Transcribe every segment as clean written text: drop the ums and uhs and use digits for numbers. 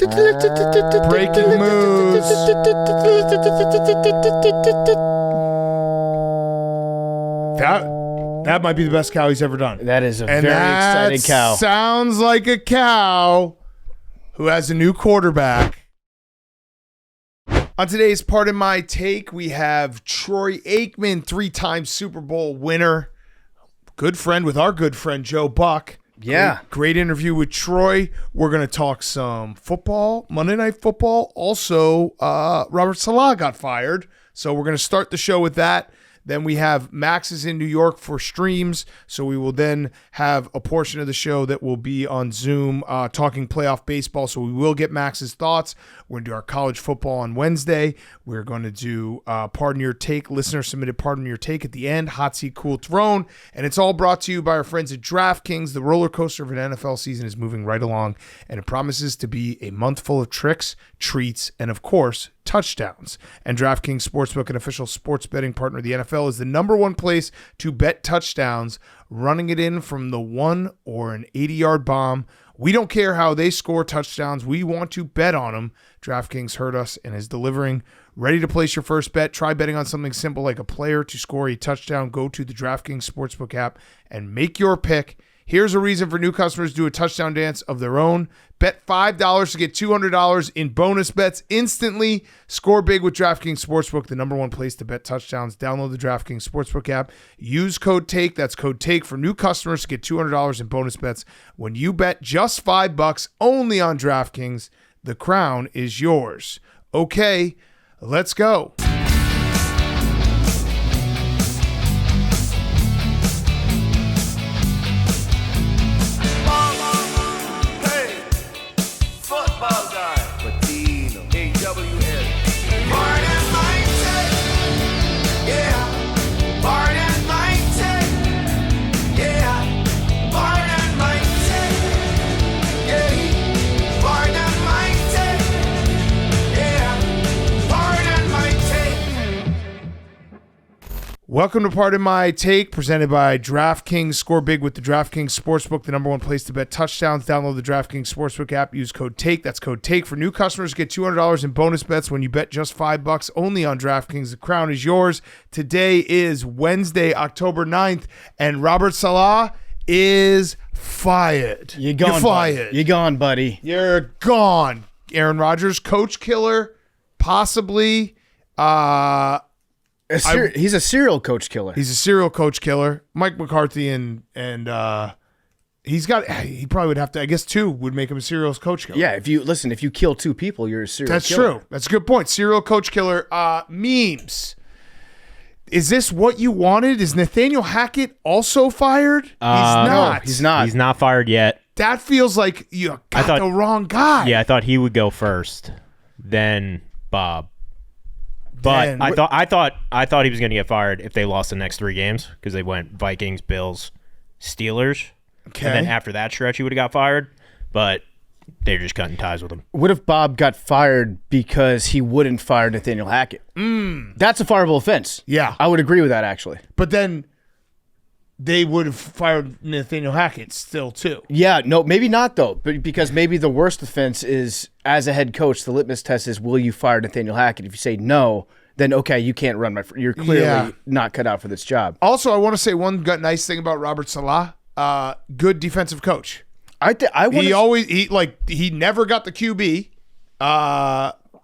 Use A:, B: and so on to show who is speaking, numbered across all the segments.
A: Breaking moves. That might be the best cow he's ever done.
B: That is a very exciting cow.
A: Sounds like a cow who has a new quarterback. On today's Pardon My Take, we have Troy Aikman, 3-time Super Bowl winner, good friend with our good friend Joe Buck.
B: Yeah.
A: Great interview with Troy. We're going to talk some football, Monday Night Football. Also, Robert Saleh got fired, so we're going to start the show with that. Then we have Max is in New York for streams, so we will then have a portion of the show that will be on Zoom talking playoff baseball, so we will get Max's thoughts. We're going to do our college football on Wednesday. We're going to do Pardon Your Take, listener-submitted Pardon Your Take at the end, Hot Seat, Cool Throne, and it's all brought to you by our friends at DraftKings. The roller coaster of an NFL season is moving right along, and it promises to be a month full of tricks, treats, and, of course, touchdowns. And DraftKings Sportsbook, an official sports betting partner of the NFL, is the number one place to bet touchdowns, running it in from the 1 or an 80-yard bomb. We don't care how they score touchdowns. We want to bet on them. DraftKings heard us and is delivering. Ready to place your first bet? Try betting on something simple like a player to score a touchdown. Go to the DraftKings Sportsbook app and make your pick. Here's a reason for new customers to do a touchdown dance of their own. Bet $5 to get $200 in bonus bets instantly. Score big with DraftKings Sportsbook, the number one place to bet touchdowns. Download the DraftKings Sportsbook app. Use code TAKE. That's code TAKE for new customers to get $200 in bonus bets. When you bet just $5 only on DraftKings, the crown is yours. Okay, let's go. Welcome to Pardon My Take, presented by DraftKings. Score big with the DraftKings Sportsbook, the number one place to bet touchdowns. Download the DraftKings Sportsbook app. Use code TAKE. That's code TAKE. For new customers, get $200 in bonus bets when you bet just $5 only on DraftKings. The crown is yours. Today is Wednesday, October 9th, and Robert Saleh is fired.
B: You're fired. Buddy. You're gone, buddy.
A: You're gone. Aaron Rodgers, coach killer, possibly.
B: He's a serial coach killer.
A: He's a serial coach killer. Mike McCarthy and he probably would have to, I guess 2 would make him a serial coach killer.
B: Yeah, if you kill 2 people, you're a serial killer.
A: That's true. That's a good point. Serial coach killer. Memes. Is this what you wanted? Is Nathaniel Hackett also fired? He's not.
B: No, he's not.
C: He's not fired yet.
A: That feels like you got the wrong guy.
C: Yeah, I thought he would go first, then Bob. But I thought he was going to get fired if they lost the next 3 games, because they went Vikings, Bills, Steelers.
A: Okay.
C: And then after that stretch, he would have got fired. But they're just cutting ties with him.
B: What if Bob got fired because he wouldn't fire Nathaniel Hackett? That's a fireable offense.
A: Yeah.
B: I would agree with that, actually.
A: But then they would have fired Nathaniel Hackett still, too.
B: Yeah, no, maybe not, though. But because maybe the worst offense is, as a head coach, the litmus test is, will you fire Nathaniel Hackett? If you say no, then okay, you can't run you're clearly not cut out for this job.
A: Also, I want to say one nice thing about Robert Saleh. Good defensive coach. He never got the QB,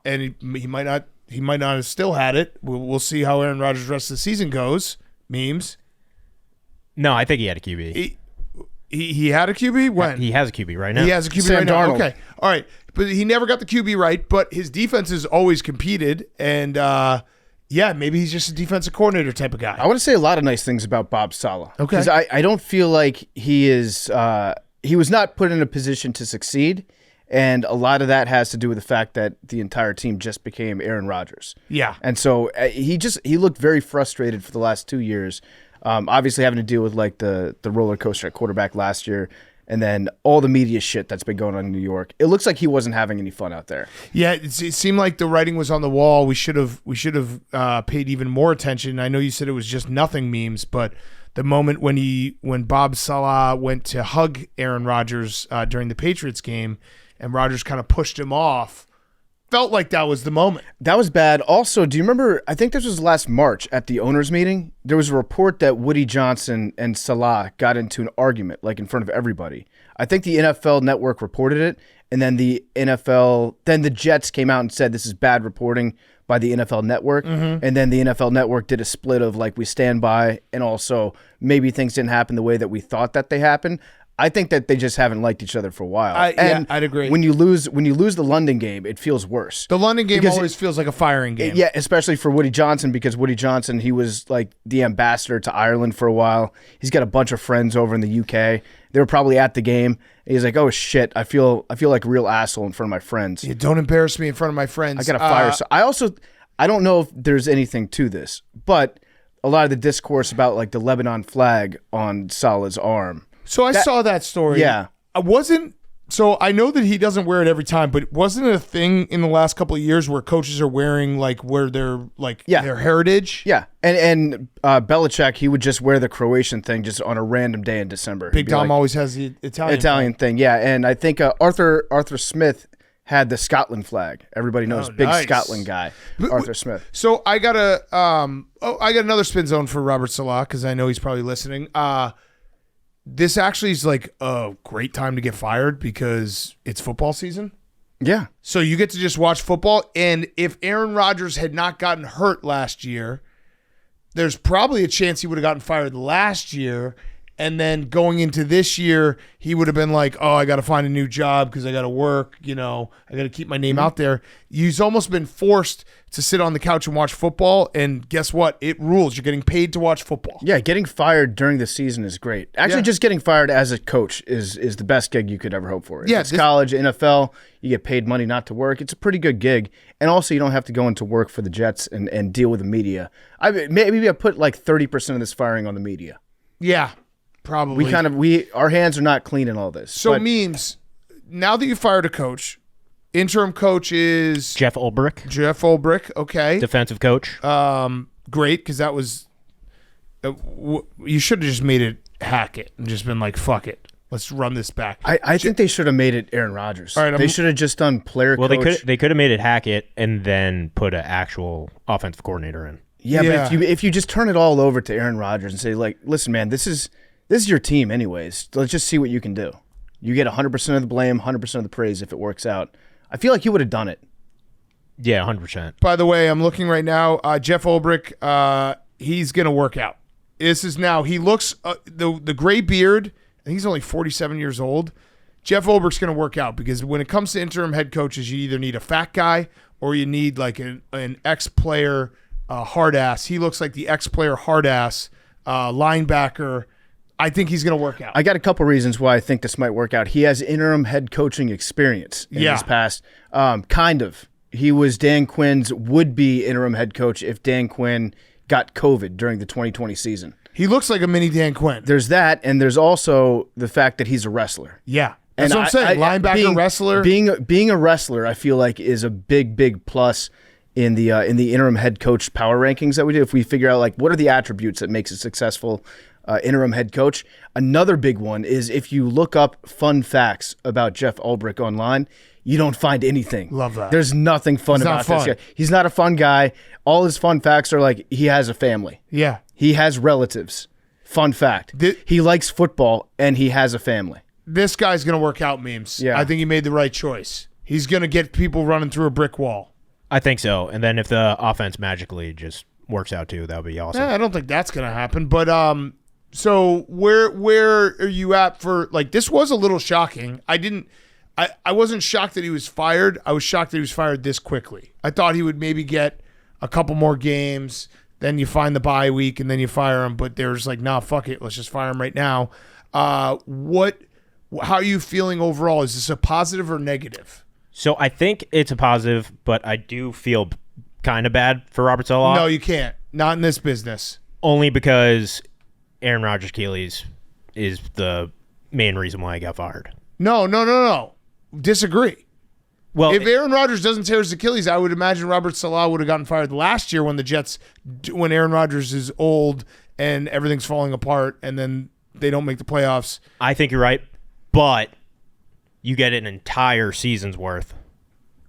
A: and he might not have still had it. We'll see how Aaron Rodgers' rest of the season goes. Memes.
C: No, I think he had a QB.
A: He had a QB? When?
C: He has a QB right now.
A: He has a QB
B: Sam
A: right now.
B: Darnold.
A: Okay. All right. But he never got the QB right, but his defense has always competed. And, maybe he's just a defensive coordinator type of guy.
B: I want to say a lot of nice things about Bob Saleh.
A: Okay.
B: Because I don't feel like he is he was not put in a position to succeed. And a lot of that has to do with the fact that the entire team just became Aaron Rodgers.
A: Yeah.
B: And so he looked very frustrated for the last 2 years. Obviously having to deal with like the roller coaster at quarterback last year, and then all the media shit that's been going on in New York. It looks like he wasn't having any fun out there.
A: Yeah, it seemed like the writing was on the wall. We should have paid even more attention. I know you said it was just nothing memes, but the moment when Bob Saleh went to hug Aaron Rodgers during the Patriots game, and Rodgers kind of pushed him off. Felt like that was the moment.
B: That was bad. Also, do you remember, I think this was last March at the owners meeting, there was a report that Woody Johnson and Saleh got into an argument, like in front of everybody. I think the NFL Network reported it, and then the Jets came out and said this is bad reporting by the NFL Network, and then the NFL Network did a split of like we stand by, and also maybe things didn't happen the way that we thought that they happened. I think that they just haven't liked each other for a while.
A: I'd agree.
B: When you lose the London game, it feels worse.
A: The London game always feels like a firing game.
B: Yeah, especially for Woody Johnson, because Woody Johnson, he was like the ambassador to Ireland for a while. He's got a bunch of friends over in the UK. They were probably at the game. He's like, "Oh shit, I feel like a real asshole in front of my friends."
A: Yeah, don't embarrass me in front of my friends.
B: I got to fire. So I don't know if there's anything to this, but a lot of the discourse about like the Lebanon flag on Saleh's arm.
A: So I saw that story.
B: Yeah.
A: So I know that he doesn't wear it every time, but wasn't it a thing in the last couple of years where coaches are wearing like their heritage?
B: Yeah. And Belichick, he would just wear the Croatian thing just on a random day in December.
A: Big Dom always has the Italian
B: thing. Yeah. And I think Arthur Smith had the Scotland flag. Everybody knows big
A: nice.
B: Scotland guy, Arthur Smith.
A: So I got another spin zone for Robert Saleh because I know he's probably listening. This actually is like a great time to get fired because it's football season.
B: Yeah.
A: So you get to just watch football. And if Aaron Rodgers had not gotten hurt last year, there's probably a chance he would have gotten fired last year. And then going into this year, he would have been like, oh, I got to find a new job because I got to work. I got to keep my name out there. He's almost been forced to sit on the couch and watch football. And guess what? It rules. You're getting paid to watch football.
B: Yeah, getting fired during the season is great. Actually, just getting fired as a coach is the best gig you could ever hope for. If it's college, NFL, you get paid money not to work. It's a pretty good gig. And also, you don't have to go into work for the Jets and deal with the media. Maybe I put like 30% of this firing on the media.
A: Yeah. Probably.
B: Our hands are not clean in all this.
A: So memes, now that you fired a coach, interim coach is
C: Jeff
A: Ulbrich, okay.
C: Defensive coach.
A: Great, because that was you should have just made it Hackett and just been like, fuck it. Let's run this back.
B: I think they should have made it Aaron Rodgers.
A: All right,
B: they should have just done player coach.
C: Well, they could have made it Hackett and then put an actual offensive coordinator in.
B: Yeah, but if you just turn it all over to Aaron Rodgers and say, like, listen, man, this is your team anyways. Let's just see what you can do. You get 100% of the blame, 100% of the praise if it works out. I feel like he would have done it.
C: Yeah, 100%.
A: By the way, I'm looking right now. Jeff Ulbrich, he's going to work out. This is now, he looks, the gray beard, and he's only 47 years old. Jeff Ulbrich's going to work out because when it comes to interim head coaches, you either need a fat guy or you need like an ex-player hard ass. He looks like the ex-player hard ass linebacker. I think he's going to work out.
B: I got a couple reasons why I think this might work out. He has interim head coaching experience in his past. Kind of. He was Dan Quinn's would-be interim head coach if Dan Quinn got COVID during the 2020 season.
A: He looks like a mini Dan Quinn.
B: There's that, and there's also the fact that he's a wrestler.
A: Yeah. That's what I'm saying. Linebacker, wrestler.
B: Being a wrestler, I feel like, is a big plus in the interim head coach power rankings that we do. If we figure out, like, what are the attributes that makes a successful interim head coach. Another big one is if you look up fun facts about Jeff Ulbrich online, you don't find anything.
A: Love that.
B: There's nothing fun about this guy. He's not a fun guy. All his fun facts are like he has a family.
A: Yeah.
B: He has relatives. Fun fact. He likes football and he has a family.
A: This guy's going to work out memes.
B: Yeah.
A: I think he made the right choice. He's going to get people running through a brick wall.
C: I think so. And then if the offense magically just works out too, that would be awesome.
A: I don't think that's going to happen. But so where are you at for, like, this was a little shocking. I wasn't shocked that he was fired. I was shocked that he was fired this quickly. I thought he would maybe get a couple more games, then you find the bye week, and then you fire him. But there's like, nah, fuck it. Let's just fire him right now. How are you feeling overall? Is this a positive or negative?
C: So I think it's a positive, but I do feel kind of bad for Robert Saleh.
A: No, you can't. Not in this business.
C: Only because Aaron Rodgers' Achilles is the main reason why he got fired.
A: No. Disagree.
C: Well,
A: if Aaron Rodgers doesn't tear his Achilles, I would imagine Robert Saleh would have gotten fired last year when Aaron Rodgers is old and everything's falling apart and then they don't make the playoffs.
C: I think you're right, but you get an entire season's worth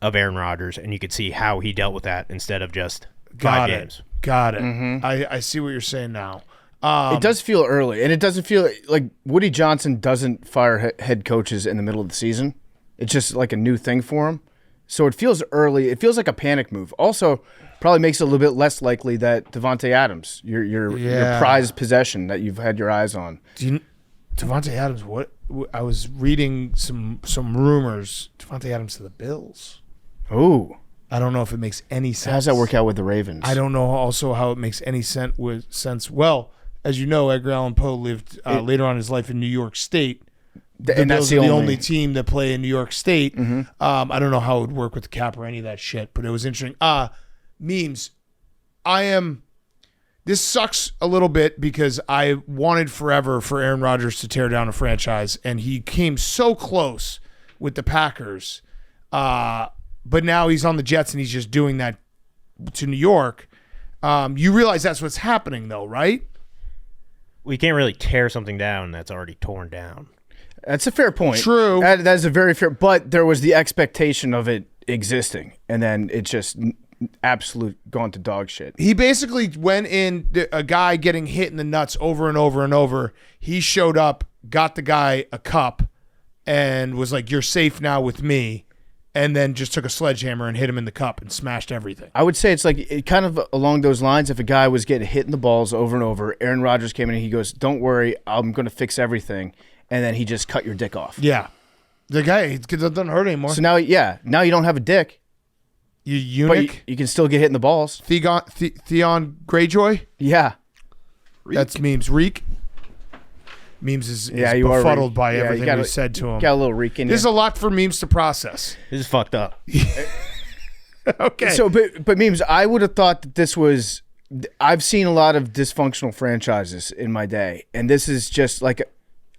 C: of Aaron Rodgers, and you could see how he dealt with that instead of just 5 games.
A: Got it. I see what you're saying now.
B: It does feel early, and it doesn't feel like Woody Johnson doesn't fire head coaches in the middle of the season. It's just like a new thing for him. So it feels early. It feels like a panic move. Also, probably makes it a little bit less likely that Devontae Adams, your prized possession that you've had your eyes on.
A: Devontae Adams, what? I was reading some rumors. Devontae Adams to the Bills.
B: Oh.
A: I don't know if it makes any sense.
B: How does that work out with the Ravens?
A: I don't know also how it makes any sense. Well, as you know, Edgar Allan Poe lived later on in his life in New York State.
B: And
A: Bills are the only team that play in New York State. I don't know how it would work with the cap or any of that shit, but it was interesting. Memes. This sucks a little bit because I wanted forever for Aaron Rodgers to tear down a franchise, and he came so close with the Packers. But now he's on the Jets, and he's just doing that to New York. You realize that's what's happening, though, right?
C: We can't really tear something down that's already torn down.
B: That's a fair point.
A: True.
B: That is a very fair. But there was the expectation of it existing, and then it just absolute gone to dog shit.
A: He basically went in, a guy getting hit in the nuts over and over and over. He showed up, got the guy a cup, and was like, "You're safe now with me." And then just took a sledgehammer and hit him in the cup and smashed everything.
B: I would say it's like kind of along those lines. If a guy was getting hit in the balls over and over, Aaron Rodgers came in and he goes, "Don't worry, I'm going to fix everything." And then he just cut your dick off.
A: Yeah. The guy, it doesn't hurt anymore.
B: So now you don't have a dick.
A: You eunuch.
B: But you can still get hit in the balls.
A: Theon Greyjoy?
B: Yeah.
A: That's Memes. Reek? Memes is
B: you
A: befuddled
B: are,
A: by
B: yeah,
A: everything we said to him.
B: Got a little reek in
A: This is
B: you.
A: a lot for Memes to process.
C: This is fucked up.
A: Okay.
B: So, but Memes, I would have thought that this was. I've seen a lot of dysfunctional franchises in my day, and this is just like,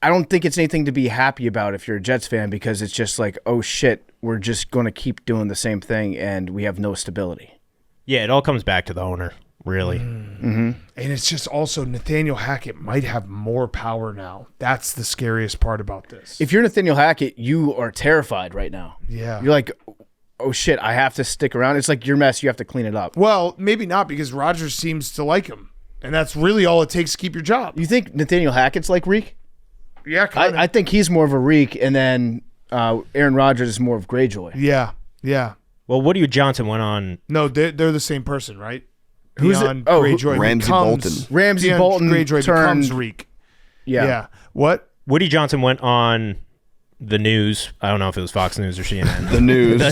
B: I don't think it's anything to be happy about if you're a Jets fan, because it's just like, oh shit, we're just going to keep doing the same thing, and we have no stability.
C: Yeah, it all comes back to the owner, really.
A: And it's just also Nathaniel Hackett might have more power now. That's the scariest part about this.
B: If you're Nathaniel Hackett, you are terrified right now.
A: Yeah.
B: You're like, oh shit, I have to stick around. It's like your mess, you have to clean it up.
A: Well, maybe not, because Rodgers seems to like him. And that's really all it takes to keep your job.
B: You think Nathaniel Hackett's like Reek?
A: Yeah, kind of.
B: I think he's more of a Reek, and then Aaron Rodgers is more of Greyjoy.
A: Yeah.
C: Well, Woody Johnson went on.
A: No, they're the same person, right?
B: Who's
A: Theon
B: it? Oh,
A: Greyjoy
D: Ramsey Bolton.
B: Ramsey
A: Theon
B: Bolton
A: Greyjoy
B: turned
A: becomes Reek.
B: Yeah.
A: What?
C: Woody Johnson went on the news. I don't know if it was Fox News or CNN.
D: The news.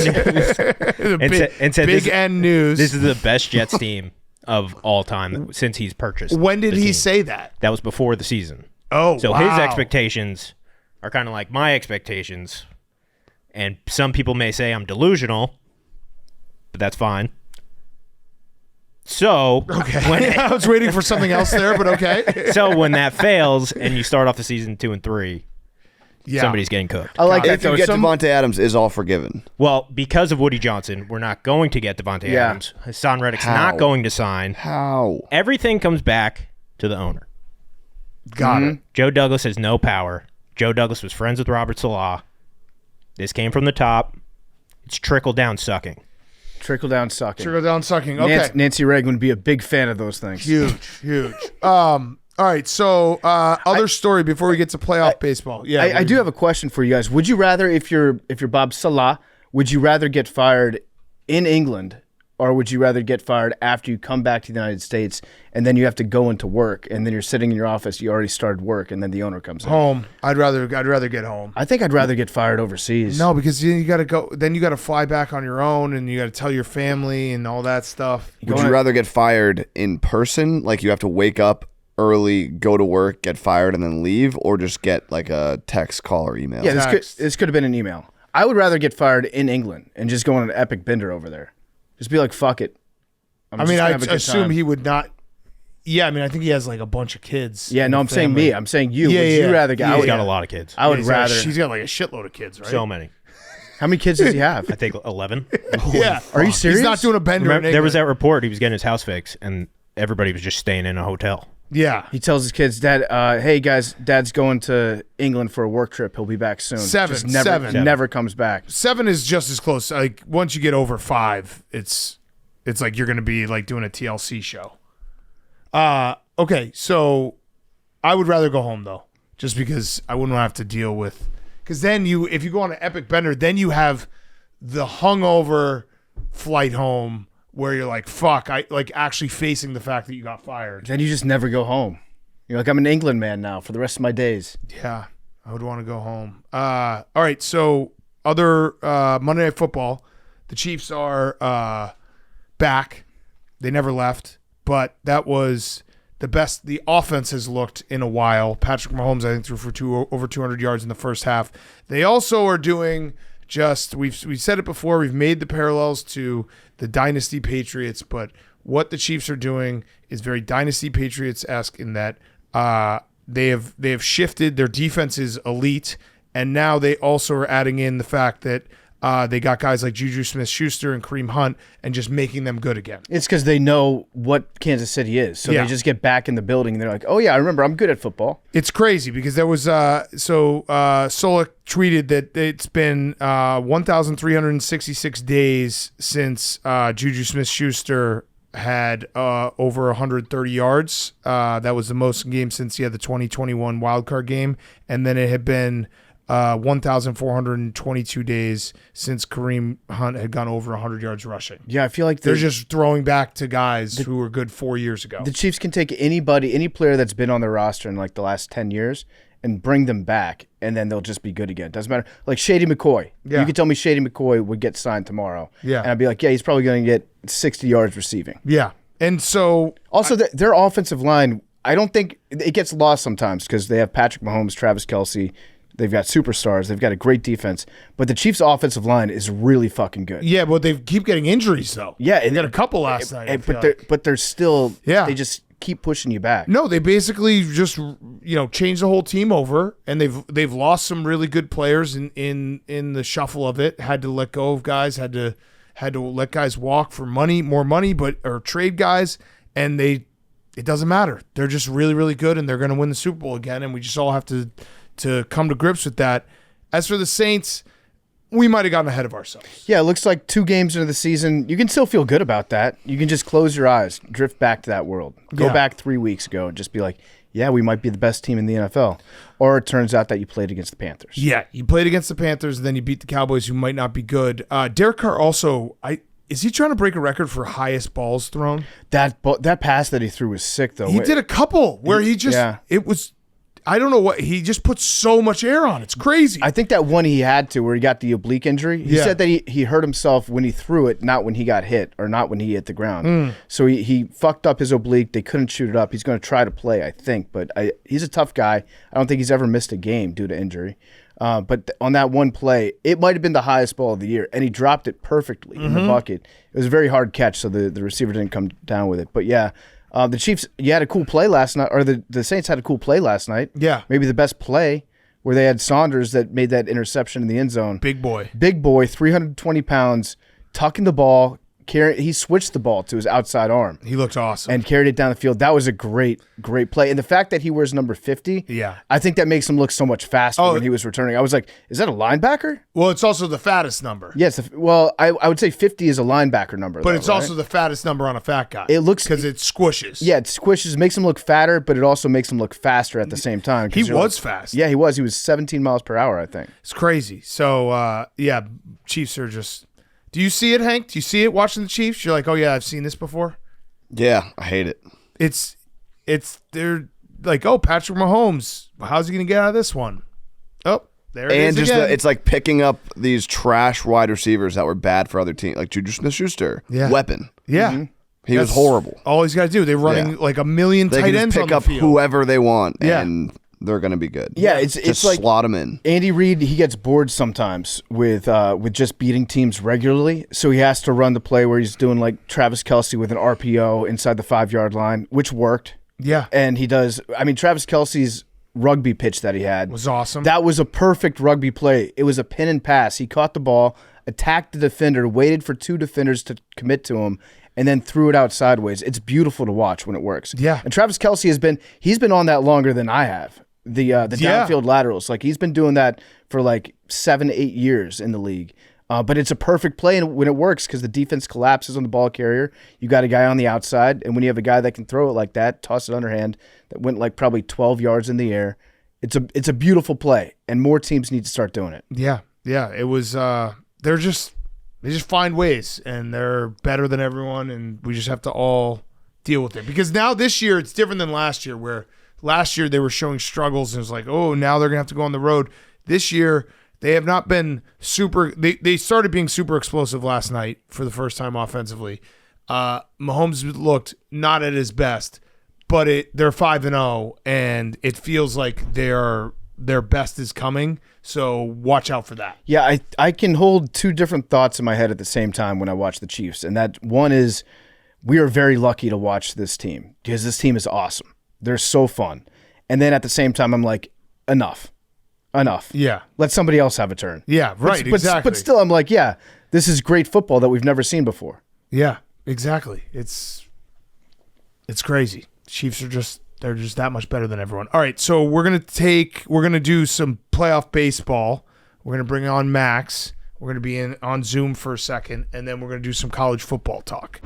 C: and said
A: Big N News.
C: This is the best Jets team of all time since he's purchased.
A: When did
C: the
A: he
C: team.
A: say that?
C: That was before the season.
A: Oh,
C: So
A: wow.
C: his expectations are kind of like my expectations. And some people may say I'm delusional, but that's fine. So,
A: Okay. I was waiting for something else there, but okay.
C: so when that fails and you start off the season 2 and 3,
A: Yeah.
C: somebody's getting cooked.
B: I like that.
D: If you
B: though.
D: get Devontae Adams, is all forgiven.
C: Well, because of Woody Johnson, we're not going to get Devontae
B: Yeah.
C: Adams. Hassan Reddick's
D: How?
C: not going to sign.
D: How?
C: Everything comes back to the owner.
A: Got it.
C: Joe Douglas has no power. Joe Douglas was friends with Robert Saleh. This came from the top. It's trickle-down sucking.
B: Trickle down sucking.
A: Trickle down sucking. Okay.
B: Nancy Reagan would be a big fan of those things.
A: Huge. All right. So, other story before we get to playoff baseball. Yeah.
B: I do have a question for you guys. Would you rather, if you're Bob Salah, would you rather get fired in England, or would you rather get fired after you come back to the United States and then you have to go into work, and then you're sitting in your office, you already started work, and then the owner comes in?
A: home. I'd rather get home.
B: I think I'd rather get fired overseas.
A: No, because then you got to go. Then you got to fly back on your own, and you got to tell your family and all that stuff.
D: Would you rather get fired in person, like you have to wake up early, go to work, get fired, and then leave, or just get like a text, call, or email?
B: Yeah,
A: Text.
B: this could have been an email. I would rather get fired in England and just go on an epic bender over there. Just be like, fuck it.
A: I mean, I assume he would not. Yeah, I mean, I think he has like a bunch of kids.
B: Yeah,
A: in
B: no,
A: the
B: I'm saying
A: family.
B: me. I'm saying you.
A: Yeah,
B: Would
A: yeah.
B: you rather get?
A: Yeah,
B: I
C: He's
B: would,
C: got a lot of kids.
B: I would
A: He's got-
B: rather.
A: She's got like a shitload of kids, right?
C: So many.
B: How many kids does he have?
C: I think 11.
A: Yeah.
B: Are you serious?
A: He's not doing a bender.
C: Remember,
A: in
C: there was
A: England.
C: that report he was getting his house fixed, and everybody was just staying in a hotel.
A: Yeah.
B: He tells his kids, "Dad, hey guys, Dad's going to England for a work trip. He'll be back soon."
A: Seven.
B: Never comes back.
A: 7 is just as close. Like once you get over 5, it's like you're gonna be like doing a TLC show. Okay, so I would rather go home though, just because I wouldn't have to deal with. Because then if you go on an epic bender, then you have the hungover flight home where you're like, fuck, I like actually facing the fact that you got fired.
B: Then you just never go home. You're like, I'm an England man now for the rest of my days.
A: Yeah, I would want to go home. All right, so other Monday Night Football, the Chiefs are back. They never left, but that was the best the offense has looked in a while. Patrick Mahomes, I think, threw for over 200 yards in the first half. They also are doing we've said it before, we've made the parallels to the Dynasty Patriots, but what the Chiefs are doing is very Dynasty Patriots-esque in that they have shifted. Their defense is elite, and now they also are adding in the fact that they got guys like Juju Smith-Schuster and Kareem Hunt and just making them good again.
B: It's because they know what Kansas City is. So
A: Yeah.
B: they just get back in the building and they're like, oh, yeah, I remember. I'm good at football.
A: It's crazy because there was Saleh tweeted that it's been 1,366 days since Juju Smith-Schuster had over 130 yards. That was the most game since he had the 2021 wildcard game. And then it had been 1,422 days since Kareem Hunt had gone over 100 yards rushing.
B: Yeah, I feel like
A: They're just throwing back to guys who were good 4 years ago.
B: the Chiefs can take any player that's been on their roster in like the last 10 years and bring them back, and then they'll just be good again. Doesn't matter. Like Shady McCoy.
A: Yeah.
B: You could tell me Shady McCoy would get signed tomorrow.
A: Yeah.
B: And I'd be like, yeah, he's probably going to get 60 yards receiving.
A: Yeah. And so
B: Also, their offensive line, I don't think it gets lost sometimes because they have Patrick Mahomes, Travis Kelce. They've got superstars. They've got a great defense. But the Chiefs' offensive line is really fucking good.
A: yeah, but they keep getting injuries though.
B: Yeah,
A: they got a couple last night. I feel like.
B: But they're still,
A: Yeah.
B: they just keep pushing you back.
A: No, they basically just changed the whole team over, and they've lost some really good players in the shuffle of it. Had to let go of guys. Had to let guys walk for more money, or trade guys, and it doesn't matter. They're just really really good, and they're going to win the Super Bowl again. And we just all have to come to grips with that. As for the Saints, we might have gotten ahead of ourselves.
B: Yeah, it looks like 2 games into the season. You can still feel good about that. You can just close your eyes, drift back to that world. Go
A: Yeah.
B: back 3 weeks ago and just be like, yeah, we might be the best team in the NFL. Or it turns out that you played against the Panthers.
A: Yeah, you played against the Panthers, and then you beat the Cowboys, who might not be good. Derek Carr also, is he trying to break a record for highest balls thrown?
B: That pass that he threw was sick, though.
A: He did a couple where he just,
B: Yeah.
A: it was, I don't know what, he just put so much air on. It's crazy.
B: I think that one he had to where he got the oblique injury. He
A: Yeah.
B: said that he hurt himself when he threw it, not when he got hit or not when he hit the ground.
A: Mm.
B: So he fucked up his oblique. They couldn't shoot it up. He's going to try to play, I think. But he's a tough guy. I don't think he's ever missed a game due to injury. But on that one play, it might have been the highest ball of the year, and he dropped it perfectly in the bucket. It was a very hard catch, so the receiver didn't come down with it. But yeah, the Chiefs, you had a cool play last night, or the Saints had a cool play last night.
A: Yeah.
B: Maybe the best play where they had Saunders that made that interception in the end zone.
A: Big boy.
B: Big boy, 320 pounds, tucking the ball. He switched the ball to his outside arm
A: He looked awesome.
B: and carried it down the field. That was a great play. And the fact that he wears number 50,
A: Yeah.
B: I think that makes him look so much faster
A: Oh.
B: when he was returning. I was like, is that a linebacker?
A: Well, it's also the fattest number.
B: Yes. Well, I would say 50 is a linebacker number.
A: But
B: though,
A: it's
B: right?
A: also the fattest number on a fat guy.
B: It looks-
A: because it squishes.
B: Yeah, it squishes, makes him look fatter, but it also makes him look faster at the same time. 'cause
A: He
B: you're
A: was
B: like-
A: fast.
B: Yeah, he was. He was 17 miles per hour, I think.
A: It's crazy. So, yeah, Chiefs are just. Do you see it, Hank? Do you see it watching the Chiefs? You're like, oh, yeah, I've seen this before.
D: Yeah, I hate it.
A: They're like, oh, Patrick Mahomes. How's he going to get out of this one? Oh, there it is
D: And just
A: again.
D: it's like picking up these trash wide receivers that were bad for other teams, like Juju Smith-Schuster.
A: Yeah.
D: Weapon.
A: Yeah.
D: He was
A: That's
D: horrible.
A: All he's got to do. They're running
D: Yeah.
A: like a million
D: They
A: tight
D: can just
A: ends on
D: pick
A: the
D: up
A: field.
D: whoever they want,
A: Yeah.
D: and they're going to be good.
B: Yeah,
D: Just
B: it's like
D: slot them in.
B: Andy Reid, he gets bored sometimes with just beating teams regularly, so he has to run the play where he's doing like Travis Kelce with an RPO inside the 5-yard line, which worked.
A: Yeah.
B: And he does. I mean, Travis Kelce's rugby pitch that he had
A: Was awesome.
B: That was a perfect rugby play. It was a pin and pass. He caught the ball attacked the defender, waited for 2 defenders to commit to him, and then threw it out sideways. It's beautiful to watch when it works.
A: Yeah.
B: And Travis Kelce he's been on that longer than I have. The downfield laterals. Like, he's been doing that for like 7 to 8 years in the league. But it's a perfect play when it works because the defense collapses on the ball carrier. You got a guy on the outside, and when you have a guy that can throw it like that, toss it underhand, that went like probably 12 yards in the air, it's a beautiful play, and more teams need to start doing it.
A: Yeah. It was. They just find ways, and they're better than everyone, and we just have to all deal with it. Because now this year it's different than last year, where last year they were showing struggles, and it's like, oh, now they're gonna have to go on the road. This year they have not been super. They started being super explosive last night for the first time offensively. Mahomes looked not at his best, but they're 5-0, and it feels like their best is coming. So watch out for that.
B: Yeah, I can hold 2 different thoughts in my head at the same time when I watch the Chiefs. And that one is we are very lucky to watch this team because this team is awesome. They're so fun. And then at the same time, I'm like, enough.
A: Yeah.
B: Let somebody else have a turn.
A: Yeah, right, exactly.
B: But still, I'm like, yeah, this is great football that we've never seen before.
A: Yeah, exactly. It's crazy. Chiefs they're just that much better than everyone. All right, so we're gonna do some playoff baseball. We're gonna bring on Max. We're gonna be on Zoom for a second, and then we're gonna do some college football talk.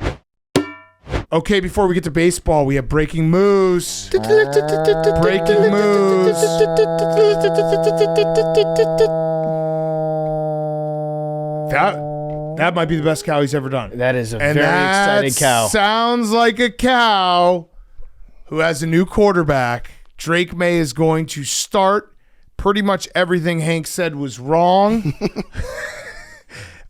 A: Okay, before we get to baseball, we have breaking moves. Breaking moves. That might be the best cow he's ever done.
B: That is a very exciting cow.
A: Sounds like a cow who has a new quarterback. Drake Maye is going to start. Pretty much everything Hank said was wrong.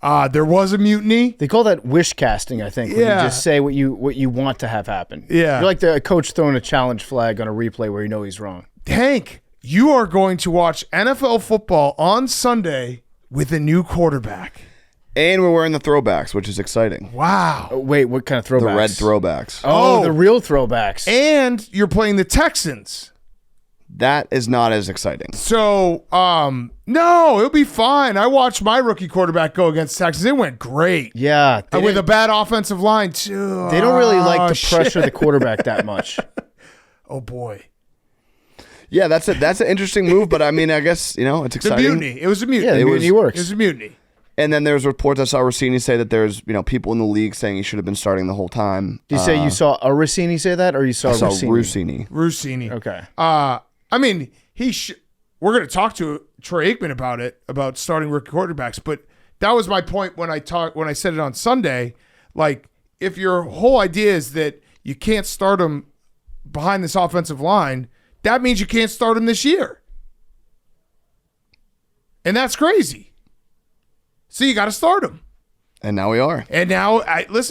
A: There was a mutiny.
B: They call that wish casting, I think. When
A: Yeah.
B: you just say what you want to have happen.
A: Yeah.
B: You're like the coach throwing a challenge flag on a replay where you know he's wrong.
A: Hank, you are going to watch NFL football on Sunday with a new quarterback.
D: And we're wearing the throwbacks, which is exciting.
A: Wow.
B: Oh, wait, what kind of throwbacks?
D: The red throwbacks.
B: Oh, the real throwbacks.
A: And you're playing the Texans.
D: That is not as exciting.
A: So, no, it'll be fine. I watched my rookie quarterback go against Texans. It went great.
B: Yeah.
A: With a bad offensive line, too.
B: They don't really like to
A: shit.
B: pressure the quarterback that much.
A: Oh, boy.
D: Yeah, that's an interesting move, but I mean, I guess, it's
A: It's a
D: exciting.
A: mutiny. It was a mutiny.
B: Yeah, the mutiny works.
A: It was a mutiny.
D: And then there's reports I saw Rossini say that there's, people in the league saying he should have been starting the whole time.
B: Do you say you saw a Rossini say that, or you saw
D: I saw
B: Rossini?
D: Rossini.
B: Okay.
A: I mean, we're going to talk to Troy Aikman about starting rookie quarterbacks, but that was my point when I said it on Sunday. Like, if your whole idea is that you can't start him behind this offensive line, that means you can't start him this year. And that's crazy. So you got to start him.
D: And now we are.
A: And now,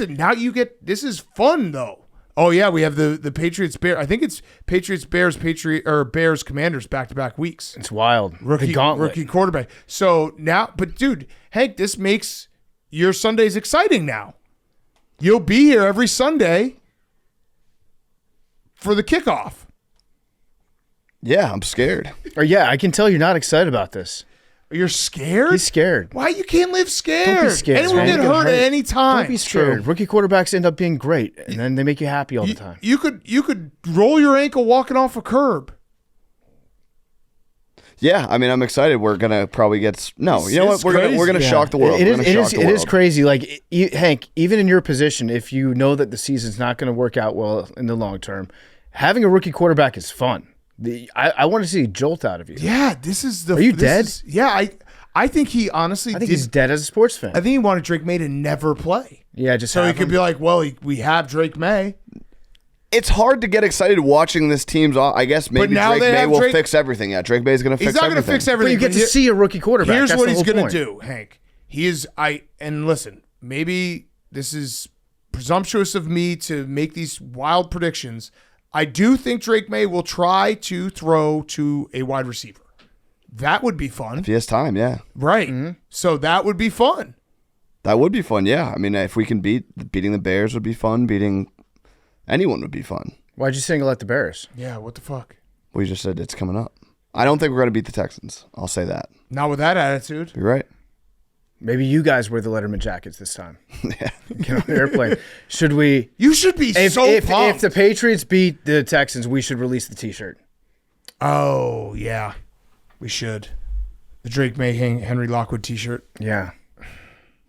A: now you get, this is fun though. Oh yeah, we have the Patriots Bears. I think it's Patriots Bears Bears Commanders back-to-back weeks.
B: It's wild. The
A: Rookie
B: gauntlet.
A: quarterback. So now, but dude, Hank, this makes your Sundays exciting now. You'll be here every Sunday for the kickoff.
D: Yeah, I'm scared.
B: Or yeah, I can tell you're not excited about this.
A: You're scared?
B: He's scared.
A: Why you can't live scared?
B: Don't be scared,
A: Anyone
B: man.
A: get
B: Don't
A: hurt
B: get
A: at
B: hurt.
A: any time.
B: Don't be scared. Rookie quarterbacks end up being great, and then they make you happy all the time.
A: You could roll your ankle walking off a curb.
D: Yeah, I mean, I'm excited. We're gonna probably get you know what?
A: It's
D: We're gonna
A: crazy.
D: shock the world.
B: It
D: We're gonna shock the
B: is
D: world.
B: crazy. Like Hank, even in your position, if you know that the season's not going to work out well in the long term, having a rookie quarterback is fun. I want to see a jolt out of you.
A: Yeah, this is the.
B: Are you
A: this
B: dead?
A: Yeah, I think he honestly.
B: I think he's dead as a sports fan.
A: I think he wanted Drake May to never play.
B: Yeah, just
A: So he
B: have
A: could
B: him.
A: be like, well, we have Drake May.
D: It's hard to get excited watching this team's. I guess maybe
A: now
D: Drake
A: they
D: May
A: have
D: will
A: Drake-
D: fix everything. Yeah, Drake May's gonna fix
A: He's not
D: everything.
A: going to fix
B: But
A: everything.
B: you get to
A: here-
B: see a rookie quarterback.
A: Here's
B: That's
A: what
B: the
A: he's
B: whole
A: going
B: point.
A: to do, Hank. And listen, maybe this is presumptuous of me to make these wild predictions. I do think Drake May will try to throw to a wide receiver. That would be fun.
D: If he has time, yeah,
A: Right.
B: Mm-hmm.
A: So that would be fun.
D: that would be fun. Yeah, I mean, if we can beating the Bears would be fun. Beating anyone would be fun.
B: Why'd you single out the Bears?
A: Yeah, what the fuck?
D: We just said it's coming up. I don't think we're gonna beat the Texans. I'll say that.
A: Not with that attitude.
D: You're right.
B: Maybe you guys wear the Letterman jackets this time. Get on the airplane. Should we?
A: You should be
B: If
A: pumped.
B: the Patriots beat the Texans, we should release the T-shirt.
A: Oh, yeah. We should. The Drake May Henry Lockwood t-shirt.
B: Yeah.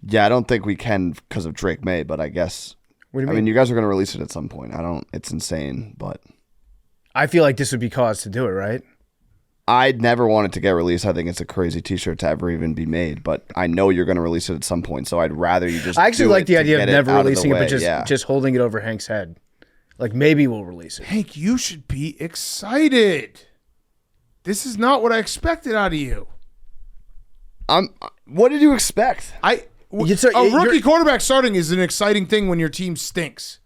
D: Yeah, I don't think we can because of Drake May, but I guess.
B: What do you
D: I
B: mean?
D: mean, you guys are going to release it at some point. It's insane, but
B: I feel like this would be cause to do it, right?
D: I'd never want it to get released. I think it's a crazy T-shirt to ever even be made, but I know you're going to release it at some point, so I'd rather you just.
B: I actually
D: do
B: like
D: it
B: the
D: to
B: idea of
D: get it
B: never
D: out
B: releasing
D: the
B: it, but
D: way.
B: just holding it over Hank's head. Like maybe we'll release it.
A: Hank, you should be excited. This is not what I expected out of you.
D: What did you expect?
A: A rookie quarterback starting is an exciting thing when your team stinks.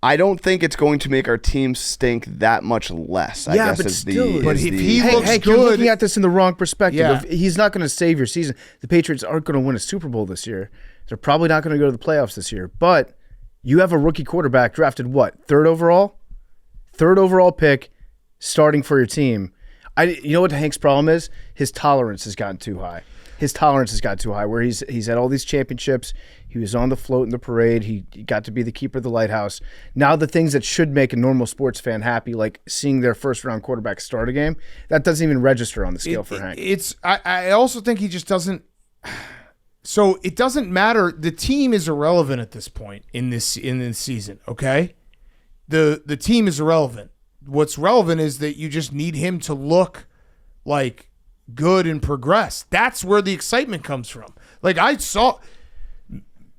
D: I don't think it's going to make our team stink that much less. I guess
B: but
D: is
B: still.
D: the.
A: But
D: is
A: if
D: the-
A: he looks
B: Hank,
A: good.
B: you're looking at this in the wrong perspective.
A: Yeah.
B: He's not going to save your season. The Patriots aren't going to win a Super Bowl this year. They're probably not going to go to the playoffs this year. But you have a rookie quarterback drafted what? Third overall pick, starting for your team. You know what Hank's problem is? His tolerance has gotten too high. Where he's had all these championships. He was on the float in the parade. He got to be the keeper of the lighthouse. Now the things that should make a normal sports fan happy, like seeing their first round quarterback start a game, that doesn't even register on the scale for Hank.
A: I also think he just doesn't. So it doesn't matter. The team is irrelevant at this point in this season. Okay, the team is irrelevant. What's relevant is that you just need him to look like good and progress. That's where the excitement comes from. Like I saw,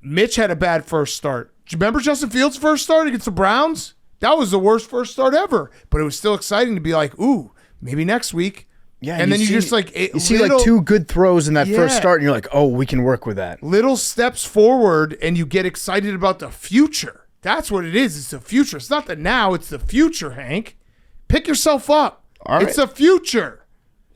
A: Mitch had a bad first start. Do you remember Justin Fields' first start against the Browns? That was the worst first start ever. But it was still exciting to be like, ooh, maybe next week.
B: Yeah,
A: and then you just like
B: you see like two good throws in that first start, and you're like, oh, we can work with that.
A: Little steps forward, and you get excited about the future. That's what it is. It's the future. It's not the now. It's the future, Hank. Pick yourself up.
D: All right.
A: It's the future.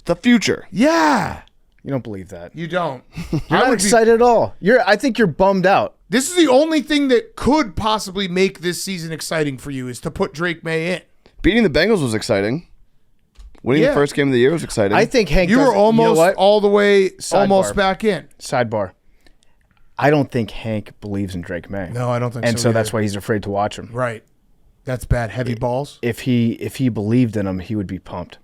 D: the future.
A: Yeah.
B: You don't believe that.
A: You don't.
B: You're not excited at all. I think you're bummed out.
A: This is the only thing that could possibly make this season exciting for you is to put Drake May in.
D: Beating the Bengals was exciting. Winning the first game of the year was exciting.
B: I think Hank.
A: You were almost all the way almost
B: Sidebar.
A: back in.
B: Sidebar. I don't think Hank believes in Drake May.
A: No, I don't think so.
B: And so that's
A: either.
B: why he's afraid to watch him.
A: Right. That's bad. Heavy balls.
B: If he believed in him, he would be pumped.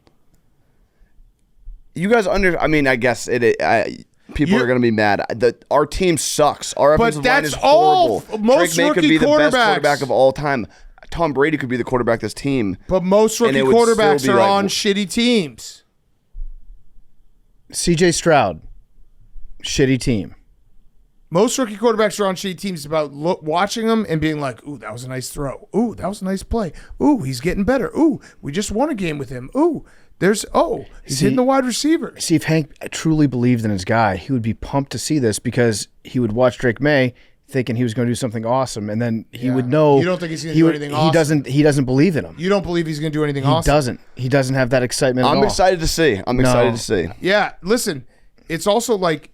D: You guys I mean, I guess people are going to be mad. Our team sucks. Our offensive line is horrible.
A: Most
D: Drake May could
A: rookie
D: be the best
A: quarterbacks.
D: quarterback of all time. Tom Brady could be the quarterback of this team.
A: But most rookie
D: it would still
A: quarterbacks
D: be
A: are
D: like-
A: on shitty teams.
B: CJ Stroud, shitty team.
A: Most rookie quarterbacks are on shitty teams. It's about watching them and being like, ooh, that was a nice throw. Ooh, that was a nice play. Ooh, he's getting better. Ooh, we just won a game with him. Ooh, he's hitting the wide receiver.
B: See, if Hank truly believed in his guy, he would be pumped to see this because he would watch Drake May thinking he was going to do something awesome, and then he would know.
A: You don't think he's going to do anything awesome?
B: He doesn't believe in him.
A: You don't believe he's going to do anything
B: He
A: awesome?
B: He doesn't have that excitement at all.
D: I'm excited to see.
A: Yeah, listen, it's also like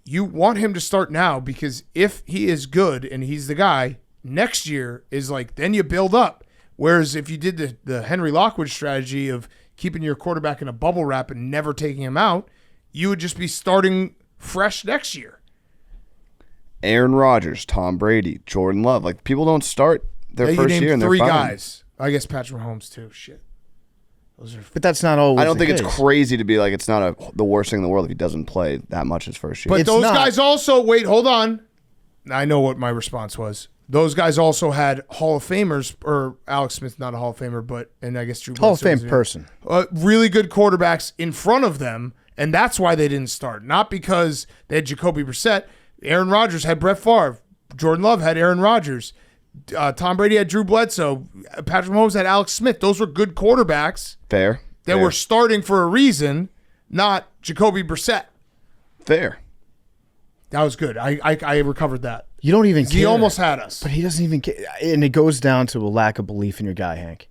A: you want him to start now because if he is good and he's the guy, next year is like then you build up. Whereas if you did the Henry Lockwood strategy of keeping your quarterback in a bubble wrap and never taking him out, you would just be starting fresh next year.
D: Aaron Rodgers, Tom Brady, Jordan Love. Like, people don't start their first year and they're
A: three
D: fine.
A: guys. I guess Patrick Mahomes too. Shit. Those are
B: But that's not always.
D: I don't think
B: the
D: it's
B: case.
D: crazy to be like it's not the worst thing in the world if he doesn't play that much his first year.
A: But
B: It's
A: those
B: not.
A: guys also hold on. I know what my response was. Those guys also had Hall of Famers, or Alex Smith's not a Hall of Famer, and I guess Drew
B: Hall of
A: Bledsoe
B: Fame
A: is,
B: person.
A: really good quarterbacks in front of them, and that's why they didn't start. Not because they had Jacoby Brissett. Aaron Rodgers had Brett Favre. Jordan Love had Aaron Rodgers. Tom Brady had Drew Bledsoe. Patrick Mahomes had Alex Smith. Those were good quarterbacks
D: Fair.
A: that were starting for a reason, not Jacoby Brissett.
D: Fair.
A: That was good. I recovered that.
B: You don't even care.
A: He almost had us.
B: But he doesn't even care. And it goes down to a lack of belief in your guy, Hank.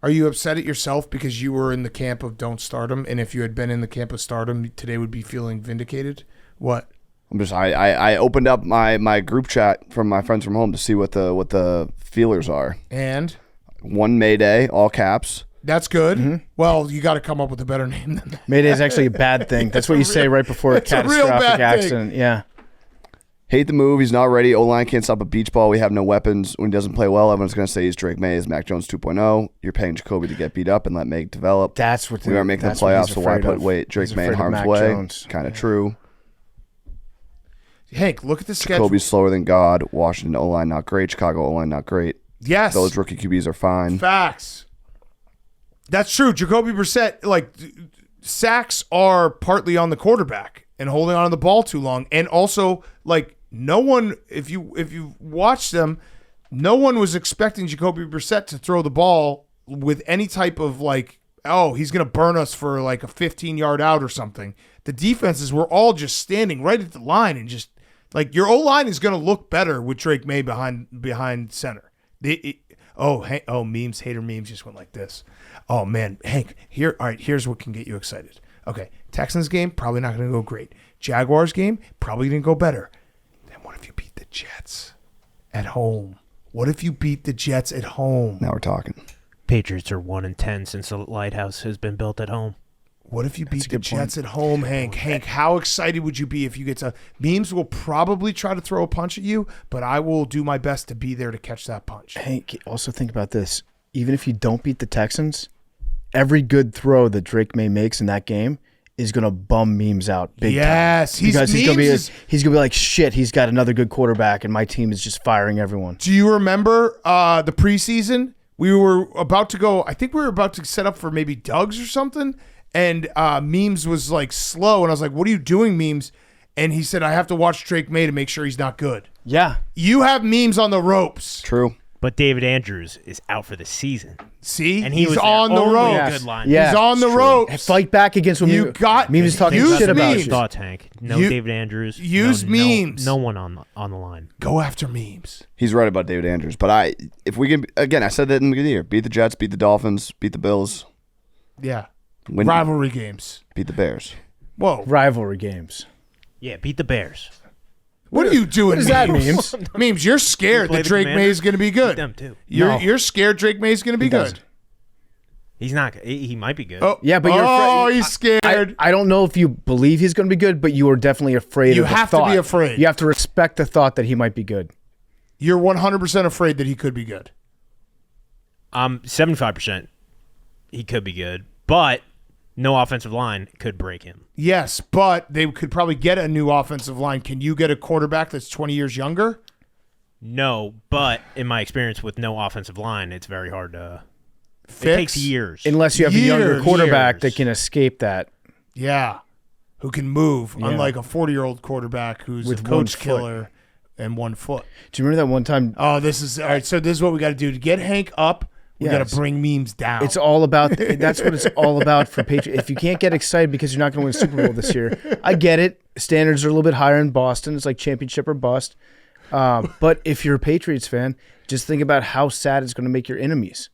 A: Are you upset at yourself because you were in the camp of don't start him, and if you had been in the camp of start him, today would be feeling vindicated? What?
D: I opened up my group chat from my friends from home to see what the feelers are.
A: And
D: One May Day, all caps.
A: That's good. Well, you got to come up with a better name than that.
B: Mayday is actually a bad thing. That's what you say right before a
A: real
B: catastrophic
A: bad
B: accident.
A: thing.
B: Yeah.
D: Hate the move. He's not ready. O-line can't stop a beach ball. We have no weapons. When he doesn't play well, everyone's going to say he's Drake Maye is Mac Jones 2.0. You're paying Jacoby to get beat up and let May develop.
B: That's what
D: we aren't making the playoffs, so why put Drake Maye in harm's way? Kind of true.
A: Hank, look at the schedule.
D: Jacoby's slower than God. Washington O-line not great. Chicago O-line not great.
A: Yes.
D: Those rookie QBs are fine.
A: Facts. That's true. Jacoby Brissett, like, sacks are partly on the quarterback and holding on to the ball too long. And also, like, no one, if you watch them, no one was expecting Jacoby Brissett to throw the ball with any type of, like, oh, he's going to burn us for, like, a 15-yard out or something. The defenses were all just standing right at the line and just, like, your O-line is going to look better with Drake Maye behind center. Memes, hater memes just went like this. Oh, man, Hank, here's what can get you excited. Okay, Texans game, probably not going to go great. Jaguars game, probably going to go better. Then what if you beat the Jets at home? What if you beat the Jets at home?
D: Now we're talking.
C: Patriots are 1-10 since the lighthouse has been built at home.
A: What if you beat the Jets at home, Hank? Hank, how excited would you be if you get to... Memes will probably try to throw a punch at you, but I will do my best to be there to catch that punch.
B: Hank, also think about this. Even if you don't beat the Texans, every good throw that Drake Maye makes in that game is going to bum Memes out big time.
A: Yes,
B: he's going to be like, shit, he's got another good quarterback, and my team is just firing everyone.
A: Do you remember the preseason? We were about to go... I think we were about to set up for maybe Doug's or something, and Memes was like slow, and I was like, what are you doing, Memes? And he said, I have to watch Drake Maye to make sure he's not good.
B: Yeah.
A: You have Memes on the ropes.
D: True.
C: But David Andrews is out for the season.
A: See?
C: And
A: he's
C: was
A: on the ropes.
B: Yes.
C: Good line.
B: Yeah.
A: He's on the ropes.
B: Fight back against when
A: You got
B: Memes is talking
A: use
B: shit about
A: Memes.
B: you.
C: Thoughts, Hank. David Andrews.
A: Use Memes.
C: No one on the line.
A: Go after Memes.
D: He's right about David Andrews. But if we can, again, I said that in the beginning of the year. Beat the Jets, beat the Dolphins, beat the Bills.
A: Yeah.
D: Win,
A: Rivalry games.
D: beat the Bears.
A: Whoa.
B: Rivalry games.
C: Yeah, beat the Bears.
A: What are you doing,
B: What does that mean?
A: Memes, you're scared
C: play
A: that
C: the
A: Drake
C: Commanders?
A: Maye is going to be good.
C: Beat them too.
A: You're scared Drake Maye is going to be good.
B: doesn't.
C: He's not. He might be good.
A: Oh,
B: Yeah, but you're afraid.
A: he's scared.
B: I don't know if you believe he's going to be good, but you are definitely afraid
A: You
B: of the
A: have to
B: thought.
A: be afraid.
B: You have to respect the thought that he might be good.
A: You're 100% afraid that he could be good.
C: 75%. He could be good, but no offensive line could break him.
A: Yes, but they could probably get a new offensive line. Can you get a quarterback that's 20 years younger?
C: No, but in my experience with no offensive line, it's very hard to.
A: Fix?
C: It takes years.
B: Unless you have a younger
A: Years.
B: quarterback that can escape that.
A: Yeah. Who can move,
B: Yeah.
A: unlike a 40-year-old quarterback who's
B: With
A: a
B: 1
A: coach
B: foot.
A: killer and 1 foot.
B: Do you remember that one time?
A: Oh, this is all right. So this is what we got to do to get Hank up. We got
B: Yes.
A: to bring Memes down.
B: It's all about. That's what it's all about for Patriots. If you can't get excited because you're not going to win a Super Bowl this year, I get it. Standards are a little bit higher in Boston. It's like championship or bust. But if you're a Patriots fan, just think about how sad it's going to make your enemies.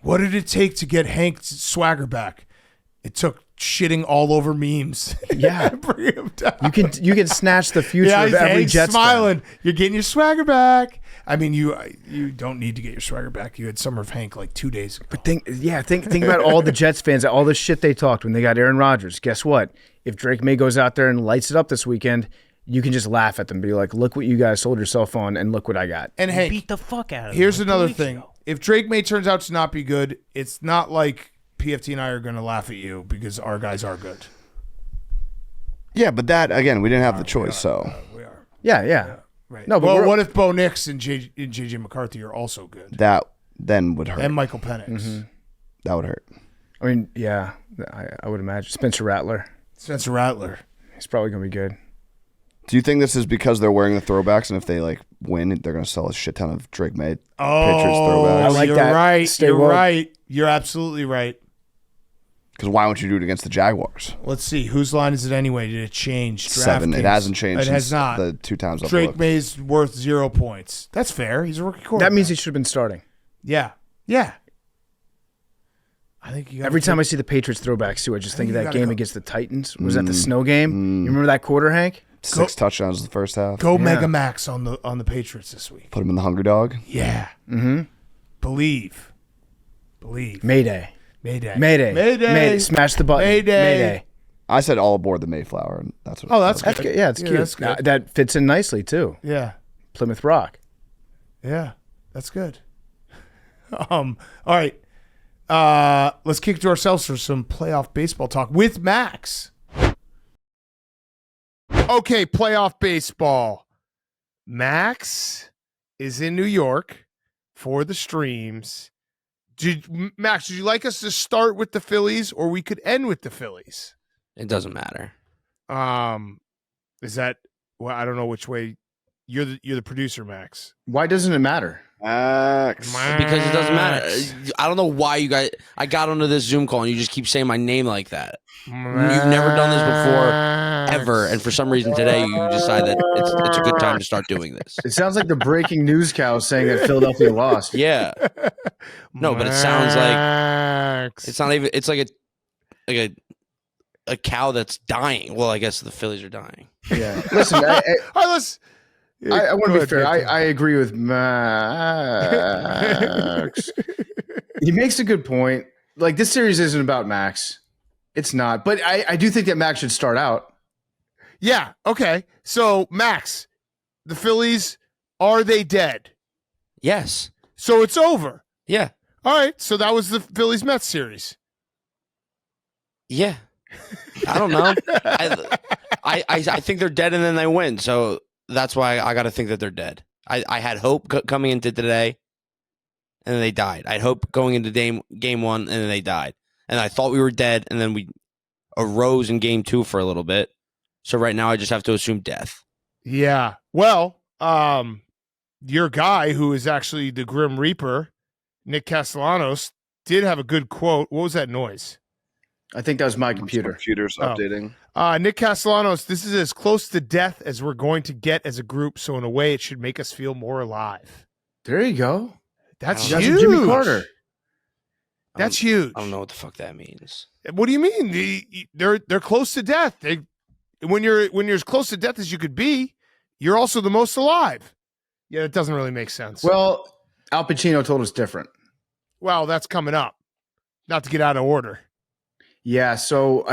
A: What did it take to get Hank's swagger back? It took shitting all over Memes.
B: Yeah.
A: Bring him down.
B: You can snatch the future of every
A: Hank's
B: Jets
A: smiling. You're getting your swagger back. I mean, you don't need to get your swagger back. You had Summer of Hank like 2 days ago.
B: But think about all the Jets fans, all the shit they talked when they got Aaron Rodgers. Guess what? If Drake Maye goes out there and lights it up this weekend, you can just laugh at them, be like, "Look what you guys sold yourself on, and look what I got."
A: And Hank,
C: beat the fuck out of him.
A: here's
C: like 2
A: another
C: weeks
A: thing.
C: ago.
A: If Drake Maye turns out to not be good, it's not like PFT and I are going to laugh at you because our guys are good.
D: Yeah, but that, again, we didn't have the choice, so.
A: We are.
B: Yeah.
A: Right.
B: No, but
A: well,
B: we're-
A: what if Bo Nix and JJ McCarthy are also good?
D: That then would hurt.
A: And Michael Penix.
B: Mm-hmm.
D: That would hurt.
B: I mean, yeah, I would imagine Spencer Rattler.
A: Spencer Rattler.
B: He's probably gonna be good.
D: Do you think this is because they're wearing the throwbacks, and if they like win, they're going to sell a shit ton of Drake Maye Patriots throwbacks?
B: I like
A: you're
B: that.
A: right.
B: Stay
A: you're
B: woke.
A: right. You're absolutely right.
D: Because why won't you do it against the Jaguars?
A: Let's see. Whose line is it anyway? Did it change?
D: 7. It
A: DraftKings.
D: hasn't changed.
A: It
D: since
A: has not.
D: The 2 times I've
A: Drake
D: looked.
A: May's worth 0 points. That's fair. He's a rookie quarterback.
B: That means he should have been starting.
A: Yeah. Yeah. I think you
B: Every time I see the Patriots throwbacks too, I just think of
A: you
B: that
A: gotta
B: game
A: go-
B: against the Titans. Was that the snow game? You remember that quarter, Hank?
D: 6 touchdowns the first half.
A: go
B: Yeah.
A: Mega Max on the Patriots this week.
D: Put him in the Hungry Dog.
A: Yeah. Mm-hmm. Believe.
B: Mayday. Mayday. Smash the button. Mayday.
D: I said all aboard the Mayflower, and that's what.
A: Oh, that's
B: That's good. Yeah, it's cute.
A: that's good.
B: That fits in nicely too.
A: Yeah.
B: Plymouth Rock.
A: Yeah. That's good. All right. Let's kick it to ourselves for some playoff baseball talk with Max. Okay, playoff baseball. Max is in New York for the streams. Max, would you like us to start with the Phillies, or we could end with the Phillies?
E: It doesn't matter.
A: Is that? Well, I don't know which way. You're the producer, Max.
B: Why doesn't it matter?
D: Max.
E: Because it doesn't matter. I don't know why you guys. I got onto this Zoom call and you just keep saying my name like that. You've never done this before, ever, and for some reason today you decide that it's a good time to start doing this.
B: It sounds like the breaking news cow saying that Philadelphia lost.
E: Yeah. No, but it sounds like it's not even. It's like a cow that's dying. Well, I guess the Phillies are dying.
B: Yeah. Listen,
A: All right,
B: I want to be fair. I agree with Max. He makes a good point. Like, this series isn't about Max. It's not. But I do think that Max should start out.
A: Yeah. Okay. So, Max, the Phillies, are they dead?
E: Yes.
A: So it's over.
E: Yeah.
A: All right. So that was the Phillies Mets series.
E: Yeah. I don't know. I think they're dead and then they win. So that's why I got to think that they're dead. I had hope coming into today, and then they died. I had hope going into game one, and then they died. And I thought we were dead, and then we arose in game two for a little bit. So right now I just have to assume death.
A: Yeah. Well, your guy, who is actually the Grim Reaper, Nick Castellanos, did have a good quote. What was that noise?
B: I think that was my computer.
D: Computer's updating.
A: Nick Castellanos, this is as close to death as we're going to get as a group. So in a way, it should make us feel more alive.
B: There you go.
A: That's
B: That's
A: huge.
B: Jimmy Carter.
A: That's huge.
E: I don't know what the fuck that means.
A: What do you mean? They're close to death. When you're as close to death as you could be, you're also the most alive. Yeah, it doesn't really make sense.
B: Well, Al Pacino told us different.
A: Well, that's coming up. Not to get out of order.
B: Yeah. So,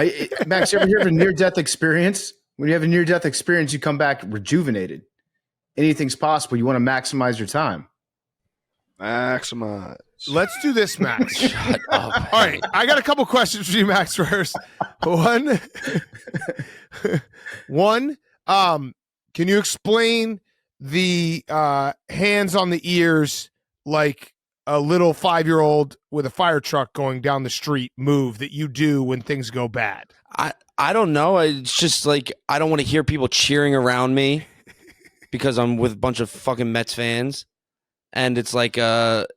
B: Max, you ever hear of a near-death experience? When you have a near-death experience, you come back rejuvenated. Anything's possible. You want to maximize your time.
D: Maximize.
A: Let's do this, Max.
E: Shut up.
A: All right, I got a couple questions for you, Max. First, one. Can you explain the hands on the ears like a little 5-year-old with a fire truck going down the street move that you do when things go bad?
E: I don't know. It's just like I don't want to hear people cheering around me because I'm with a bunch of fucking Mets fans. And it's like a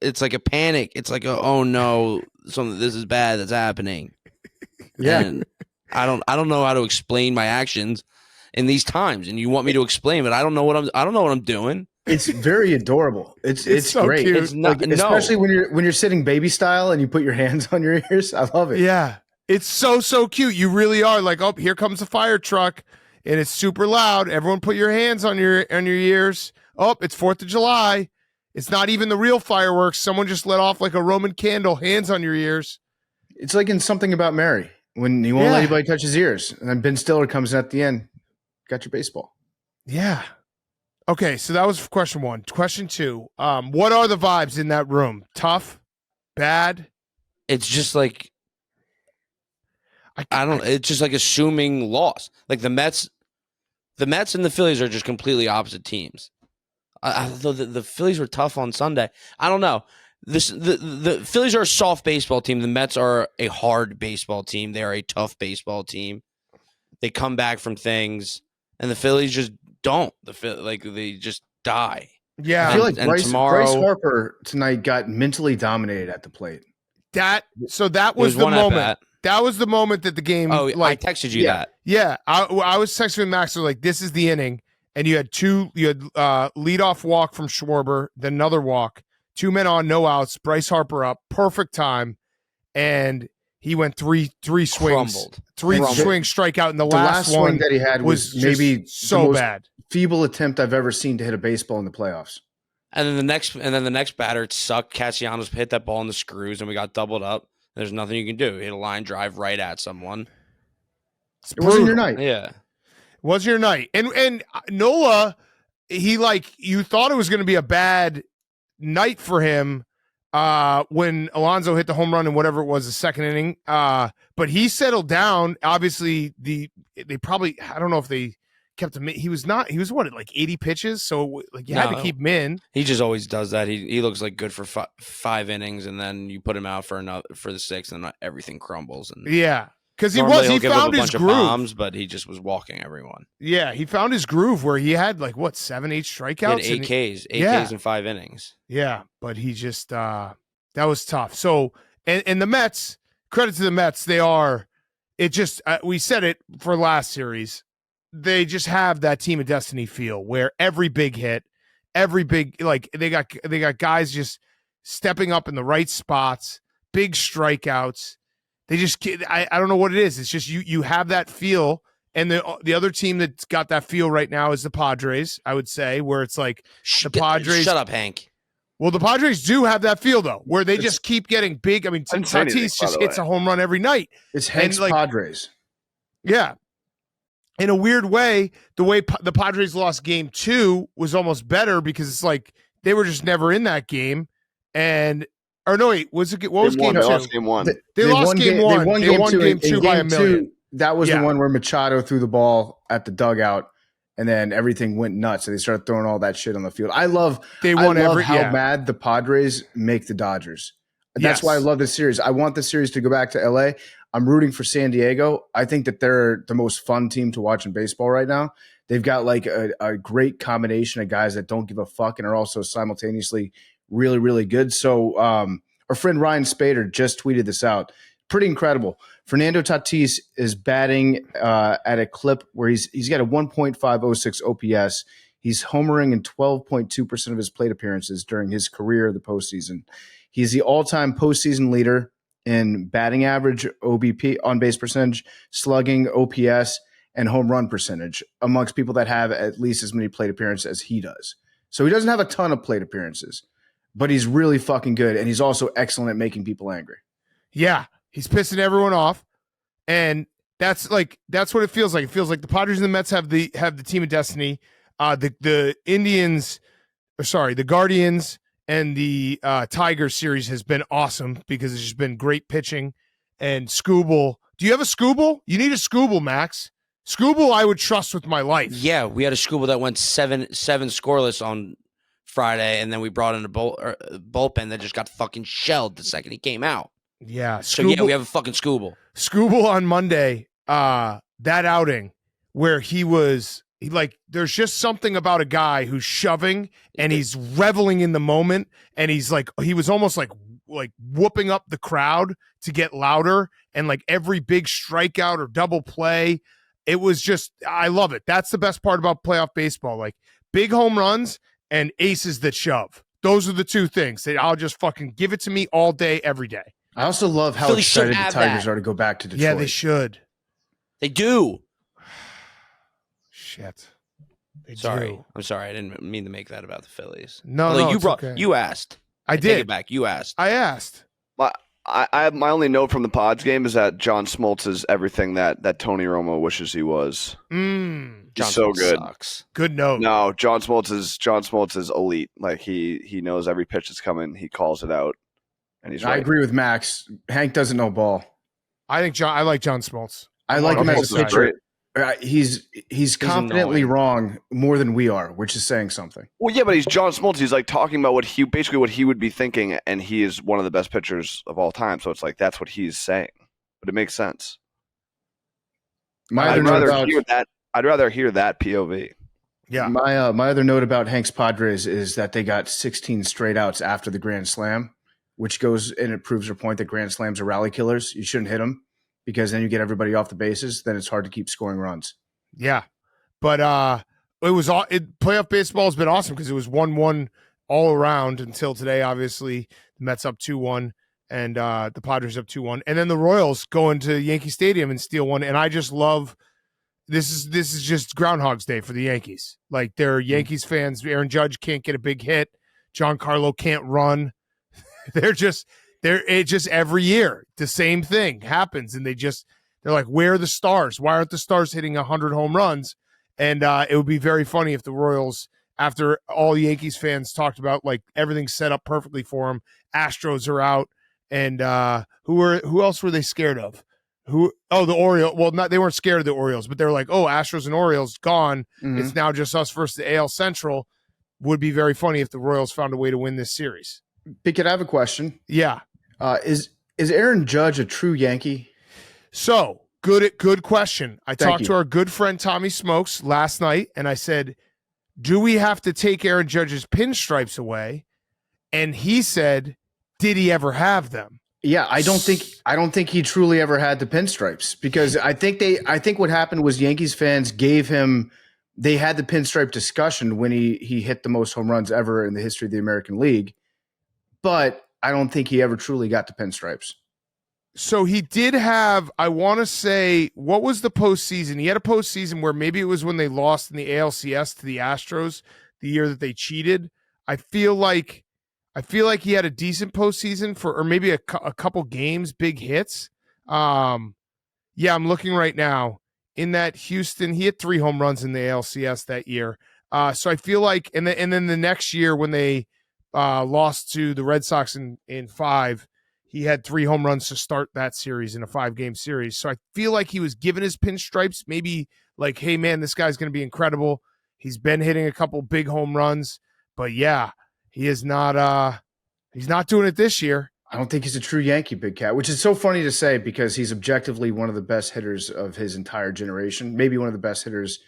E: panic. It's like oh no, this is bad that's happening.
B: Yeah.
E: And I don't know how to explain my actions in these times. And you want me to explain, but I don't know what I'm doing.
B: It's very adorable. It's
A: so
B: great.
A: cute.
E: It's not,
B: Especially
E: no.
B: when you're sitting baby style and you put your hands on your ears. I love it.
A: Yeah, it's so cute. You really are like, oh, here comes a fire truck, and it's super loud. Everyone, put your hands on your ears. Oh, it's 4th of July. It's not even the real fireworks. Someone just let off like a Roman candle. Hands on your ears.
B: It's like in Something About Mary when he won't let anybody touch his ears, and then Ben Stiller comes in at the end. Got your baseball.
A: Yeah. Okay, so that was question one. Question two. What are the vibes in that room? Tough? Bad?
E: It's just like it's just like assuming loss. Like the Mets and the Phillies are just completely opposite teams. Though the Phillies were tough on Sunday. I don't know. The Phillies are a soft baseball team. The Mets are a hard baseball team. They are a tough baseball team. They come back from things, and the Phillies just don't. They just die.
A: Yeah.
B: I feel like Bryce
E: tomorrow,
B: Harper tonight got mentally dominated at the plate.
A: That was the
E: one at
A: moment.
E: bat.
A: That was the moment that the game.
E: Oh, I texted you that.
A: Yeah, I was texting with Max. Like, this is the inning. And you had leadoff walk from Schwarber, then another walk, 2 men on, no outs, Bryce Harper up, perfect time, and he went three swings,
E: Crumbled.
A: swings, strikeout, and the last
B: swing
A: one
B: that he had was maybe
A: so
B: the most
A: bad,
B: feeble attempt I've ever seen to hit a baseball in the playoffs.
E: And then the next batter, it sucked. Castellanos hit that ball in the screws, and we got doubled up. There's nothing you can do. Hit a line drive right at someone.
B: It wasn't your night.
E: Yeah.
A: Was your night. And Nola, you thought it was going to be a bad night for him when Alonso hit the home run in whatever it was, the second inning. But he settled down. Obviously, they probably, I don't know if they kept him. He was what, like 80 pitches? So you had to keep him in.
E: He just always does that. He looks like good for 5 innings, and then you put him out for the 6th, and everything crumbles. And
A: yeah. Because he found his groove.
E: Bombs, but he just was walking everyone.
A: Yeah, he found his groove where he had 7, 8 strikeouts.
E: He had 8 Ks, 8 Ks in 5 innings.
A: Yeah, but he just that was tough. So and the Mets, credit to the Mets, we said it for last series. They just have that team of destiny feel where every big hit, they got guys just stepping up in the right spots, big strikeouts. They just, I don't know what it is. It's just you have that feel, and the other team that's got that feel right now is the Padres. I would say where it's like the Padres.
E: Shut up, Hank.
A: Well, the Padres do have that feel though, where they just keep getting big. I mean, Tatis just hits a home run every night.
B: It's Hank's Padres.
A: Yeah, in a weird way, the way the Padres lost Game 2 was almost better because it's like they were just never in that game, and. Or no, wait, what was Game 2?
D: They lost Game 1.
A: They lost Game 1. They won Game 2 by a million.
B: That was the one where Machado threw the ball at the dugout, and then everything went nuts, and they started throwing all that shit on the field. I love how mad the Padres make the Dodgers. That's why I love this series. I want the series to go back to LA. I'm rooting for San Diego. I think that they're the most fun team to watch in baseball right now. They've got a great combination of guys that don't give a fuck and are also simultaneously really, really good. So our friend Ryan Spader just tweeted this out. Pretty incredible. Fernando Tatis is batting at a clip where he's got a 1.506 OPS. He's homering in 12.2% of his plate appearances during his career of the postseason. He's the all-time postseason leader in batting average, OBP, on-base percentage, slugging, OPS, and home run percentage amongst people that have at least as many plate appearances as he does. So he doesn't have a ton of plate appearances, but he's really fucking good, and he's also excellent at making people angry.
A: Yeah, he's pissing everyone off, and that's what it feels like. It feels like the Padres and the Mets have the team of destiny. The Guardians and the Tigers series has been awesome because it's just been great pitching. And Scooble, do you have a Scooble? You need a Scooble, Max. Scooble, I would trust with my life.
E: Yeah, we had a Scooble that went seven scoreless on Friday, and then we brought in a bullpen that just got fucking shelled the second he came out.
A: Yeah.
E: So yeah, we have a fucking Scooble.
A: Scooble on Monday, that outing where there's just something about a guy who's shoving and he's reveling in the moment, and he was almost like whooping up the crowd to get louder, and like every big strikeout or double play, it was just, I love it. That's the best part about playoff baseball, like big home runs and aces that shove. Those are the two things that I'll just fucking give it to me all day, every day.
B: I also love how excited the Tigers are to go back to Detroit.
A: Yeah, they should.
E: They do.
A: Shit.
E: I'm sorry. I didn't mean to make that about the Phillies.
A: No,
E: you asked.
A: I did.
E: Take it back. You asked.
A: I asked.
D: My only note from the Pods game is that John Smoltz is everything that Tony Romo wishes he was.
A: He's
D: so good.
E: Sucks.
A: Good note.
D: No, John Smoltz is elite. Like he knows every pitch that's coming. He calls it out, and he's right.
B: I agree with Max. Hank doesn't know ball.
A: I like John Smoltz.
B: I like him as a pitcher. He's confidently
E: annoying.
B: wrong more than we are, which is saying something.
D: Well, yeah, but he's John Smoltz. He's like talking about what he would be thinking, and he is one of the best pitchers of all time. So it's like that's what he's saying, but it makes sense. I'd rather hear that POV.
A: Yeah.
B: My other note about Hank's Padres is that they got 16 straight outs after the Grand Slam, which goes and it proves your point that Grand Slams are rally killers. You shouldn't hit them because then you get everybody off the bases. Then it's hard to keep scoring runs.
A: Yeah, but playoff baseball has been awesome because it was 1-1 all around until today. Obviously, the Mets up 2-1 and the Padres up 2-1, and then the Royals go into Yankee Stadium and steal one. And I just love this is just Groundhog's Day for the Yankees. Like they're Yankees fans. Aaron Judge can't get a big hit. Giancarlo can't run. They're just It just every year the same thing happens, and they're like, where are the stars? Why aren't the stars hitting 100 home runs? And it would be very funny if the Royals, after all Yankees fans talked about like everything's set up perfectly for them, Astros are out, and who else were they scared of? The Orioles. Well, they weren't scared of the Orioles, but they're like, oh, Astros and Orioles gone. Mm-hmm. It's now just us versus the AL Central. Would be very funny if the Royals found a way to win this series.
B: Big Kid, I have a question.
A: Yeah.
B: Is Aaron Judge a true Yankee?
A: So good question. I talked to our good friend Tommy Smokes last night, and I said, do we have to take Aaron Judge's pinstripes away? And he said, did he ever have them?
B: Yeah, I don't think he truly ever had the pinstripes, because I think what happened was Yankees fans they had the pinstripe discussion when he hit the most home runs ever in the history of the American League, but I don't think he ever truly got the pinstripes.
A: So he did have, I want to say, what was the postseason? He had a postseason where maybe it was when they lost in the ALCS to the Astros the year that they cheated. I feel like he had a decent postseason or maybe a couple games, big hits. Yeah, I'm looking right now. In that Houston, he hit 3 home runs in the ALCS that year. So I feel like, and then the next year when they lost to the Red Sox in 5, he had 3 home runs to start that series in a 5-game series. So I feel like he was given his pinstripes, maybe like, hey man, this guy's going to be incredible. He's been hitting a couple big home runs, but yeah, he is not. He's not doing it this year.
B: I don't think he's a true Yankee, Big Cat, which is so funny to say because he's objectively one of the best hitters of his entire generation, maybe one of the best hitters,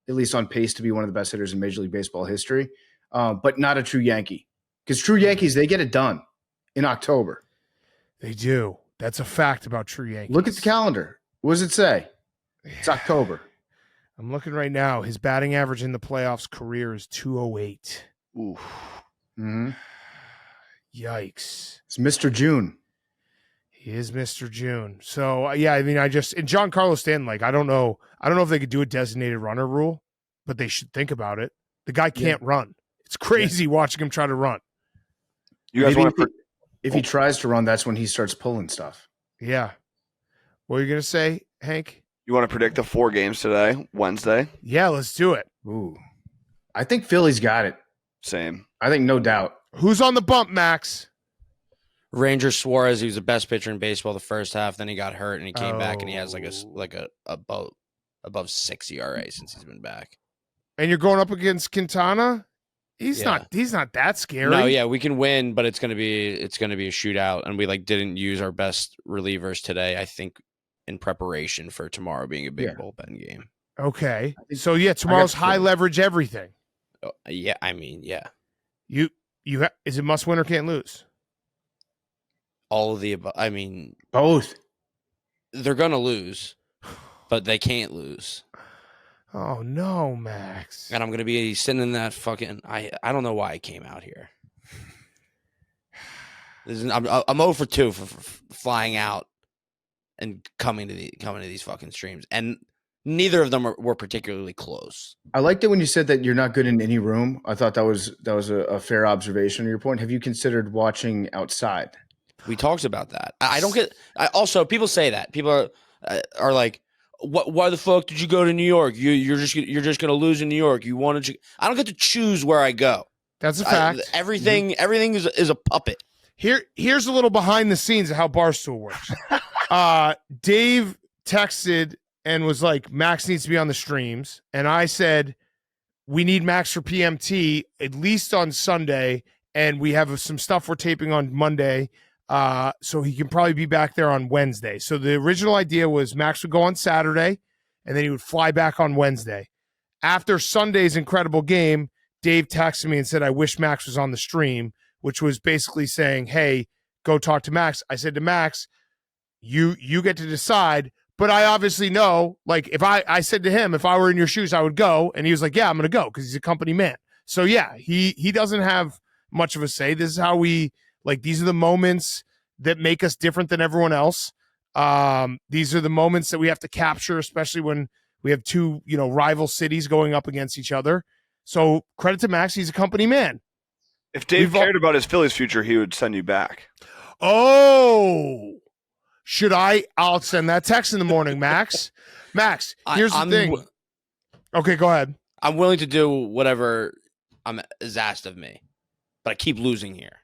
B: at least on pace to be one of the best hitters in Major League Baseball history, but not a true Yankee. Because true Yankees, they get it done in October.
A: They do. That's a fact about true Yankees.
B: Look at the calendar. What does it say? It's October.
A: I'm looking right now. His batting average in the playoffs career is 208.
B: Ooh. Mm-hmm.
A: Yikes.
B: It's Mr. June.
A: He is Mr. June. So, yeah, I mean, and Giancarlo Stanton, like, I don't know if they could do a designated runner rule, but they should think about it. The guy can't run. It's crazy watching him try to run.
D: You guys want to
B: if he tries to run, that's when he starts pulling stuff.
A: Yeah. What are you going to say, Hank?
D: You want to predict the 4 games today, Wednesday?
A: Yeah, let's do it.
B: Ooh. I think Philly's got it.
D: Same.
B: I think no doubt.
A: Who's on the bump, Max?
E: Ranger Suarez. He was the best pitcher in baseball the first half. Then he got hurt and he came back and he has like a above 6 ERA since he's been back.
A: And you're going up against Quintana? He's not that scary.
E: No, yeah, we can win, but it's gonna be a shootout, and we didn't use our best relievers today. I think in preparation for tomorrow being a big bullpen game.
A: Okay, so yeah, tomorrow's high leverage everything.
E: Yeah, I mean, yeah.
A: Is it must win or can't lose?
E: All of the above. I mean,
B: both.
E: They're gonna lose, but they can't lose.
A: Oh no, Max!
E: And I'm gonna be sitting in that fucking. I don't know why I came out here. I'm 0 for 2 for flying out and coming to these fucking streams, and neither of them were particularly close.
B: I liked it when you said that you're not good in any room. I thought that was a fair observation on your point. Have you considered watching outside?
E: We talked about that. I don't get. Also, people say that. People are like, "What? Why the fuck did you go to New York? You're just gonna lose in New York. You wanted to. I don't get to choose where I go.
A: That's a fact.
E: Everything is a puppet.
A: Here's a little behind the scenes of how Barstool works. Dave texted and was like, Max needs to be on the streams. And I said, we need Max for PMT at least on Sunday. And we have some stuff we're taping on Monday. So he can probably be back there on Wednesday. So the original idea was Max would go on Saturday and then he would fly back on Wednesday. After Sunday's incredible game, Dave texted me and said, I wish Max was on the stream, which was basically saying, hey, go talk to Max. I said to Max, you get to decide. But I obviously know, like, if I said to him, if I were in your shoes, I would go. And he was like, yeah, I'm going to go because he's a company man. So, yeah, he doesn't have much of a say. This is how we, like, these are the moments that make us different than everyone else. These are the moments that we have to capture, especially when we have two, rival cities going up against each other. So credit to Max. He's a company man.
D: If Dave cared about his Phillies future, he would send you back.
A: Oh, should I? I'll send that text in the morning, Max. Max, here's the thing. Okay, go ahead.
E: I'm willing to do whatever is asked of me, but I keep losing here.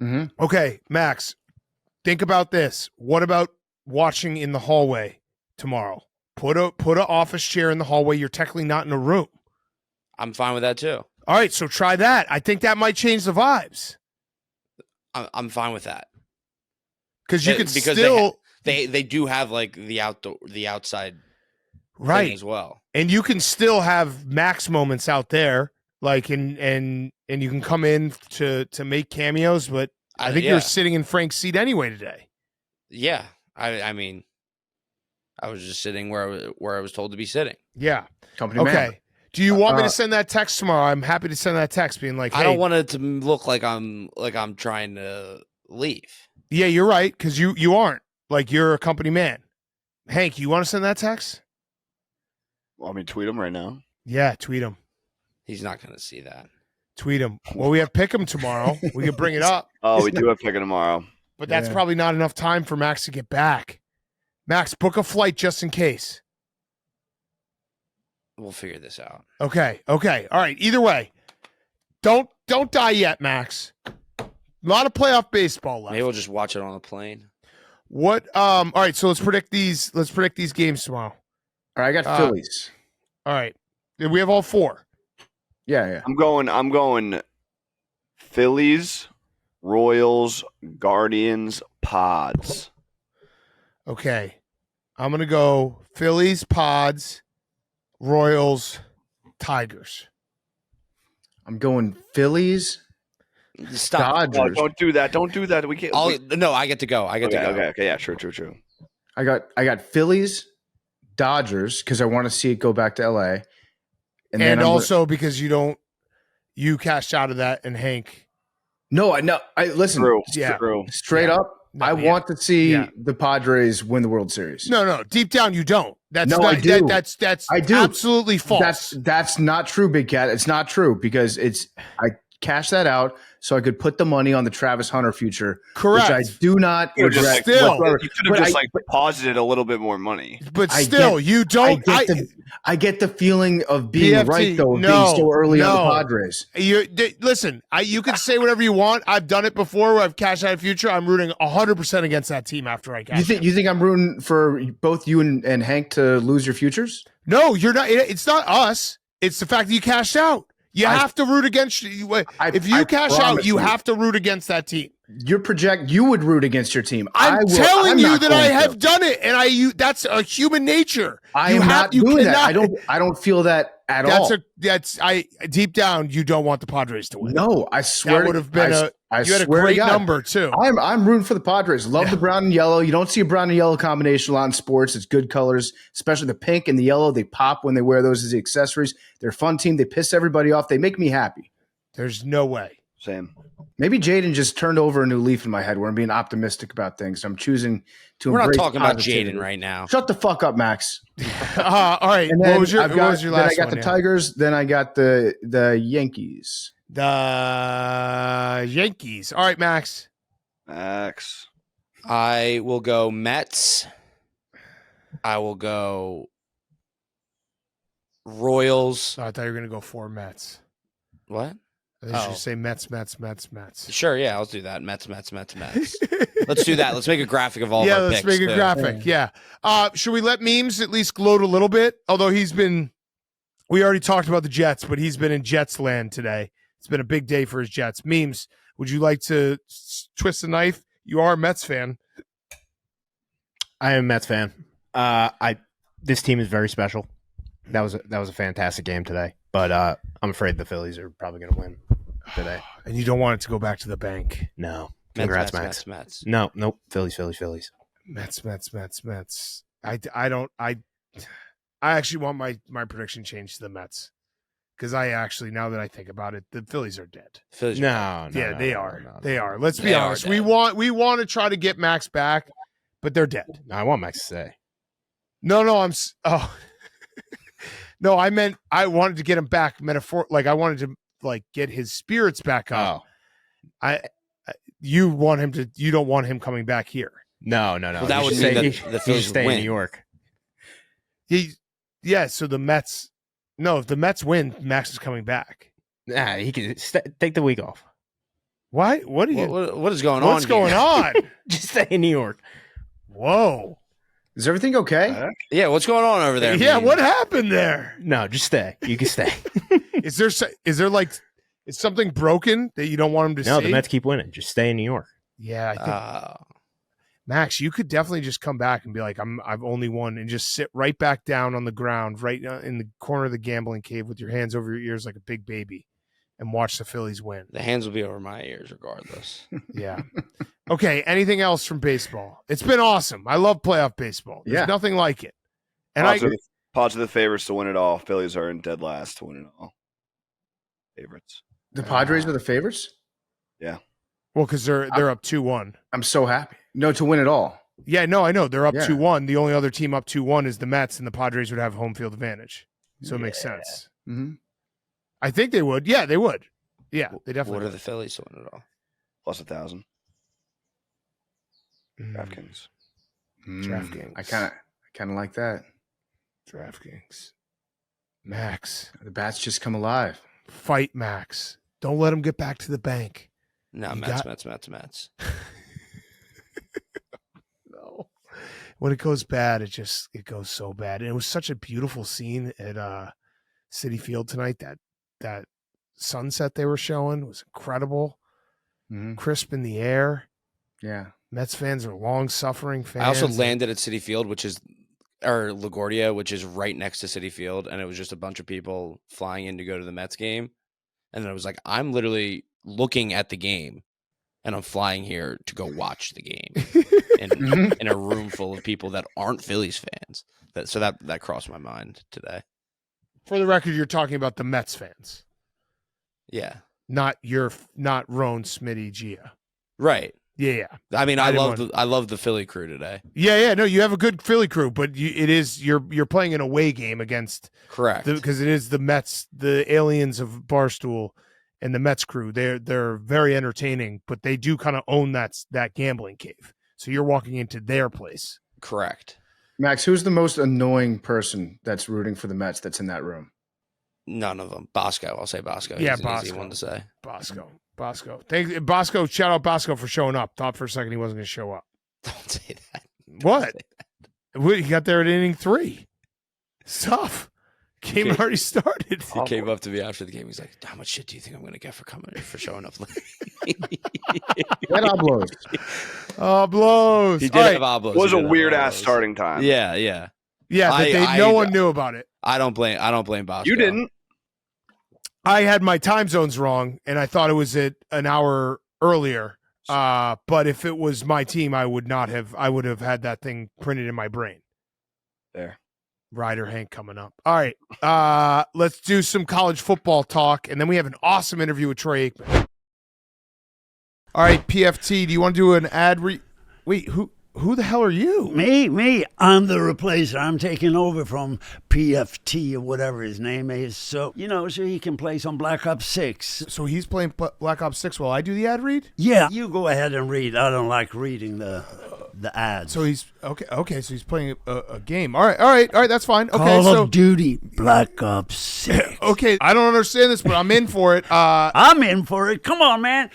B: Mm-hmm.
A: Okay, Max, think about this. What about watching in the hallway tomorrow? Put a office chair in the hallway. You're technically not in a room.
E: I'm fine with that too.
A: All right, so try that. I think that might change the vibes.
E: I'm fine with that
A: Because you could still
E: they do have like the outside
A: right
E: thing as well,
A: and you can still have Max moments out there, like and you can come in to make cameos. But I think you're sitting in Frank's seat anyway today.
E: Yeah, I mean, I was just sitting where I was told to be sitting.
A: Yeah.
B: Company
A: okay.
B: man.
A: Do you want me to send that text tomorrow? I'm happy to send that text, being like, hey,
E: I don't want it to look like I'm trying to leave.
A: Yeah, you're right, because you aren't. Like, you're a company man. Hank, you want to send that text?
D: Want me to tweet him right now?
A: Yeah, tweet him.
E: He's not going to see that.
A: Tweet him. Well, we have Pick'em tomorrow. We can bring it up.
D: Oh, we do have Pick'em tomorrow.
A: But that's probably not enough time for Max to get back. Max, book a flight just in case.
E: We'll figure this out.
A: Okay. All right. Either way, don't die yet, Max. A lot of playoff baseball left.
E: Maybe we'll just watch it on the plane.
A: What? All right. So let's predict these. Let's predict these games tomorrow.
B: All right, I got Phillies.
A: All right. We have all four.
B: Yeah.
D: I'm going Phillies, Royals, Guardians, Pods.
A: Okay. I'm gonna go Phillies, Pods, Royals, Tigers.
B: I'm going Phillies,
E: Stop.
B: Dodgers.
D: Oh, don't do that. We can't.
E: No, I get to go. I get to go.
D: Okay. Yeah, true.
B: I got Phillies, Dodgers because I want to see it go back to LA,
A: and also because you cashed out of that, and Hank.
B: No. I listen.
D: True.
B: Straight up.
A: No,
B: I want to see the Padres win the World Series.
A: No. Deep down, you don't. That's
B: no,
A: not,
B: I do.
A: That's
B: I do.
A: Absolutely false.
B: That's not true, Big Cat. It's not true because I cashed that out so I could put the money on the Travis Hunter future.
A: Correct.
B: Which I do not regret.
A: Still,
D: you could have posited a little bit more money.
A: But still, you don't.
B: I get the feeling of being
A: PFT,
B: right though, being so early on the Padres.
A: Listen, you can say whatever you want. I've done it before where I've cashed out a future. I'm rooting 100% against that team after I cash.
B: You think I'm rooting for both you and Hank to lose your futures?
A: No, you're not. It's not us. It's the fact that you cashed out. You have to root against you. If you cash out, you have to root against that team. You would root against your team. I'm telling you that I have done it, and that's a human nature.
B: I am not doing that. I don't feel that at all.
A: Deep down, you don't want the Padres to win.
B: No, I swear
A: that would have been you had a great number too.
B: I'm rooting for the Padres. Love the brown and yellow. You don't see a brown and yellow combination a lot in sports. It's good colors, especially the pink and the yellow. They pop when they wear those as the accessories. They're a fun team. They piss everybody off. They make me happy.
A: There's no way.
D: Same.
B: Maybe Jaden just turned over a new leaf in my head where I'm being optimistic about things. I'm choosing to.
E: We're not talking about Jaden right now.
B: Shut the fuck up, Max.
A: All right. What was your last one?
B: Then I got the Tigers. Then I got the Yankees.
A: The Yankees. All right, Max.
E: I will go Mets. I will go Royals.
A: Oh, I thought you were going to go 4 Mets.
E: What?
A: I should say Mets.
E: Sure, yeah, let's do that. Mets. Let's do that. Let's make a graphic of all of our
A: let's
E: picks.
A: make a graphic. Yeah. Should we let Memes at least gloat a little bit? Although we already talked about the Jets, but he's been in Jets land today. It's been a big day for his Jets. Memes, would you like to twist the knife? You are a Mets fan.
C: I am a Mets fan. This team is very special. That was a fantastic game today, but I'm afraid the Phillies are probably going to win today.
A: And you don't want it to go back to the bank.
C: No. Congrats, Max.
E: Mets.
C: No. Phillies.
A: Mets. I actually want my prediction changed to the Mets. Because now that I think about it, the Phillies are dead.
C: No,
A: they are.
C: No.
A: They are. Let's be honest. We want to try to get Max back, but they're dead.
C: I want Max to stay.
A: No, no, I meant I wanted to get him back I wanted to get his spirits back up.
C: Oh.
A: You want him to. You don't want him coming back here.
C: No.
E: Well, that
C: You
E: would
C: should
E: mean
C: stay-
E: that the
C: you should
E: Phillies
C: stay
E: win.
C: in New York.
A: So the Mets. No, if the Mets win, Max is coming back.
C: Nah, he can take the week off.
A: Why? What are you?
E: What is going on?
A: What's going on?
C: Just stay in New York.
A: Whoa.
B: Is everything okay?
E: Yeah, what's going on over there?
A: Yeah,
E: man?
A: what happened there?
C: No, just stay. You can stay.
A: Is there like is something broken that you don't want him to see?
C: No, the Mets keep winning. Just stay in New York.
A: Yeah, I think Max, you could definitely just come back and be like, I've only won, and just sit right back down on the ground, right in the corner of the gambling cave with your hands over your ears like a big baby, and watch the Phillies win.
E: The hands will be over my ears regardless.
A: Yeah. Okay. Anything else from baseball? It's been awesome. I love playoff baseball. There's nothing like it. And
D: Positive favorites to win it all. Phillies are in dead last to win it all. Favorites.
B: The Padres are the favorites?
D: Yeah.
A: Well, because they're up 2-1.
B: I'm so happy. No, to win it all.
A: Yeah, no, I know. They're up 2-1. The only other team up 2-1 is the Mets, and the Padres would have home field advantage. So it makes sense.
B: Mm-hmm.
A: I think they would. Yeah, they would. Yeah, they definitely
E: What are
A: would.
E: the Phillies to win it all?
D: Plus 1,000. DraftKings.
A: DraftKings.
B: I kind of like that.
A: DraftKings. Max.
B: The bats just come alive.
A: Fight Max. Don't let him get back to the bank.
E: No,
A: You
E: Mets.
A: No. When it goes bad, it goes so bad. And it was such a beautiful scene at Citi Field tonight. That sunset they were showing was incredible.
B: Mm-hmm.
A: Crisp in the air.
B: Yeah.
A: Mets fans are long-suffering fans.
E: I also landed at Citi Field, or LaGuardia, which is right next to Citi Field, and it was just a bunch of people flying in to go to the Mets game. And then I was like, I'm literally looking at the game, and I'm flying here to go watch the game in a room full of people that aren't Phillies fans. That crossed my mind today.
A: For the record, you're talking about the Mets fans,
E: Yeah,
A: not Roan, Smitty, Gia.
E: right.
A: Yeah.
E: I mean, I love the Philly crew today.
A: Yeah. No, you have a good Philly crew, but you're playing an away game against
E: Correct
A: because it is the Mets, the aliens of Barstool, and the Mets crew. They're very entertaining, but they do kind of own that gambling cave. So you're walking into their place.
E: Correct.
B: Max, who's the most annoying person that's rooting for the Mets that's in that room?
E: None of them. Bosco. I'll say Bosco.
A: Yeah,
E: He's an easy
A: Bosco.
E: one to say.
A: Bosco. Bosco. Shout out Bosco for showing up. Thought for a second he wasn't going to show up.
E: Don't say that.
A: What? He got there at inning 3. It's tough. Game already started.
E: He came up to me after the game. He's like, "How much shit do you think I'm going to get for showing up late?"
B: That oblos.
A: Blows.
E: He did have oblos.
D: It was
E: He
D: a
E: did have
D: weird ass
E: oblos.
D: starting time.
E: Yeah.
A: Yeah, but no one knew about it.
E: I don't blame Bosco.
D: You didn't.
A: I had my time zones wrong, and I thought it was at an hour earlier. But if it was my team, I would have had that thing printed in my brain.
D: There.
A: Ryder Hank coming up. All right. Let's do some college football talk, and then we have an awesome interview with Troy Aikman. All right, PFT, do you want to do an ad Wait, who the hell are you?
F: Me. I'm the replacer. I'm taking over from PFT or whatever his name is. So he can play some Black Ops 6.
A: So he's playing Black Ops 6 while I do the ad read?
F: Yeah, you go ahead and read. I don't like reading the ads.
A: So he's okay. So he's playing a game. All right. That's fine. Okay,
F: Call
A: so
F: of Duty Black Ops 6.
A: okay, I don't understand this, but I'm in for it.
F: I'm in for it. Come on, man.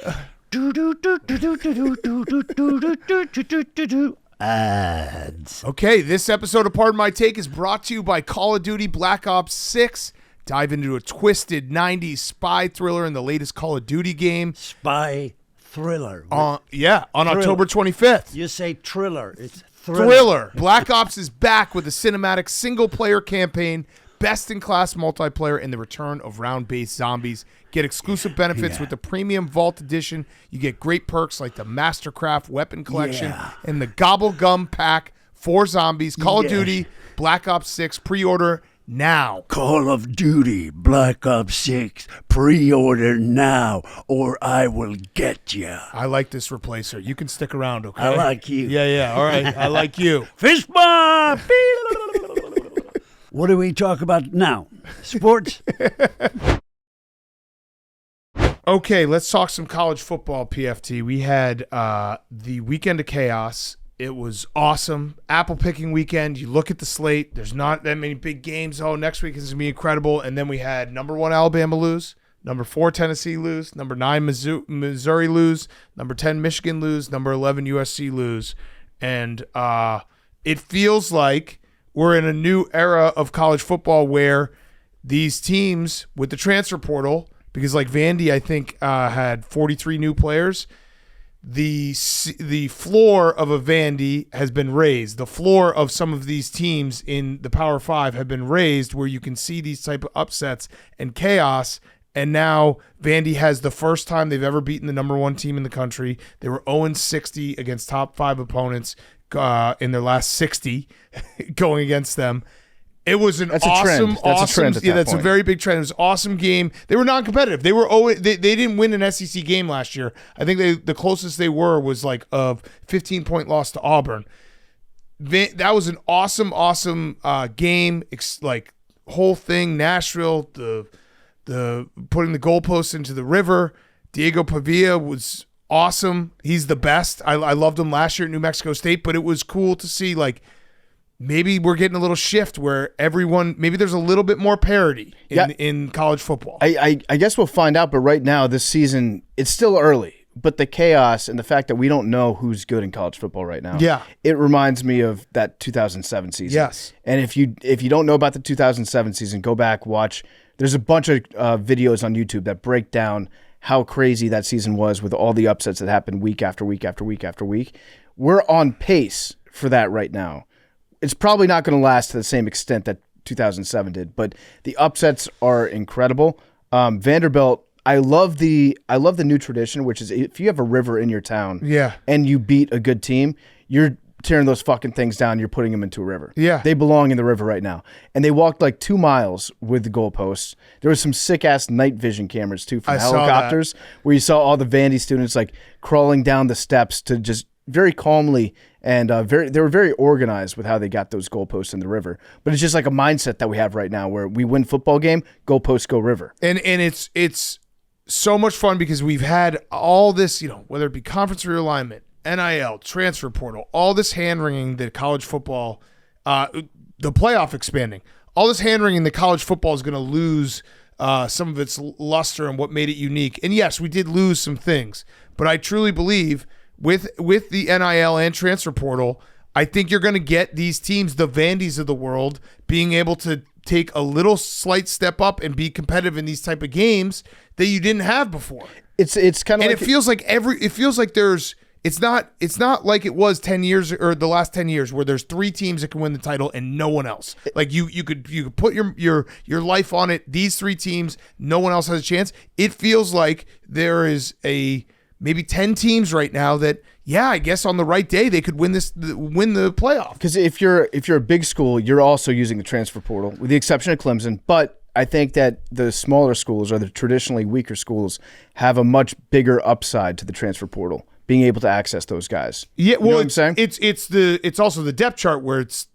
F: Ads.
A: Okay, this episode of Pardon My Take is brought to you by Call of Duty Black Ops 6. Dive into a twisted 90s spy thriller in the latest Call of Duty game.
F: Spy thriller.
A: On October 25th.
F: You say thriller. It's
A: Thriller. Black Ops is back with a cinematic single-player campaign, best-in-class multiplayer, and the return of round-based zombies. Get exclusive benefits with the Premium Vault Edition. You get great perks like the Mastercraft Weapon Collection and the Gobble Gum Pack for zombies. Call of Duty Black Ops 6 pre-order now.
F: Call of Duty Black Ops 6 pre-order now or I will get you.
A: I like this replacer. You can stick around, okay?
F: I like you.
A: Yeah. All right. I like you.
F: Fist bump. What do we talk about now? Sports?
A: Okay, let's talk some college football, PFT. We had the weekend of chaos. It was awesome. Apple picking weekend. You look at the slate. There's not that many big games. Oh, next week is going to be incredible. And then we had number 1 Alabama lose, number 4 Tennessee lose, number 9 Missouri lose, number 10 Michigan lose, number 11 USC lose. And it feels like we're in a new era of college football where these teams with the transfer portal, because like Vandy, I think, had 43 new players. The floor of a Vandy has been raised. The floor of some of these teams in the Power 5 have been raised where you can see these type of upsets and chaos. And now Vandy has the first time they've ever beaten the number 1 team in the country. They were 0-60 against top 5 opponents in their last 60 going against them. It was a trend. That's a very big trend. It was an awesome game. They were non-competitive. They were they didn't win an SEC game last year. I think the closest they were was like a 15-point loss to Auburn. That was an awesome game. Like whole thing, Nashville, the putting the goalposts into the river. Diego Pavia was awesome. He's the best. I loved him last year at New Mexico State, but it was cool to see like. Maybe we're getting a little shift where maybe there's a little bit more parity in college football.
B: I guess we'll find out, but right now, this season, it's still early. But the chaos and the fact that we don't know who's good in college football right now, it reminds me of that 2007 season.
A: Yes.
B: And if you don't know about the 2007 season, go back, watch. There's a bunch of videos on YouTube that break down how crazy that season was with all the upsets that happened week after week after week after week. We're on pace for that right now. It's probably not going to last to the same extent that 2007 did, but the upsets are incredible. Vanderbilt, I love the new tradition, which is if you have a river in your town, and you beat a good team, you're tearing those fucking things down. You're putting them into a river.
A: Yeah,
B: they belong in the river right now. And they walked like 2 miles with the goalposts. There was some sick ass night vision cameras too from helicopters, where you saw all the Vandy students like crawling down the steps to just very calmly. And they were very organized with how they got those goalposts in the river. But it's just like a mindset that we have right now where we win football game, goalposts go river.
A: And it's so much fun because we've had all this, whether it be conference realignment, NIL, transfer portal, all this hand-wringing that college football, the playoff expanding, all this hand-wringing that college football is going to lose some of its luster and what made it unique. And yes, we did lose some things, but I truly believe with the NIL and transfer portal, I think you're going to get these teams, the Vandys of the world, being able to take a little slight step up and be competitive in these type of games that you didn't have before.
B: It's kind of,
A: and it feels like there's. It's not like it was 10 years or the last 10 years where there's 3 teams that can win the title and no one else. Like you could put your life on it. These 3 teams, no one else has a chance. It feels like there is maybe 10 teams right now that, I guess on the right day they could win the playoff.
B: Because if you're a big school, you're also using the transfer portal, with the exception of Clemson. But I think that the smaller schools or the traditionally weaker schools have a much bigger upside to the transfer portal, being able to access those guys.
A: Yeah, well,
B: you know what I'm saying?
A: It's also the depth chart where it's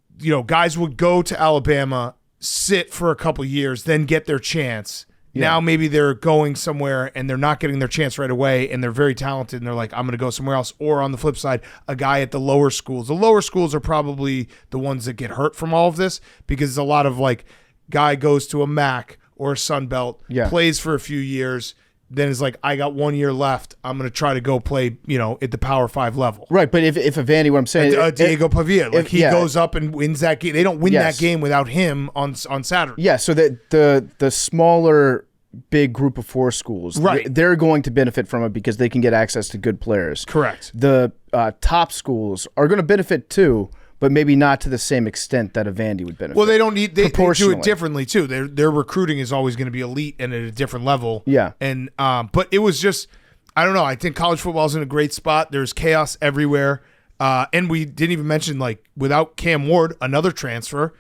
A: guys would go to Alabama, sit for a couple years, then get their chance. Yeah. Now maybe they're going somewhere and they're not getting their chance right away, and they're very talented, and they're like, I'm going to go somewhere else. Or on the flip side, a guy at the lower schools. The lower schools are probably the ones that get hurt from all of this because it's a lot of like guy goes to a MAC or a Sun Belt, plays for a few years, then is like, I got 1 year left. I'm going to try to go play, at the Power 5 level.
B: Right, but if a Vandy, what I'm saying,
A: Diego Pavia, he goes up and wins that game. They don't win that game without him on Saturday.
B: Yeah, so the smaller big group of 4 schools, they're going to benefit from it because they can get access to good players.
A: Correct.
B: The top schools are going to benefit too, but maybe not to the same extent that a Vandy would benefit.
A: Well, they don't need they do it differently too. Their recruiting is always going to be elite and at a different level.
B: Yeah.
A: And but it was just, I don't know. I think college football is in a great spot. There's chaos everywhere. And we didn't even mention, like, without Cam Ward, another transfer,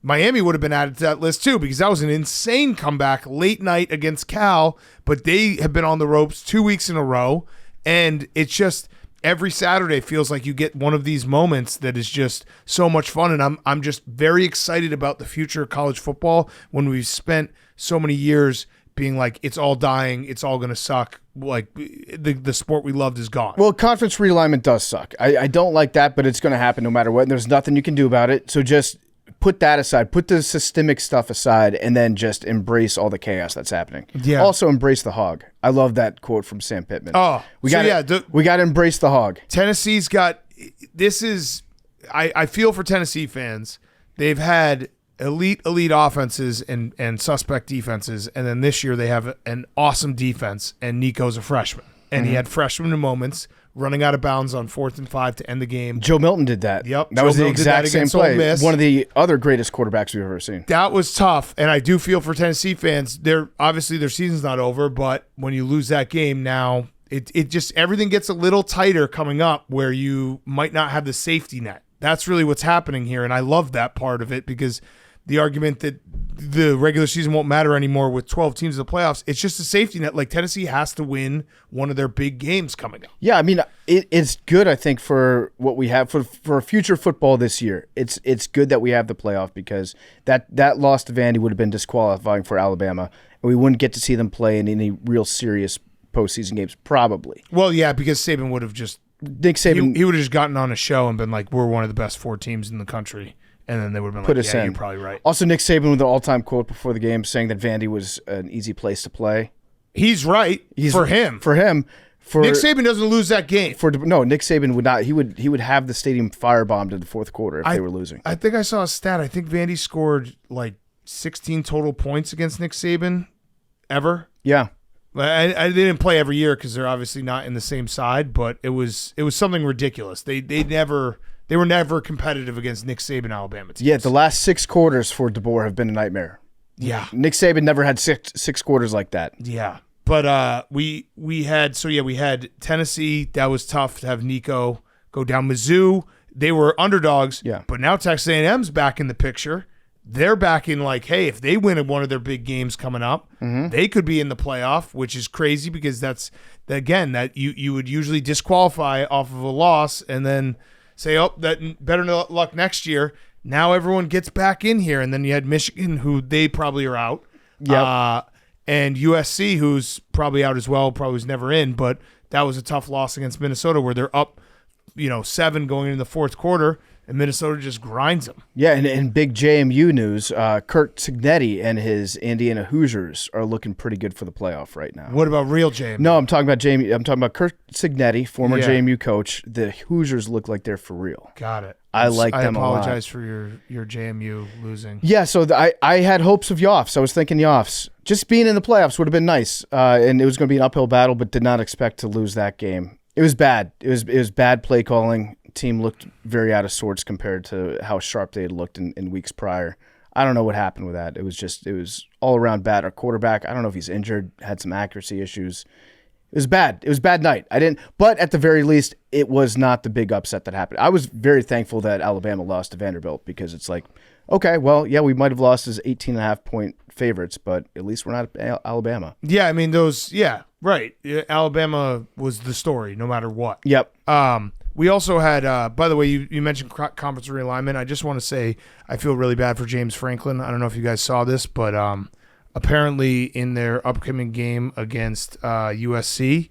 A: Miami would have been added to that list too, because that was an insane comeback late night against Cal, but they have been on the ropes 2 weeks in a row. And it's just every Saturday feels like you get one of these moments that is just so much fun. And I'm just very excited about the future of college football when we've spent so many years being like, it's all dying, it's all going to suck. Like the sport we loved is gone.
B: Well, conference realignment does suck. I don't like that, but it's going to happen no matter what. And there's nothing you can do about it. So just put that aside, put the systemic stuff aside, and then just embrace all the chaos that's happening.
A: Yeah.
B: Also embrace the hog. I love that quote from Sam Pittman.
A: Oh,
B: we got to embrace the hog.
A: Tennessee's got this is. I feel for Tennessee fans. They've had elite offenses and suspect defenses, and then this year they have an awesome defense, and Nico's a freshman. And he had freshman moments running out of bounds on 4th and 5 to end the game.
B: Joe Milton did that.
A: Yep.
B: That
A: Joe
B: was the
A: Milton did
B: exact
A: that
B: same
A: against Ole
B: play.
A: Miss.
B: One of the other greatest quarterbacks we've ever seen.
A: That was tough, and I do feel for Tennessee fans. Obviously their season's not over, but when you lose that game now, it just everything gets a little tighter coming up where you might not have the safety net. That's really what's happening here, and I love that part of it because the argument that the regular season won't matter anymore with 12 teams in the playoffs, it's just a safety net. Like Tennessee has to win one of their big games coming up.
B: Yeah, I mean, it's good, I think, for what we have for future football this year. It's good that we have the playoff because that loss to Vandy would have been disqualifying for Alabama, and we wouldn't get to see them play in any real serious postseason games, probably.
A: Well, yeah, because Saban would have just
B: Nick Saban
A: he would have just gotten on a show and been like, "We're one of the best 4 teams in the country," and then they would have been
B: put
A: like,
B: us
A: "Yeah,
B: in."
A: you're probably right."
B: Also, Nick Saban with the all-time quote before the game saying that Vandy was an easy place to play.
A: He's right for him.
B: For him,
A: Nick Saban doesn't lose that game.
B: Nick Saban would not. He would have the stadium firebombed in the fourth quarter if they were losing.
A: I think I saw a stat. I think Vandy scored like 16 total points against Nick Saban ever.
B: Yeah.
A: I didn't play every year because they're obviously not in the same side, but it was something ridiculous. They were never competitive against Nick Saban Alabama teams.
B: Yeah, the last 6 quarters for DeBoer have been a nightmare.
A: Yeah,
B: Nick Saban never had six quarters like that.
A: Yeah, but we had Tennessee. That was tough to have Nico go down. Mizzou, they were underdogs.
B: Yeah,
A: but now Texas A&M's back in the picture. They're back in like, hey, if they win one of their big games coming up, they could be in the playoff, which is crazy because that you would usually disqualify off of a loss and then say, oh, that better luck next year. Now everyone gets back in here, and then you had Michigan, who they probably are out, and USC, who's probably out as well, probably was never in, but that was a tough loss against Minnesota where they're up, 7 going into the fourth quarter. And Minnesota just grinds them. Yeah,
B: and in big JMU news, Kirk Cignetti and his Indiana Hoosiers are looking pretty good for the playoff right now.
A: What about real JMU?
B: No, I'm talking about JMU. I'm talking about Kirk Cignetti, former JMU coach. The Hoosiers look like they're for real.
A: Got it.
B: I like them a lot.
A: I apologize for your JMU losing.
B: Yeah, so I had hopes of Yoffs. I was thinking Yoffs. Just being in the playoffs would have been nice, and it was going to be an uphill battle, but did not expect to lose that game. It was bad. It was bad play calling. Team looked very out of sorts compared to how sharp they had looked in weeks prior. I don't know what happened with that. It was all around bad. Our quarterback, I don't know if he's injured, had some accuracy issues. It was bad. It was a bad night. But at the very least, it was not the big upset that happened. I was very thankful that Alabama lost to Vanderbilt because it's like, okay, well, yeah, we might have lost as 18.5-point favorites, but at least we're not Alabama.
A: Yeah, I mean, right. Alabama was the story no matter what.
B: Yep.
A: We also had, by the way, you mentioned conference realignment. I just want to say I feel really bad for James Franklin. I don't know if you guys saw this, but apparently in their upcoming game against USC,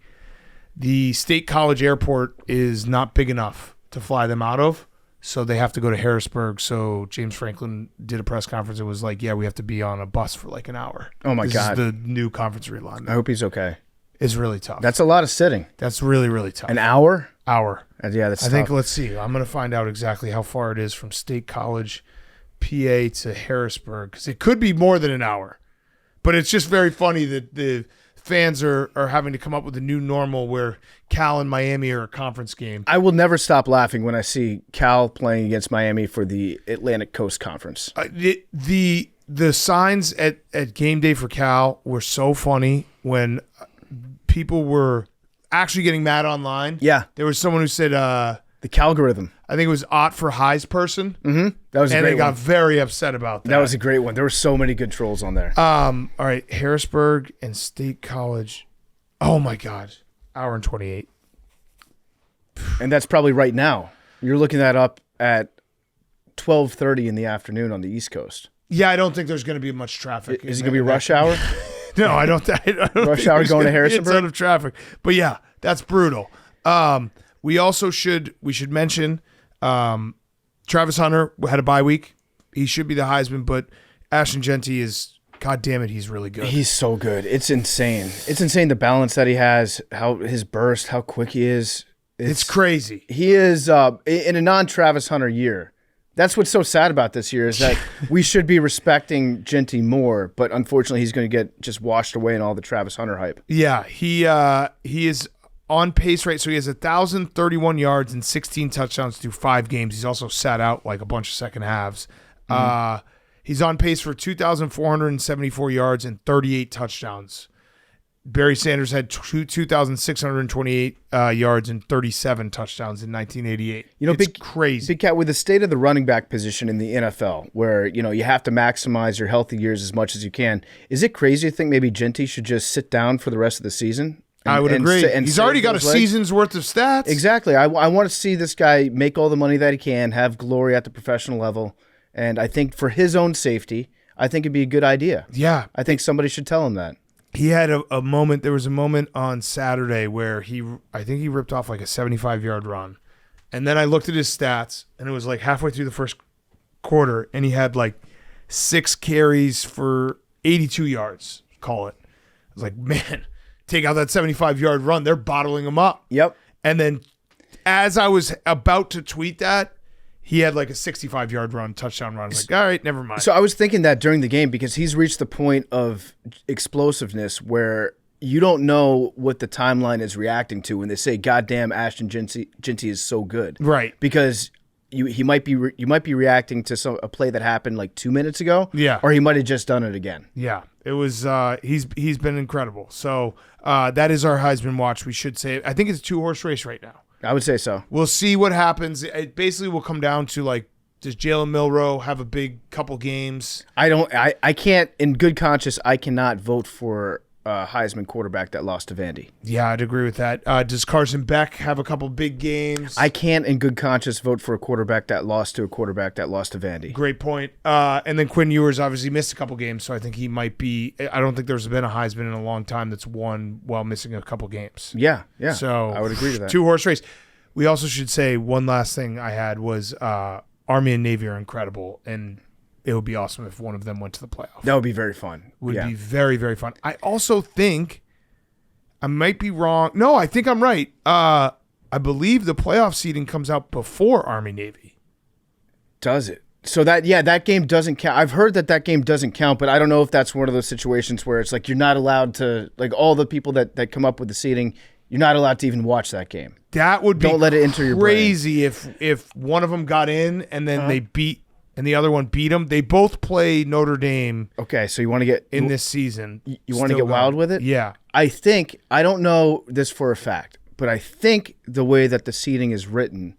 A: the State College Airport is not big enough to fly them out of, so they have to go to Harrisburg. So James Franklin did a press conference and was like, yeah, we have to be on a bus for like an hour.
B: Oh, my God.
A: This is the new conference realignment.
B: I hope he's okay.
A: It's really tough.
B: That's a lot of sitting.
A: That's really, really tough.
B: An hour?
A: Hour.
B: Yeah, that's
A: I think, let's see. I'm going to find out exactly how far it is from State College, PA to Harrisburg, because it could be more than an hour. But it's just very funny that the fans are having to come up with a new normal where Cal and Miami are a conference game.
B: I will never stop laughing when I see Cal playing against Miami for the Atlantic Coast Conference.
A: The signs at game day for Cal were so funny when people were actually getting mad online.
B: Yeah.
A: There was someone who said
B: the Calgorithm.
A: I think it was Ott for Highs person.
B: Mm-hmm. That was a great one.
A: And they got very upset about that.
B: That was a great one. There were so many good trolls on there.
A: All right, Harrisburg and State College. Oh my God, hour and 28.
B: And that's probably right now. You're looking that up at 12:30 in the afternoon on the East Coast.
A: Yeah, I don't think there's going to be much traffic.
B: Is it going to be rush hour?
A: No, I don't. I don't
B: Rush
A: think
B: hour
A: there's
B: going to
A: gonna be a
B: Harrisonburg?
A: ton of traffic. But yeah, that's brutal. We also should mention Travis Hunter had a bye week. He should be the Heisman, but Ashton Genty is. God damn it, he's really good.
B: He's so good. It's insane. It's insane the balance that he has, how his burst, how quick he is.
A: It's crazy.
B: He is in a non-Travis Hunter year. That's what's so sad about this year is that we should be respecting Genty more, but unfortunately he's going to get just washed away in all the Travis Hunter hype.
A: Yeah, he is on pace, right? So he has 1,031 yards and 16 touchdowns through 5 games. He's also sat out like a bunch of second halves. He's on pace for 2,474 yards and 38 touchdowns. Barry Sanders had 2,628 yards and 37 touchdowns in 1988.
B: You know,
A: it's
B: big,
A: crazy.
B: Big Cat, with the state of the running back position in the NFL, where you have to maximize your healthy years as much as you can, is it crazy to think maybe Genty should just sit down for the rest of the season?
A: I would agree. He's already got a season's worth of stats.
B: Exactly. I want to see this guy make all the money that he can, have glory at the professional level. And I think for his own safety, I think it'd be a good idea.
A: Yeah.
B: I think somebody should tell him that.
A: He had a moment. There was a moment on Saturday where I think he ripped off like a 75-yard run. And then I looked at his stats, and it was like halfway through the first quarter, and he had like 6 carries for 82 yards, call it. I was like, man, take out that 75-yard run. They're bottling him up.
B: Yep.
A: And then as I was about to tweet that, he had like a 65-yard run, touchdown run. I was like, all right, never mind.
B: So I was thinking that during the game because he's reached the point of explosiveness where you don't know what the timeline is reacting to when they say, "God damn, Ashton Genty is so good."
A: Right.
B: Because you might be reacting to a play that happened like 2 minutes ago.
A: Yeah.
B: Or he might have just done it again.
A: Yeah. It was he's been incredible. So that is our Heisman watch. We should say I think it's a 2-horse race right now.
B: I would say so.
A: We'll see what happens. It basically will come down to like, does Jalen Milroe have a big couple games?
B: I can't, in good conscience, I cannot vote for a Heisman quarterback that lost to Vandy.
A: Yeah, I'd agree with that. Does Carson Beck have a couple big games?
B: I can't, in good conscience, vote for a quarterback that lost to a quarterback that lost to Vandy.
A: Great point. And then Quinn Ewers obviously missed a couple games, so I think he might be. I don't think there's been a Heisman in a long time that's won while missing a couple games.
B: Yeah.
A: So
B: I would agree to that.
A: 2-horse race. We also should say one last thing I had was Army and Navy are incredible, and it would be awesome if one of them went to the playoff.
B: That would be very fun.
A: Would be very, very fun. I also think I might be wrong. No, I think I'm right. I believe the playoff seeding comes out before Army Navy.
B: Does it? So that game doesn't count. I've heard that game doesn't count, but I don't know if that's one of those situations where it's like you're not allowed to, like all the people that come up with the seeding, you're not allowed to even watch that game.
A: That would be
B: don't let it enter your brain.
A: Crazy if one of them got in and then they beat and the other one beat them. They both play Notre Dame.
B: Okay, so you want to get
A: in this season.
B: You want to get wild with it?
A: Yeah.
B: I don't know this for a fact, but I think the way that the seeding is written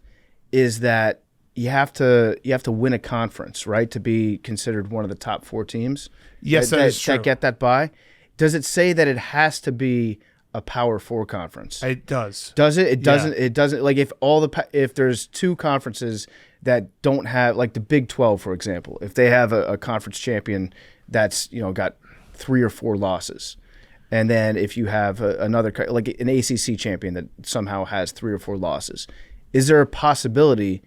B: is that you have to win a conference, right, to be considered one of the top 4 teams.
A: Yes, that is true.
B: That get that bye. Does it say that it has to be a Power 4 conference?
A: It does.
B: Does it? It doesn't. Yeah. It doesn't. Like if there's 2 conferences that don't have, like the Big 12, for example, if they have a conference champion that's got 3 or 4 losses, and then if you have another like an ACC champion that somehow has 3 or 4 losses, is there a possibility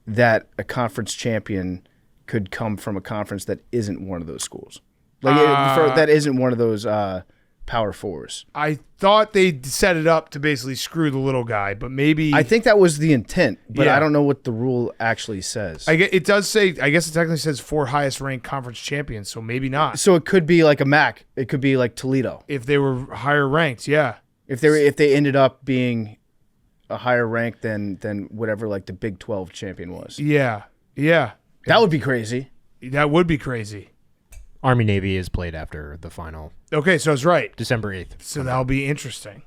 B: that a conference champion could come from a conference that isn't one of those schools, that isn't one of those Power 4s?
A: I thought they set it up to basically screw the little guy, but maybe
B: I think that was the intent, but I don't know what the rule actually says.
A: It does say. I guess it technically says 4 highest ranked conference champions, so maybe not.
B: So it could be like a MAC. It could be like Toledo
A: if they were higher ranked. Yeah.
B: If they ended up being a higher rank than whatever like the Big 12 champion was.
A: Yeah.
B: That would be crazy.
A: That would be crazy.
C: Army Navy is played after the final.
A: Okay, so I was right.
C: December 8th.
A: So that'll be interesting.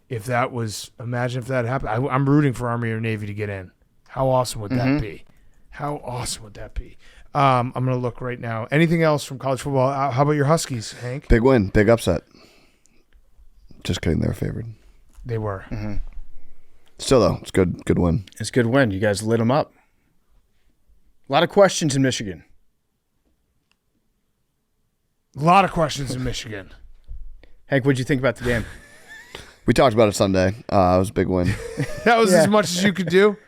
A: Imagine if that happened. I'm rooting for Army or Navy to get in. How awesome would that be? How awesome would that be? I'm going to look right now. Anything else from college football? How about your Huskies, Hank?
D: Big win, big upset. Just kidding, they were favored.
A: They were.
B: Mm-hmm.
D: Still though, it's good win.
B: It's a good win. You guys lit them up. A lot of questions in Michigan.
A: A lot of questions in Michigan.
B: Hank, what'd you think about the game?
D: We talked about it Sunday. It was a big win.
A: That was as much as you could do.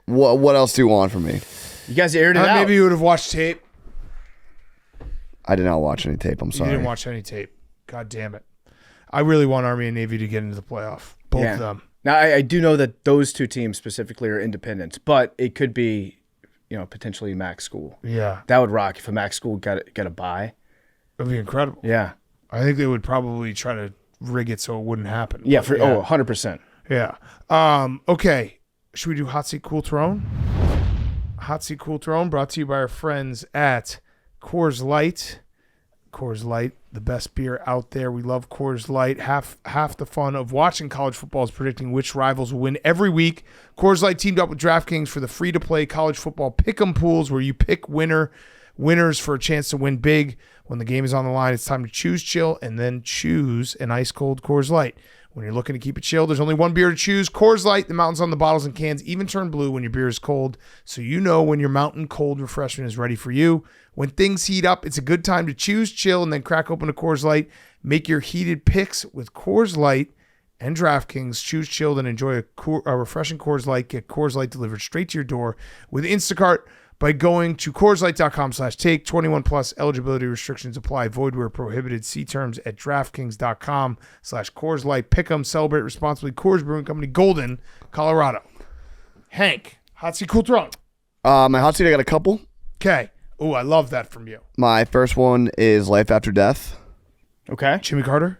D: What else do you want from me?
B: You guys aired it out.
A: Maybe you would have watched tape.
D: I did not watch any tape. I'm sorry.
A: You didn't watch any tape. God damn it. I really want Army and Navy to get into the playoff. Both of them.
B: Now, I do know that those two teams specifically are independents, but it could be, potentially Mac School.
A: Yeah.
B: That would rock if a Mac School got a bye.
A: It would be incredible.
B: Yeah.
A: I think they would probably try to rig it so it wouldn't happen.
B: Yeah, 100%.
A: Yeah. Okay. Should we do Hot Seat Cool Throne? Hot Seat Cool Throne brought to you by our friends at Coors Light. Coors Light, the best beer out there. We love Coors Light. Half the fun of watching college football is predicting which rivals will win every week. Coors Light teamed up with DraftKings for the free-to-play college football pick'em pools where you pick winners for a chance to win big. When the game is on the line, it's time to choose chill and then choose an ice-cold Coors Light. When you're looking to keep it chill, there's only one beer to choose. Coors Light, the mountains on the bottles and cans even turn blue when your beer is cold, so you know when your mountain cold refreshment is ready for you. When things heat up, it's a good time to choose chill and then crack open a Coors Light. Make your heated picks with Coors Light and DraftKings. Choose chill and enjoy a refreshing Coors Light. Get Coors Light delivered straight to your door with Instacart by going to CoorsLight.com/take. 21 plus eligibility restrictions apply. Void where prohibited. See terms at DraftKings.com/Coors Light. Pick 'em, celebrate responsibly. Coors Brewing Company, Golden, Colorado. Hank, Hot Seat Cool Throne.
D: My hot seat, I got a couple.
A: Okay. Oh, I love that from you.
D: My first one is Life After Death.
B: Okay.
A: Jimmy Carter?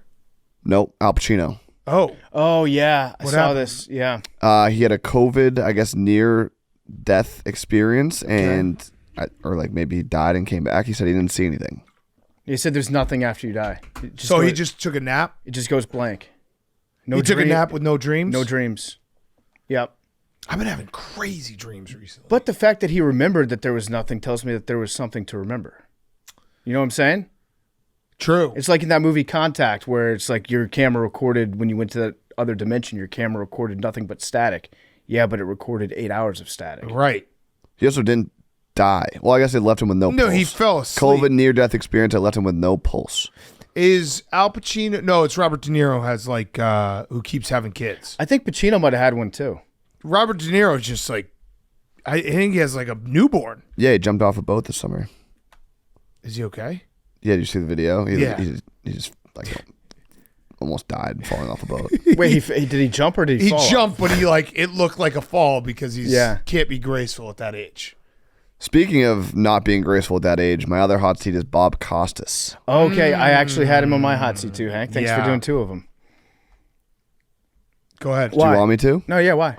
D: Nope, Al Pacino.
B: Oh, yeah. I
A: What
B: saw
A: happened?
B: this. Yeah.
D: He had a COVID, I guess, near-death experience, and or maybe he died and came back. He said he didn't see anything.
B: He said there's nothing after you die.
A: He just took a nap?
B: It just goes blank.
A: He took a nap with no dreams?
B: No dreams. Yep.
A: I've been having crazy dreams recently.
B: But the fact that he remembered that there was nothing tells me that there was something to remember. You know what I'm saying?
A: True.
B: It's like in that movie Contact, where it's like your camera recorded when you went to that other dimension, your camera recorded nothing but static. Yeah, but it recorded 8 hours of static.
A: Right.
D: He also didn't die. Well, I guess it left him with no pulse.
A: No, he fell asleep.
D: COVID near-death experience, it left him with no pulse.
A: Is Al Pacino? No, it's Robert De Niro has who keeps having kids.
B: I think Pacino might have had one too.
A: Robert De Niro is just I think he has a newborn.
D: Yeah, he jumped off a boat this summer.
A: Is he okay?
D: Yeah, did you see the video? He just almost died falling off a boat.
B: Wait, did he jump or did he fall?
A: He jumped, but it looked like a fall because he can't be graceful at that age.
D: Speaking of not being graceful at that age, my other hot seat is Bob Costas.
B: Okay, I actually had him on my hot seat too, Hank. Thanks for doing two of them.
A: Go ahead.
D: Do you want me to?
B: No, yeah, why?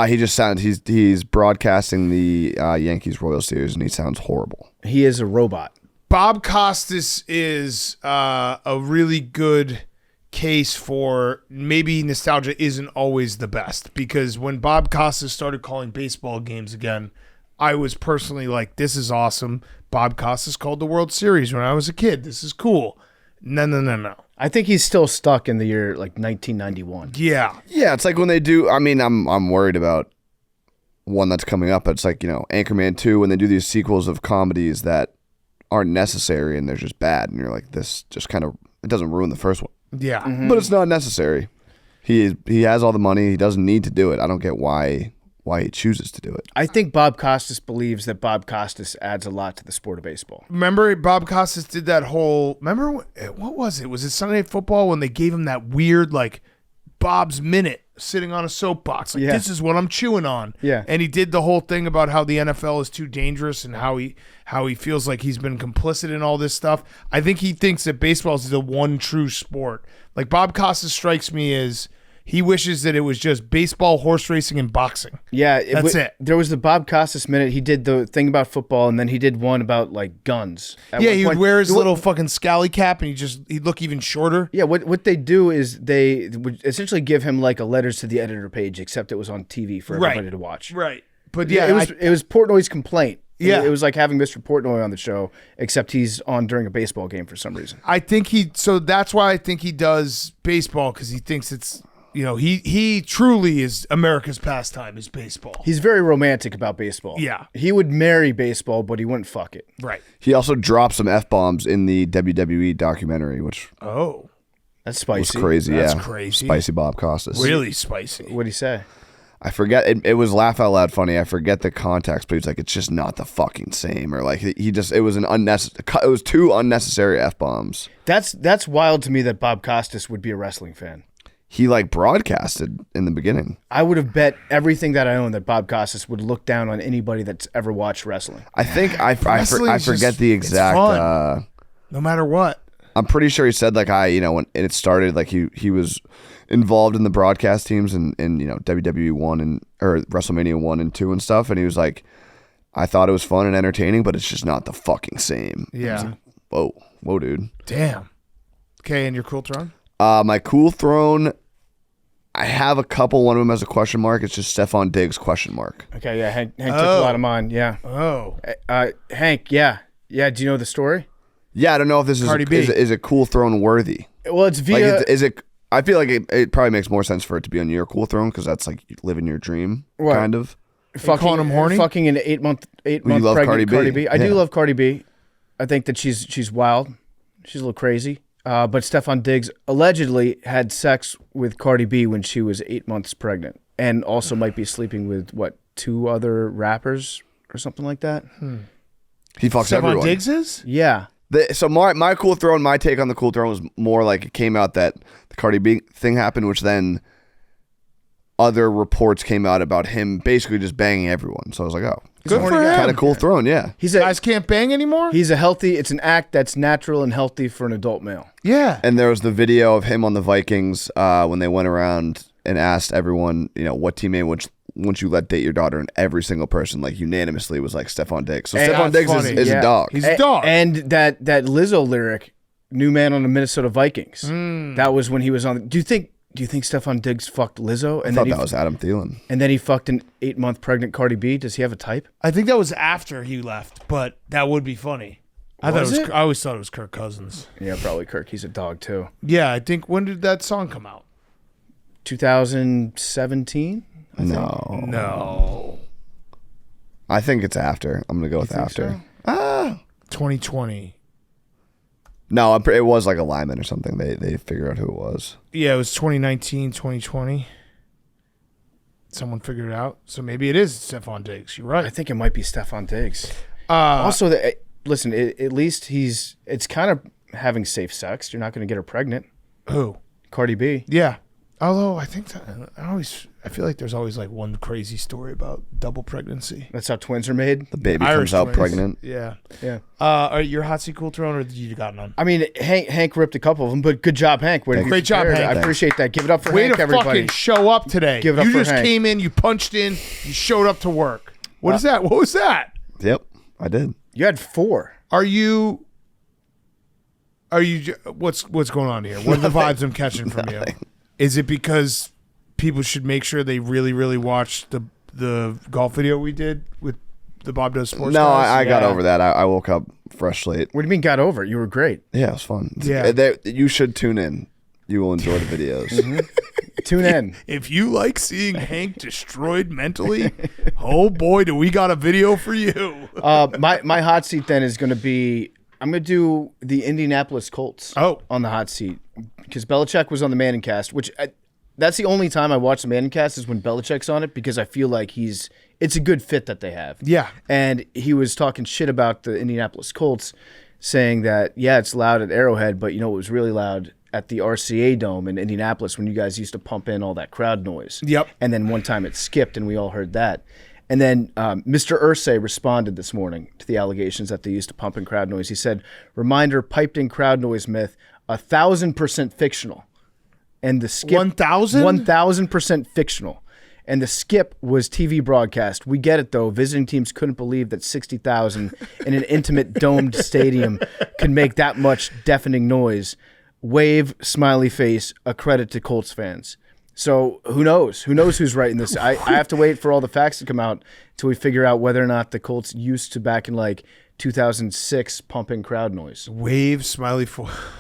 D: He just sounds he's broadcasting the Yankees Royals series and he sounds horrible.
B: He is a robot.
A: Bob Costas is a really good case for maybe nostalgia isn't always the best, because when Bob Costas started calling baseball games again, I was personally like, this is awesome. Bob Costas called the World Series when I was a kid. This is cool. No.
B: I think he's still stuck in the year 1991.
A: Yeah.
D: Yeah, it's like when they do, I'm worried about one that's coming up, but it's like, Anchorman 2, when they do these sequels of comedies that aren't necessary and they're just bad, and you're like, this just kind of, it doesn't ruin the first one.
A: Yeah.
B: Mm-hmm.
D: But it's not necessary. He has all the money. He doesn't need to do it. I don't get why he chooses to do it.
B: I think Bob Costas believes that Bob Costas adds a lot to the sport of baseball.
A: Remember Bob Costas did that whole, what was it? Was it Sunday Night Football when they gave him that weird, Bob's Minute sitting on a soapbox? This is what I'm chewing on.
B: Yeah.
A: And he did the whole thing about how the NFL is too dangerous and how he feels like he's been complicit in all this stuff. I think he thinks that baseball is the one true sport. Bob Costas strikes me as he wishes that it was just baseball, horse racing, and boxing.
B: Yeah.
A: That's it.
B: There was the Bob Costas Minute. He did the thing about football, and then he did one about guns.
A: He would wear his little fucking scally cap, and he'd look even shorter.
B: Yeah, what they do is they would essentially give him a letters to the editor page, except it was on TV for everybody to watch.
A: Right. But
B: it was Portnoy's complaint.
A: Yeah.
B: It was like having Mr. Portnoy on the show, except he's on during a baseball game for some reason.
A: I think so that's why I think he does baseball, because he thinks it's, he truly is America's pastime is baseball.
B: He's very romantic about baseball.
A: Yeah.
B: He would marry baseball, but he wouldn't fuck it.
A: Right.
D: He also dropped some F-bombs in the WWE documentary, which...
A: Oh.
B: That's
D: It was
B: spicy.
D: crazy.
A: That's
D: yeah,
A: crazy.
D: Spicy Bob Costas.
A: Really spicy.
B: What'd he say?
D: I forget. It was laugh out loud funny. I forget the context, but he was like, "It's just not the fucking same," or like he just it was an unnecessary. It was 2 unnecessary f-bombs.
B: That's wild to me that Bob Costas would be a wrestling fan.
D: He like broadcasted in the beginning.
B: I would have bet everything that I own that Bob Costas would look down on anybody that's ever watched wrestling.
D: I think I
A: Wrestling's
D: forget
A: just-
D: the
A: it's
D: exact.
A: fun. No matter what.
D: I'm pretty sure he said like when it started, like he was involved in the broadcast teams and WWE 1 or WrestleMania 1 and 2 and stuff, and he was like, I thought it was fun and entertaining, but it's just not the fucking same.
A: Yeah.
D: Whoa, dude.
A: Damn. Okay, and your cool throne?
D: My cool throne, I have a couple. One of them has a question mark. It's just Stephon Diggs question mark.
B: Okay, yeah, Hank took a lot of mine. Yeah,
A: Oh.
B: Hank, yeah. Do you know the story?
D: Yeah, I don't know if this
A: Cardi B.
D: is it cool throne worthy.
B: Well, it's via.
D: Like, is it? I feel like it probably makes more sense for it to be on your cool throne because that's like living your dream,
B: What?
D: kind of.
A: calling him horny?
B: Fucking an 8 month
D: love
B: pregnant
D: Cardi B.
B: I do
D: Yeah.
B: love Cardi B. I think that she's wild. She's a little crazy. But Stephon Diggs allegedly had sex with Cardi B when she was 8 months pregnant, and also might be sleeping with 2 other rappers or something like that.
D: He fucks
A: Stephon
D: everyone.
A: Diggs is?
B: Yeah.
D: So my cool throne, my take on the cool throne was more like it came out that the Cardi B thing happened, which then other reports came out about him basically just banging everyone. So I was like, oh,
A: Good for him.
D: kind of cool throne, yeah.
A: Guys can't bang anymore?
B: He's a healthy. It's an act that's natural and healthy for an adult male.
A: Yeah.
D: And there was the video of him on the Vikings when they went around and asked everyone, what teammate once you let date your daughter, and every single person like unanimously was like Stephon Diggs. So Stephon Diggs
A: funny.
D: is a dog.
A: He's a dog.
B: And that Lizzo lyric, "New Man on the Minnesota Vikings." That was when he was on. Do you think Stephon Diggs fucked Lizzo?
D: I
B: And
D: thought
B: then
D: that was Adam Thielen.
B: and then he fucked an 8 month pregnant Cardi B. Does he have a type?
A: I think that was after he left, but that would be funny. I always thought it was Kirk Cousins.
B: Yeah, probably Kirk. He's a dog too.
A: Yeah, I think when did that song come out?
B: 2017.
A: No.
D: I think it's after. I'm gonna go with after.
A: 2020.
D: No, it was like a lineman or something. They figured out who it was.
A: Yeah, it was 2019, 2020. Someone figured it out. So maybe it is Stephon Diggs. You're
B: I
A: right.
B: think it might be Stephon Diggs. Also, listen. At least it's kind of having safe sex. You're not going to get her pregnant.
A: Who?
B: Cardi B.
A: Yeah. Although I think I feel like there's always like one crazy story about double pregnancy.
B: That's how twins are made.
D: The baby
A: Irish
D: comes out
A: twins.
D: pregnant.
A: Yeah.
B: Yeah.
A: Are your hot seat cool throne, or did you got none?
B: I mean, Hank ripped a couple of them, but good job, Hank. Way to be
A: Great job,
B: prepared.
A: Hank.
B: I appreciate that. Give it up for
A: Way
B: Hank,
A: to
B: everybody.
A: fucking show up today.
B: Give it up
A: you
B: for
A: just
B: Hank.
A: came in, you punched in, you showed up to work. What is that? What was that?
D: Yep, I did.
B: You had 4.
A: Are you what's going on here? What are the vibes I'm catching from you? Is it because people should make sure they really, really watch the golf video we did with the Bob Does Sports
D: No,
A: guys?
D: I got over that. I woke up fresh late.
B: What do you mean got over it? You were great.
D: Yeah, it was fun.
A: Yeah.
D: You should tune in. You will enjoy the videos.
B: Tune in.
A: If you like seeing Hank destroyed mentally, oh boy, do we got a video for you.
B: My hot seat then is going to be, I'm going to do the Indianapolis Colts on the hot seat because Belichick was on the Manning cast, which that's the only time I watch the Manning cast is when Belichick's on it because I feel like it's a good fit that they have.
A: Yeah.
B: And he was talking shit about the Indianapolis Colts, saying that, yeah, it's loud at Arrowhead, but it was really loud at the RCA Dome in Indianapolis when you guys used to pump in all that crowd noise.
A: Yep.
B: And then one time it skipped and we all heard that. And then Mr. Irsay responded this morning to the allegations that they used to pump in crowd noise. He said, reminder, piped in crowd noise myth, 1,000% fictional. And the skip
A: 1,000?
B: 1,000% fictional. And the skip was TV broadcast. We get it, though. Visiting teams couldn't believe that 60,000 in an intimate domed stadium could make that much deafening noise. Wave, smiley face, a credit to Colts fans. So who knows? Who knows who's right in this? I have to wait for all the facts to come out until we figure out whether or not the Colts used to, back in like 2006, pump in crowd noise.
A: Wave, smiley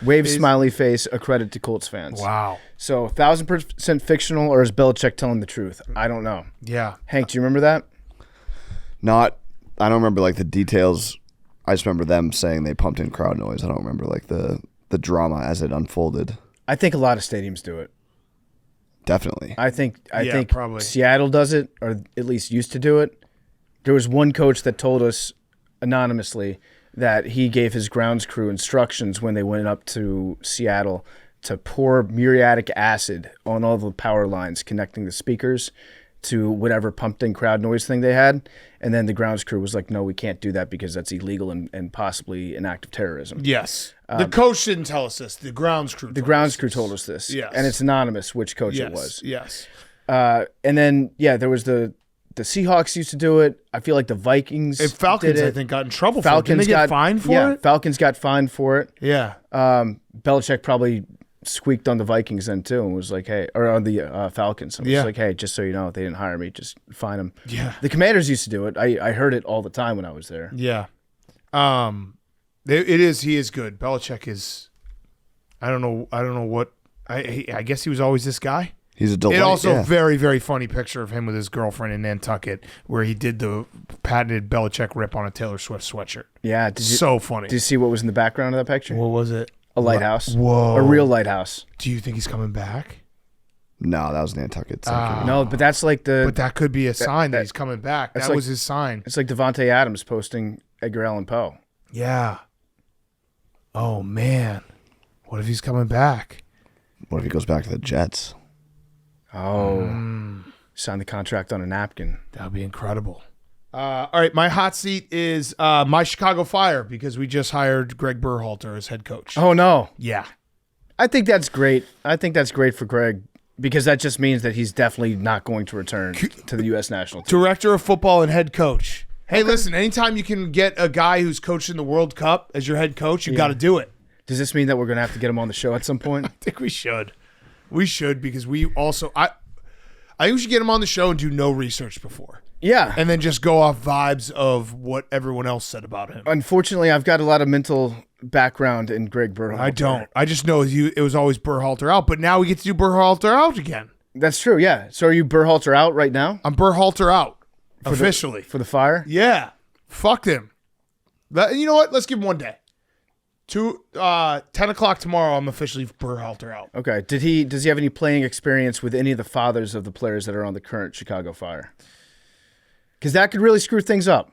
B: Wave, smiley face, a credit to Colts fans.
A: Wow.
B: So 1,000% fictional, or is Belichick telling the truth? I don't know.
A: Yeah.
B: Hank, do you remember that?
D: I don't remember like the details. I just remember them saying they pumped in crowd noise. I don't remember like the drama as it unfolded.
B: I think a lot of stadiums do it.
G: Definitely.
B: I think
A: probably.
B: Seattle does it, or at least used to do it. There was one coach that told us anonymously that he gave his grounds crew instructions when they went up to Seattle to pour muriatic acid on all the power lines connecting the speakers to whatever pumped-in crowd noise thing they had. And then the grounds crew was like, no, we can't do that because that's illegal and possibly an act of terrorism.
A: Yes. The coach didn't tell us this. The grounds crew
B: told us this.
A: Yes.
B: And it's anonymous which coach it was.
A: Yes.
B: And then, there was the Seahawks used to do it. I feel like the Vikings
A: and Falcons,
B: did it.
A: I think, got in trouble for it. Didn't they get fined for it?
B: Yeah, Falcons got fined for it.
A: Yeah.
B: Belichick probably squeaked on the Vikings then too and was like, hey, or on the Falcons. And was like, hey, just so you know, if they didn't hire me, just fine them.
A: Yeah.
B: The Commanders used to do it. I heard it all the time when I was there.
A: Yeah. He is good. Belichick is, I don't know what, I guess he was always this guy.
G: He's a delight.
A: It also very, very funny picture of him with his girlfriend in Nantucket where he did the patented Belichick rip on a Taylor Swift sweatshirt.
B: Yeah.
A: So funny.
B: Did you see what was in the background of that picture?
A: What was it?
B: A lighthouse.
A: Whoa.
B: A real lighthouse.
A: Do you think he's coming back?
G: No, that was Nantucket.
B: No, but that's like
A: But that could be a sign that he's coming back. That was his sign.
B: It's like Devontae Adams posting Edgar Allan Poe.
A: Yeah. Oh, man. What if he's coming back?
G: What if he goes back to the Jets?
B: Oh. Sign the contract on a napkin.
A: That would be incredible. All right, my hot seat is my Chicago Fire because we just hired Greg Berhalter as head coach.
B: Oh, no.
A: Yeah.
B: I think that's great. I think that's great for Greg because that just means that he's definitely not going to return to the U.S. national team.
A: Director of football and head coach. Hey, listen, anytime you can get a guy who's coaching the World Cup as your head coach, you got to do it.
B: Does this mean that we're going to have to get him on the show at some point?
A: I think we should. We should because we also I think we should get him on the show and do no research before.
B: Yeah.
A: And then just go off vibes of what everyone else said about him.
B: Unfortunately, I've got a lot of mental background in Greg Berhalter.
A: I don't. I just know it was always Berhalter out, but now we get to do Berhalter out again.
B: That's true, yeah. So are you Berhalter out right now?
A: I'm Berhalter out. Officially.
B: For the Fire?
A: Yeah. Fuck him. You know what? Let's give him one day. 10 o'clock tomorrow, I'm officially Berhalter out.
B: Okay. Does he have any playing experience with any of the fathers of the players that are on the current Chicago Fire? Because that could really screw things up.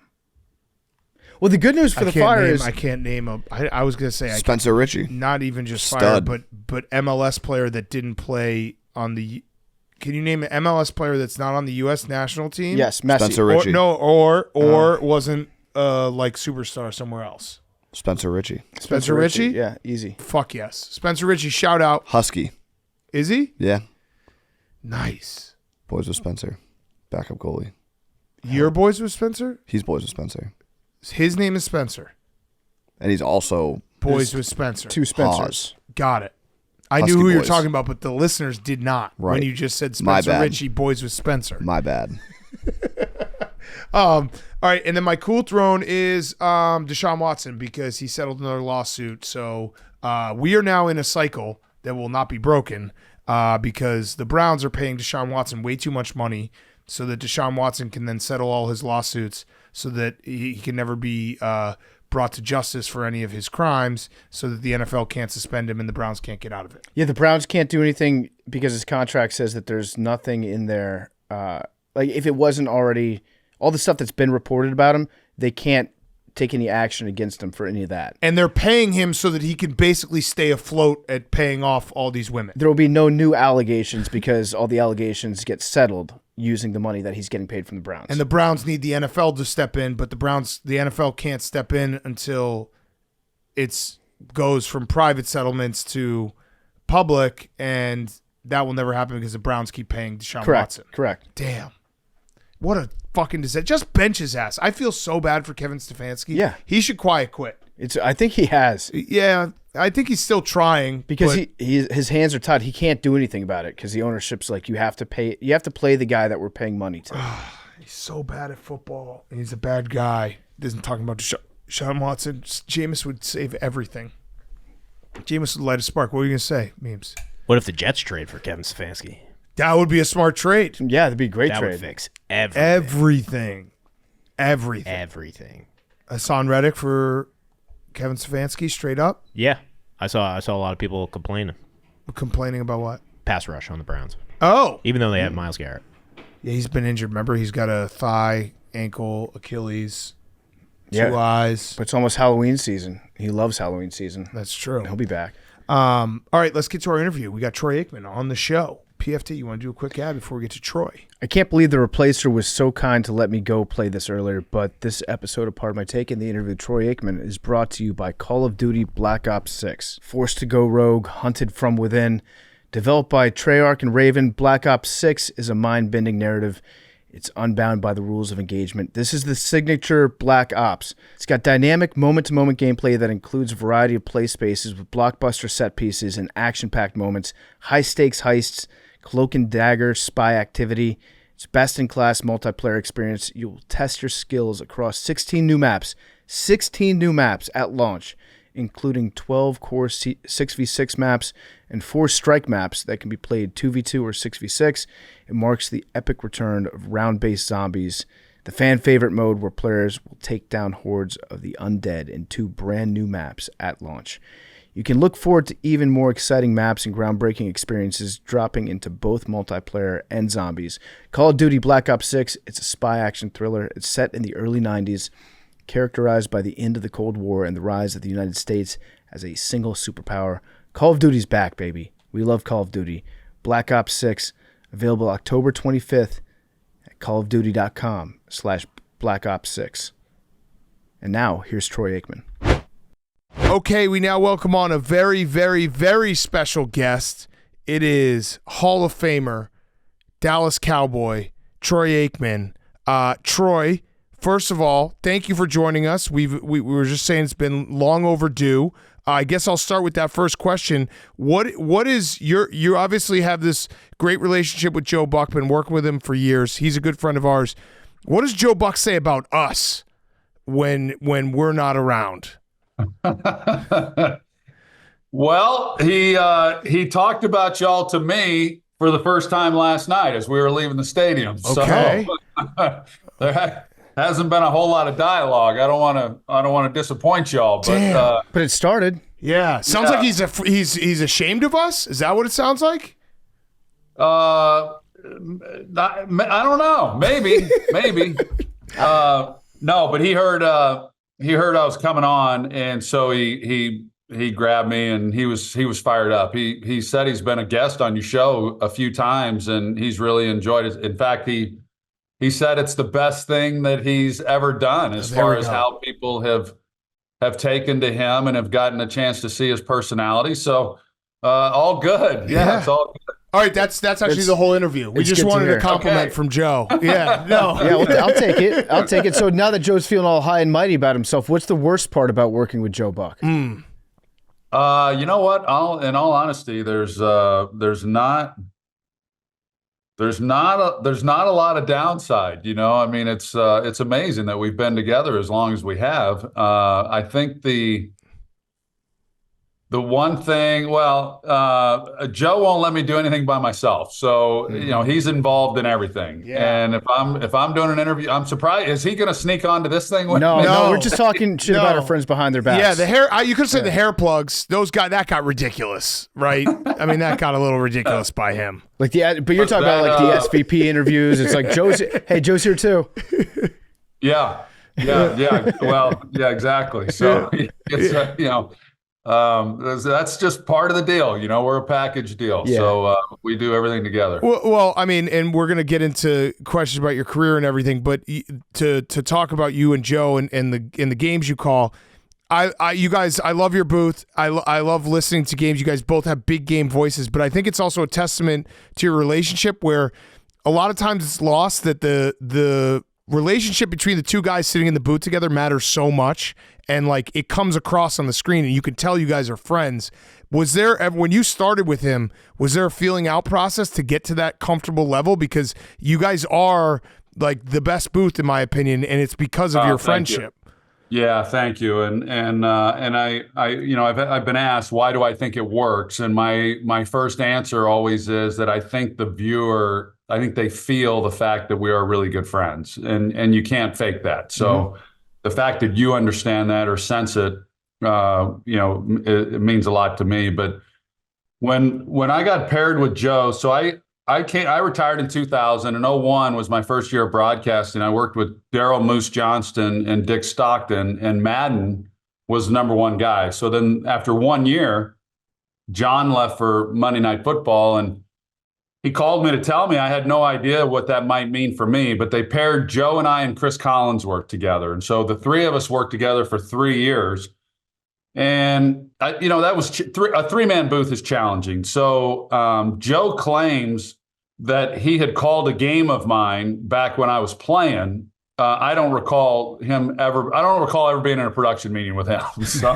B: Well, the good news for the Fire is
A: I can't name a. I was gonna say
G: Spencer Ritchie,
A: not even just
G: Stud.
A: Fire, but MLS player that didn't play on the. Can you name an MLS player that's not on the U.S. national team?
B: Yes, Messi.
G: Spencer Ritchie.
A: Or wasn't like superstar somewhere else.
G: Spencer Ritchie.
A: Spencer Ritchie?
B: Yeah, easy.
A: Fuck yes. Spencer Ritchie, shout out.
G: Husky.
A: Is he?
G: Yeah.
A: Nice.
G: Boys with Spencer. Backup goalie.
A: Your boys with Spencer?
G: He's boys with Spencer.
A: His name is Spencer.
G: And he's also
A: Boys with Spencer.
B: Two Spencers.
A: Got it. I
G: Husky
A: knew who you were
G: boys.
A: talking about, but the listeners did not when
G: Right.
A: you just said
G: My
A: Spencer
G: bad.
A: Ritchie, boys with Spencer.
G: My bad.
A: All right, and then my cool throne is Deshaun Watson because he settled another lawsuit. So we are now in a cycle that will not be broken because the Browns are paying Deshaun Watson way too much money so that Deshaun Watson can then settle all his lawsuits so that he can never be brought to justice for any of his crimes so that the NFL can't suspend him and the Browns can't get out of it.
B: Yeah, the Browns can't do anything because his contract says that there's nothing in there. Like if it wasn't already all the stuff that's been reported about him, they can't take any action against him for any of that.
A: And they're paying him so that he can basically stay afloat at paying off all these women.
B: There will be no new allegations because all the allegations get settled using the money that he's getting paid from the Browns.
A: And the Browns need the NFL to step in, but the NFL can't step in until it goes from private settlements to public, and that will never happen because the Browns keep paying Deshaun Watson.
B: Correct.
A: Damn. What a fucking disaster. Just bench his ass. I feel so bad for Kevin Stefanski.
B: Yeah.
A: He should quiet quit.
B: I think he has.
A: Yeah, I think he's still trying.
B: Because
A: but
B: his hands are tied. He can't do anything about it because the ownership's like, you have to play the guy that we're paying money to.
A: he's so bad at football. And he's a bad guy. Isn't talking about Deshaun Watson. Jameis would save everything. Jameis would light a spark. What were you going to say, Memes?
C: What if the Jets trade for Kevin Stefanski?
A: That would be a smart trade.
B: Yeah, that'd be a great
C: That
B: trade.
C: would fix everything. Everything.
A: Hassan Reddick for Kevin Stefanski, straight up.
C: Yeah, I saw a lot of people complaining.
A: Complaining about what?
C: Pass rush on the Browns.
A: Oh,
C: Even though they have Myles Garrett.
A: yeah, he's been injured. Remember, he's got a thigh, ankle, Achilles,
B: Yeah.
A: 2 eyes.
B: But it's almost Halloween season. He loves Halloween season.
A: That's true.
B: He'll be back.
A: All right, let's get to our interview. We got Troy Aikman on the show. PFT, you want to do a quick ad before we get to Troy?
B: I can't believe the replacer was so kind to let me go play this earlier, but this episode of Part of My Take and the interview with Troy Aikman is brought to you by Call of Duty Black Ops 6. Forced to go rogue, hunted from within. Developed by Treyarch and Raven, Black Ops 6 is a mind-bending narrative. It's unbound by the rules of engagement. This is the signature Black Ops. It's got dynamic moment-to-moment gameplay that includes a variety of play spaces with blockbuster set pieces and action-packed moments, high-stakes heists, cloak and dagger spy activity. It's best-in-class multiplayer experience. You will test your skills across 16 new maps at launch, including 12 core 6v6 maps and 4 strike maps that can be played 2v2 or 6v6. It marks the epic return of round-based zombies, the fan-favorite mode where players will take down hordes of the undead in 2 brand new maps at launch. You can look forward to even more exciting maps and groundbreaking experiences dropping into both multiplayer and zombies. Call of Duty Black Ops 6, it's a spy action thriller. It's set in the early 90s, characterized by the end of the Cold War and the rise of the United States as a single superpower. Call of Duty's back, baby. We love Call of Duty. Black Ops 6, available October 25th at callofduty.com/Black Ops 6. And now, here's Troy Aikman.
A: Okay, we now welcome on a very, very, very special guest. It is Hall of Famer, Dallas Cowboy, Troy Aikman. Troy, first of all, thank you for joining us. We were just saying it's been long overdue. I guess I'll start with that first question. What is you obviously have this great relationship with Joe Buck, been working with him for years. He's a good friend of ours. What does Joe Buck say about us when we're not around?
H: Well, he talked about y'all to me for the first time last night as we were leaving the stadium.
A: Okay.
H: So there hasn't been a whole lot of dialogue. I don't want to disappoint y'all,
B: But it started.
A: Yeah, sounds like he's ashamed of us. Is that what it sounds like?
H: I don't know. Maybe. No, but he heard I was coming on, and so he grabbed me, and he was fired up. He said he's been a guest on your show a few times, and he's really enjoyed it. In fact, he said it's the best thing that he's ever done as far as how people have taken to him and have gotten a chance to see his personality. So all good. Yeah, it's all good.
A: All right, that's actually the whole interview. We just wanted a compliment from Joe. Yeah, no.
B: Yeah, I'll take it. I'll take it. So now that Joe's feeling all high and mighty about himself, what's the worst part about working with Joe Buck?
H: You know what? In all honesty, there's not a lot of downside. You know, I mean, it's amazing that we've been together as long as we have. I think the one thing, Joe won't let me do anything by myself. So, you know, he's involved in everything. Yeah. And if I'm doing an interview, I'm surprised. Is he going to sneak onto this thing with me?
B: No, we're just talking shit about our friends behind their backs.
A: Yeah, the hair, you could say the hair plugs, that got ridiculous, right? I mean, that got a little ridiculous by him.
B: But you're talking about like the SVP interviews. It's like Joe's here too.
H: Yeah. Well, yeah, exactly. So it's, that's just part of the deal. You know, we're a package deal. Yeah. So we do everything together.
A: Well, I mean, and we're going to get into questions about your career and everything, but to talk about you and Joe and the games you call, you guys, I love your booth. I love listening to games. You guys both have big game voices, but I think it's also a testament to your relationship where a lot of times it's lost that the relationship between the two guys sitting in the booth together matters so much, and like it comes across on the screen and you can tell you guys are friends. Was there ever, when you started with him, was there a feeling out process to get to that comfortable level? Because you guys are like the best booth in my opinion, and it's because of your friendship.
H: Yeah, thank you. And I I've been asked, why do I think it works? And my first answer always is that I think I think they feel the fact that we are really good friends, and you can't fake that. So the fact that you understand that or sense it, it means a lot to me. But when I got paired with Joe, so I retired in 2000, and '01 was my first year of broadcasting. I worked with Daryl Moose Johnston and Dick Stockton, and Madden was the number one guy. So then after 1 year, John left for Monday Night Football, and he called me to tell me. I had no idea what that might mean for me, but they paired Joe and I and Chris Collinsworth together. And so the three of us worked together for 3 years. And, that was a three-man booth is challenging. So Joe claims that he had called a game of mine back when I was playing. I don't recall ever being in a production meeting with him. So,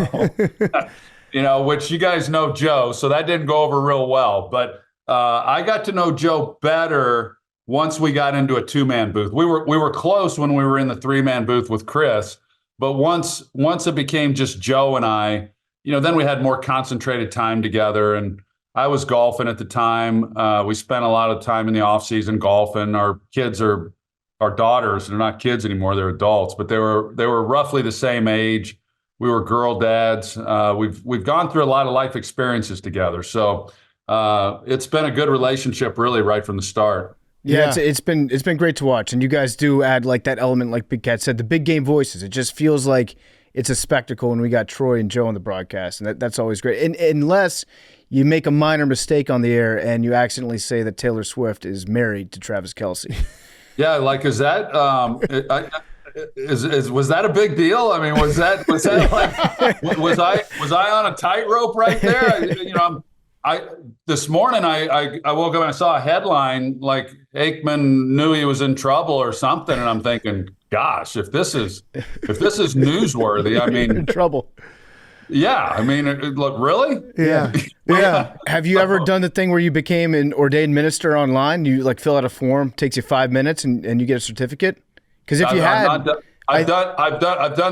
H: which you guys know Joe, so that didn't go over real well. But I got to know Joe better once we got into a two-man booth. We were close when we were in the three-man booth with Chris, but once it became just Joe and I, then we had more concentrated time together. And I was golfing at the time. We spent a lot of time in the off season golfing. Our kids are our daughters. They're not kids anymore; they're adults. But they were roughly the same age. We were girl dads. We've gone through a lot of life experiences together. So. It's been a good relationship, really, right from the start.
B: Yeah. It's been great to watch, and you guys do add like that element, like Big Cat said, the big game voices. It just feels like it's a spectacle when we got Troy and Joe on the broadcast, and that's always great. And unless you make a minor mistake on the air and you accidentally say that Taylor Swift is married to Travis Kelce.
H: Yeah, like is that was that a big deal? I mean, was that like was I on a tightrope right there? This morning I woke up and I saw a headline like Aikman knew he was in trouble or something, and I'm thinking, gosh, if this is newsworthy, I mean,
B: in trouble.
H: Yeah, I mean, look, really?
A: Yeah.
B: Yeah. Have you ever done the thing where you became an ordained minister online? You like fill out a form, takes you 5 minutes, and you get a certificate? Because if you
H: I've done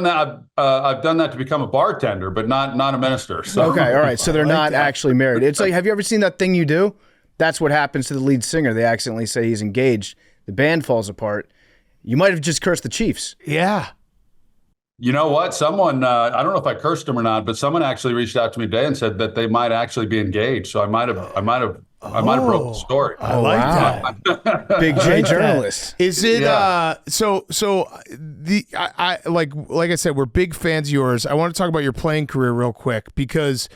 H: that. I've done that to become a bartender, but not a minister. So.
B: Okay, all right. So they're not actually married. It's like, have you ever seen that thing you do? That's what happens to the lead singer. They accidentally say he's engaged. The band falls apart. You might have just cursed the Chiefs.
A: Yeah.
H: You know what? Someone, I don't know if I cursed them or not, but someone actually reached out to me today and said that they might actually be engaged. So I might have broke the story.
A: I like that.
B: Big J journalist.
A: Is it so I like I said, we're big fans of yours. I want to talk about your playing career real quick because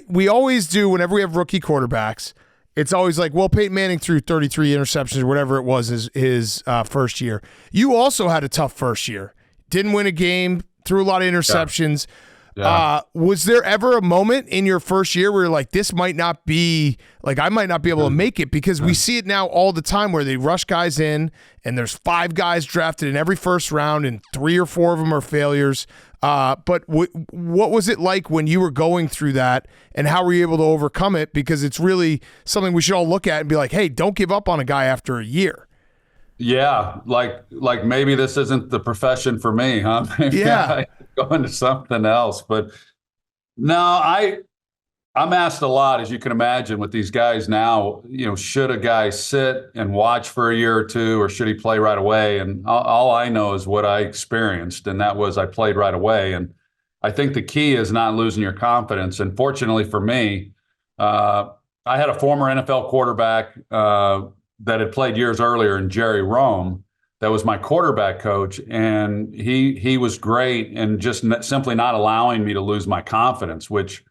A: we always do whenever we have rookie quarterbacks. It's always like, well, Peyton Manning threw 33 interceptions or whatever it was his first year. You also had a tough first year. Didn't win a game, threw a lot of interceptions. Yeah. Was there ever a moment in your first year where you're like, this might not be, like, I might not be able to make it? Because we see it now all the time where they rush guys in and there's 5 guys drafted in every first round and 3 or 4 of them are failures. But what was it like when you were going through that, and how were you able to overcome it? Because it's really something we should all look at and be like, hey, don't give up on a guy after a year.
H: Yeah, like maybe this isn't the profession for me, huh? Maybe I go into something else. But no, I'm asked a lot, as you can imagine, with these guys now. Should a guy sit and watch for a year or two, or should he play right away? And all I know is what I experienced, and that was I played right away. And I think the key is not losing your confidence. And fortunately for me, I had a former NFL quarterback that had played years earlier in Jerry Rome, that was my quarterback coach, and he was great and just simply not allowing me to lose my confidence, which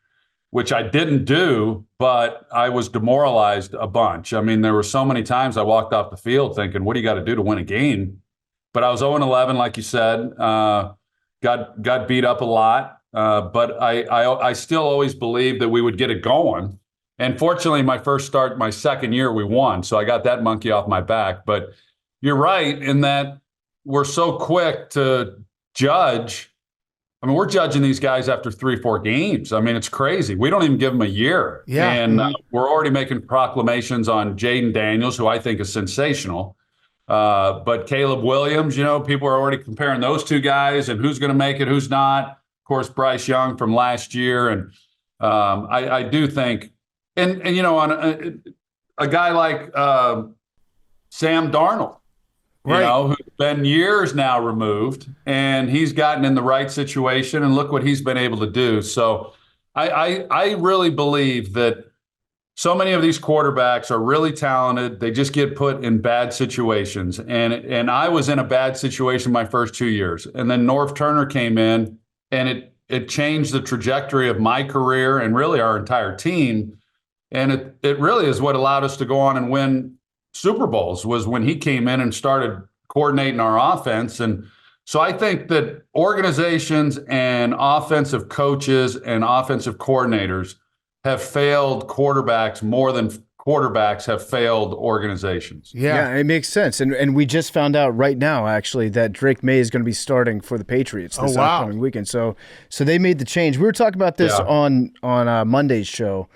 H: I didn't do, but I was demoralized a bunch. I mean, there were so many times I walked off the field thinking, what do you got to do to win a game? But I was 0-11, like you said, got beat up a lot, but I still always believed that we would get it going. And fortunately, my second year, we won. So I got that monkey off my back. But you're right in that we're so quick to judge. I mean, we're judging these guys after 3-4 games. I mean, it's crazy. We don't even give them a year.
A: Yeah.
H: And we're already making proclamations on Jaden Daniels, who I think is sensational. But Caleb Williams, people are already comparing those two guys and who's going to make it, who's not. Of course, Bryce Young from last year. And I do think, And on a guy like Sam Darnold, who's been years now removed, and he's gotten in the right situation, and look what he's been able to do. So I really believe that so many of these quarterbacks are really talented. They just get put in bad situations. And I was in a bad situation my first 2 years. And then Norv Turner came in, and it changed the trajectory of my career and really our entire team. And it really is what allowed us to go on and win Super Bowls, was when he came in and started coordinating our offense. And so I think that organizations and offensive coaches and offensive coordinators have failed quarterbacks more than quarterbacks have failed organizations.
B: Yeah, it makes sense. And we just found out right now, actually, that Drake Maye is going to be starting for the Patriots this upcoming weekend. So they made the change. We were talking about this on Monday's show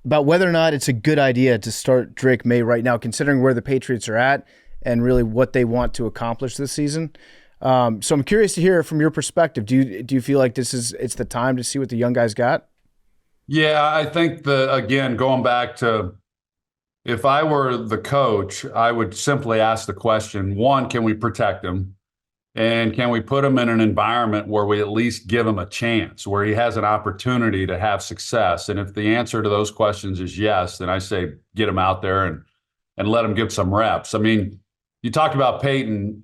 B: about whether or not it's a good idea to start Drake Maye right now, considering where the Patriots are at and really what they want to accomplish this season. So I'm curious to hear from your perspective. Do you feel like it's the time to see what the young guys got?
H: Yeah, I think again, going back to, if I were the coach, I would simply ask the question, one, can we protect him? And can we put him in an environment where we at least give him a chance, where he has an opportunity to have success? And if the answer to those questions is yes, then I say get him out there and let him get some reps. I mean, you talked about Peyton.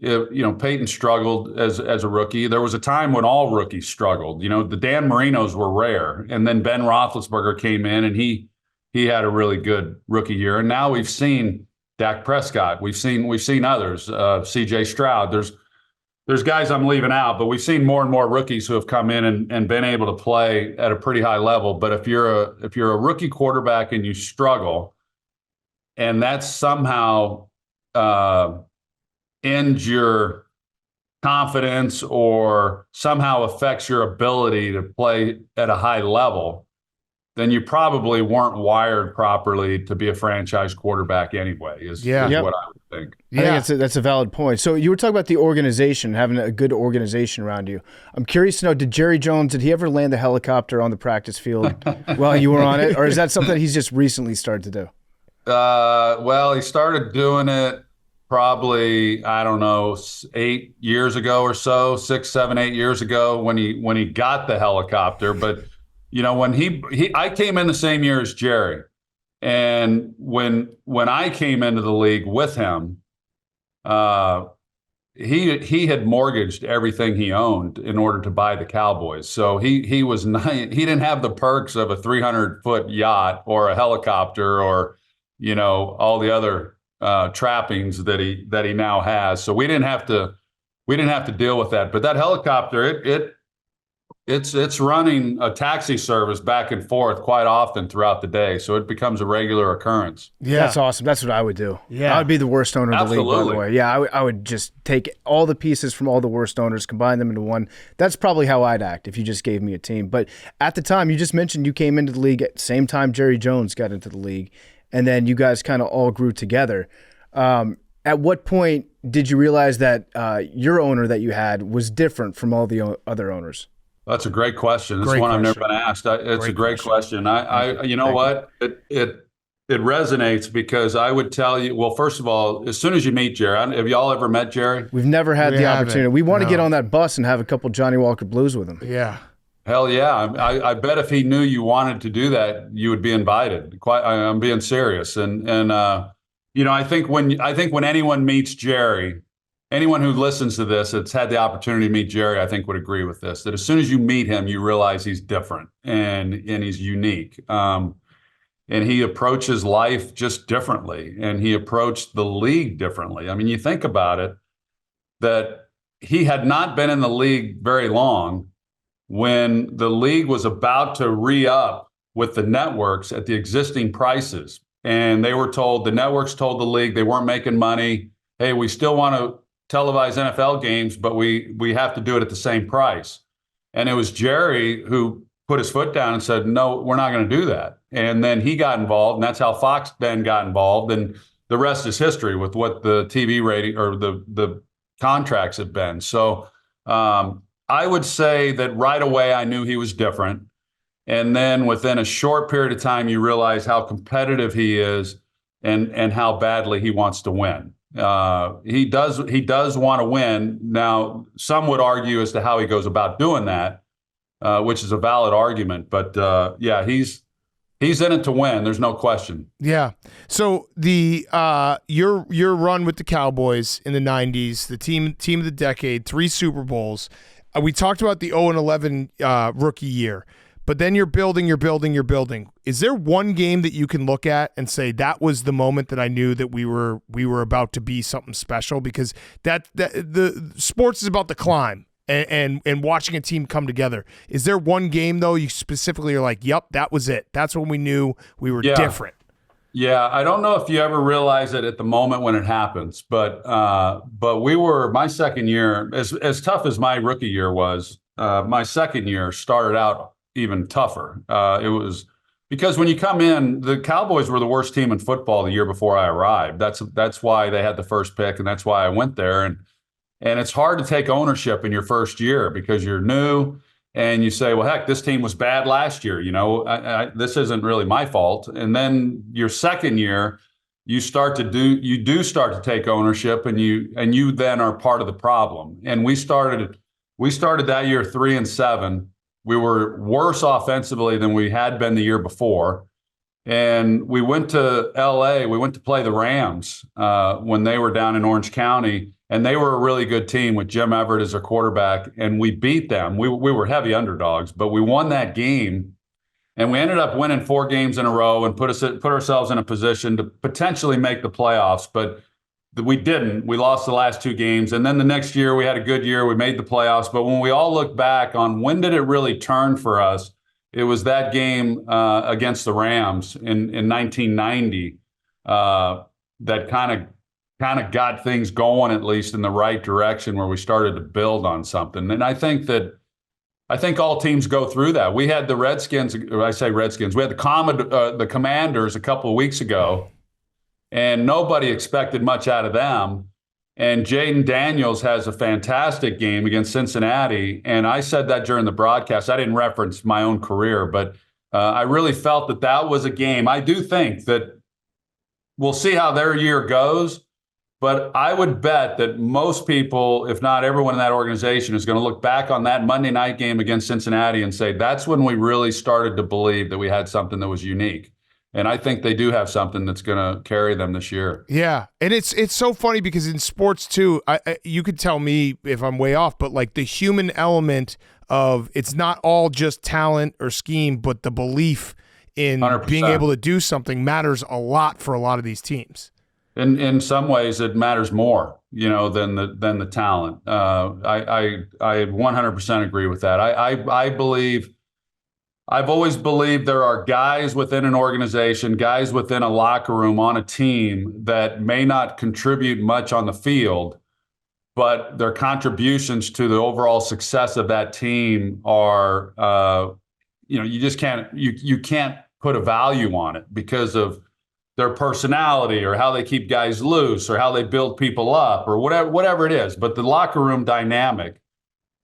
H: Peyton struggled as a rookie. There was a time when all rookies struggled. The Dan Marinos were rare, and then Ben Roethlisberger came in, and he had a really good rookie year. And now we've seen Dak Prescott. We've seen others. C.J. Stroud. There's guys I'm leaving out, but we've seen more and more rookies who have come in and been able to play at a pretty high level. But if you're a rookie quarterback and you struggle, and that's somehow ends your confidence or somehow affects your ability to play at a high level, then you probably weren't wired properly to be a franchise quarterback anyway, is what I would think.
B: I think that's a valid point. So you were talking about the organization, having a good organization around you. I'm curious to know, did he ever land the helicopter on the practice field while you were on it? Or is that something he's just recently started to do?
H: Well, he started doing it probably, I don't know, 8 years ago or so, 6, 7, 8 years ago when he got the helicopter. But when I came in the same year as Jerry, and when I came into the league with him, he had mortgaged everything he owned in order to buy the Cowboys. So he didn't have the perks of a 300-foot yacht or a helicopter or all the other trappings that he now has. So we didn't have to deal with that. But that helicopter, it's running a taxi service back and forth quite often throughout the day. So it becomes a regular occurrence.
B: Yeah, that's awesome. That's what I would do. Yeah, I would be the worst owner of the league, by the way. Yeah, I would just take all the pieces from all the worst owners, combine them into one. That's probably how I'd act if you just gave me a team. But at the time, you just mentioned you came into the league at the same time Jerry Jones got into the league, and then you guys kind of all grew together. At what point did you realize that your owner that you had was different from all the other owners?
H: That's a great question. It's one I've never been asked. It's a great question. What? It resonates because I would tell you, well, first of all, as soon as you meet Jerry, have y'all ever met Jerry?
B: We've never had the opportunity. We want to get on that bus and have a couple Johnny Walker Blues with him.
A: Yeah.
H: Hell yeah. I bet if he knew you wanted to do that, you would be invited. I'm being serious. I think when anyone meets Jerry, anyone who listens to this that's had the opportunity to meet Jerry, I think would agree with this, that as soon as you meet him, you realize he's different and he's unique. And he approaches life just differently, and he approached the league differently. I mean, you think about it, that he had not been in the league very long when the league was about to re-up with the networks at the existing prices. And the networks told the league they weren't making money. Hey, we still want to televise NFL games, but we have to do it at the same price. And it was Jerry who put his foot down and said, no, we're not going to do that. And then he got involved, and that's how Fox then got involved. And the rest is history with what the TV rating or the contracts have been. So I would say that right away I knew he was different. And then within a short period of time, you realize how competitive he is and how badly he wants to win. He does want to win. Now, some would argue as to how he goes about doing that, which is a valid argument. But he he's in it to win. There's no question.
A: Yeah. So the your run with the Cowboys in the 90s, the team of the decade, 3 Super Bowls. We talked about the 0-11 rookie year, but then you're building. Is there one game that you can look at and say that was the moment that I knew that we were about to be something special? Because that the sports is about the climb. And watching a team come together. Is there one game though you specifically are like, yep, that was it. That's when we knew we were different.
H: Yeah, I don't know if you ever realize it at the moment when it happens, but we were my second year, as tough as my rookie year was. My second year started out even tougher. It was because when you come in, the Cowboys were the worst team in football the year before I arrived. That's why they had the first pick, and that's why I went there. And it's hard to take ownership in your first year because you're new and you say, well, heck, this team was bad last year. This isn't really my fault. And then your second year, you do start to take ownership and you then are part of the problem. And we started that year 3-7. We were worse offensively than we had been the year before. And we went to LA, we went to play the Rams when they were down in Orange County. And they were a really good team with Jim Everett as their quarterback, and we beat them. We were heavy underdogs, but we won that game, and we ended up winning 4 games in a row and put ourselves in a position to potentially make the playoffs. But we didn't. We lost the last 2 games, and then the next year we had a good year. We made the playoffs. But when we all look back on when did it really turn for us, it was that game against the Rams in 1990 that kind of got things going, at least in the right direction, where we started to build on something. And I think all teams go through that. We had the Redskins, I say Redskins, we had the Commanders a couple of weeks ago, and nobody expected much out of them. And Jaden Daniels has a fantastic game against Cincinnati. And I said that during the broadcast. I didn't reference my own career, but I really felt that was a game. I do think that we'll see how their year goes. But I would bet that most people, if not everyone in that organization, is going to look back on that Monday night game against Cincinnati and say, that's when we really started to believe that we had something that was unique. And I think they do have something that's going to carry them this year.
A: Yeah. And it's so funny because in sports too, you could tell me if I'm way off, but like the human element of it's not all just talent or scheme, but the belief in
H: 100%.
A: Being able to do something matters a lot for a lot of these teams.
H: In some ways, it matters more, than the talent. I 100% agree with that. I believe, I've always believed there are guys within an organization, guys within a locker room on a team that may not contribute much on the field, but their contributions to the overall success of that team are, you just can't put a value on it because of their personality or how they keep guys loose or how they build people up or whatever it is. But the locker room dynamic,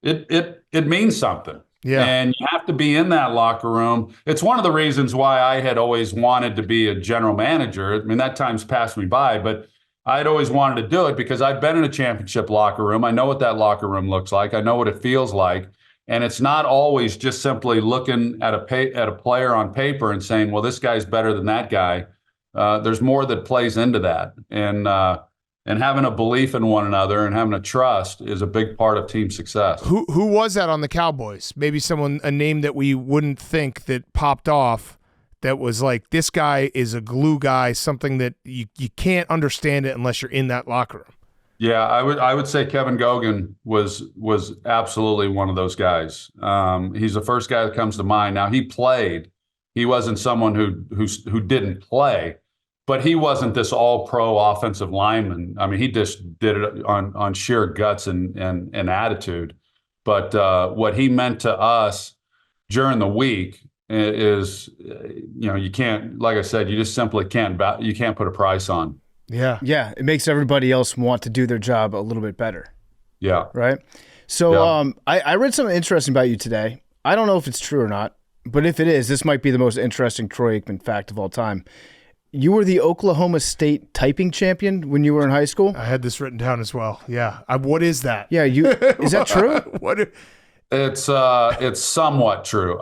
H: it means something.
A: Yeah.
H: And you have to be in that locker room. It's one of the reasons why I had always wanted to be a general manager. I mean, that time's passed me by, but I'd always wanted to do it because I've been in a championship locker room. I know what that locker room looks like. I know what it feels like. And it's not always just simply looking at a player on paper and saying, well, this guy's better than that guy. There's more that plays into that, and having a belief in one another and having a trust is a big part of team success.
A: Who was that on the Cowboys? Maybe a name that we wouldn't think that popped off, that was like, this guy is a glue guy, something that you can't understand it unless you're in that locker room.
H: Yeah, I would say Kevin Gogan was absolutely one of those guys. He's the first guy that comes to mind. Now, he played. He wasn't someone who didn't play, but he wasn't this all-pro offensive lineman. I mean, he just did it on sheer guts and attitude. But what he meant to us during the week is, you can't, like I said, you just simply can't put a price on.
B: Yeah. Yeah, it makes everybody else want to do their job a little bit better.
H: Yeah.
B: Right? So I read something interesting about you today. I don't know if it's true or not. But if it is, this might be the most interesting Troy Aikman fact of all time. You were the Oklahoma State typing champion when you were in high school?
A: I had this written down as well. Yeah. What is that?
B: Yeah, is that true?
H: It's somewhat true.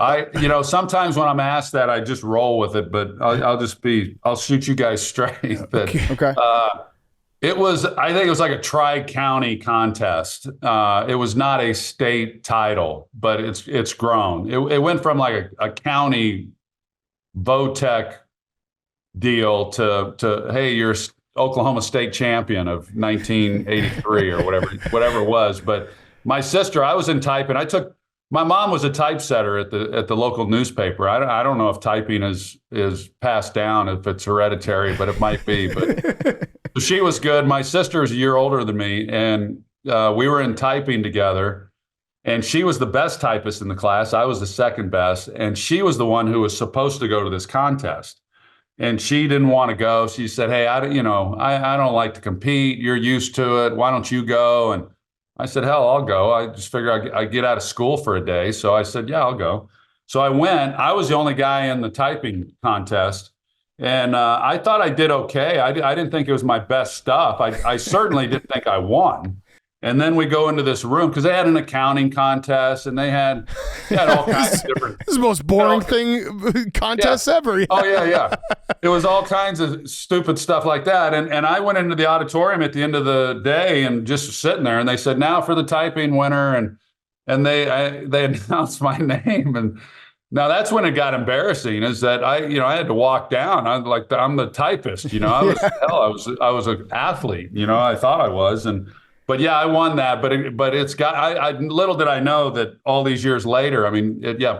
H: Sometimes when I'm asked that, I just roll with it, but I'll shoot you guys straight. That,
B: Okay.
H: I think it was like a tri-county contest. It was not a state title, but it's grown. It went from like a county VOTEC deal to hey, you're Oklahoma State champion of 1983 or whatever it was. But my sister, I was in typing. My mom was a typesetter at the local newspaper. I don't know if typing is passed down, if it's hereditary, but it might be. But she was good. My sister is a year older than me, and we were in typing together. And she was the best typist in the class. I was the second best, and she was the one who was supposed to go to this contest. And she didn't want to go. She said, "Hey, I don't like to compete. You're used to it. Why don't you go?" And I said, "Hell, I'll go." I just figured I'd get out of school for a day. So I said, "Yeah, I'll go." So I went. I was the only guy in the typing contest. And I thought I did okay. I didn't think it was my best stuff. I certainly didn't think I won. And then we go into this room because they had an accounting contest and they had all kinds of different.
A: This is the most boring contest ever. Yeah.
H: Oh, yeah. It was all kinds of stupid stuff like that. And I went into the auditorium at the end of the day and just sitting there. And they said, "Now for the typing winner." And they announced my name. And now that's when it got embarrassing, is that I had to walk down. I'm the typist, I was an athlete, I thought I was. But yeah, I won that, but it's got, little did I know that all these years later,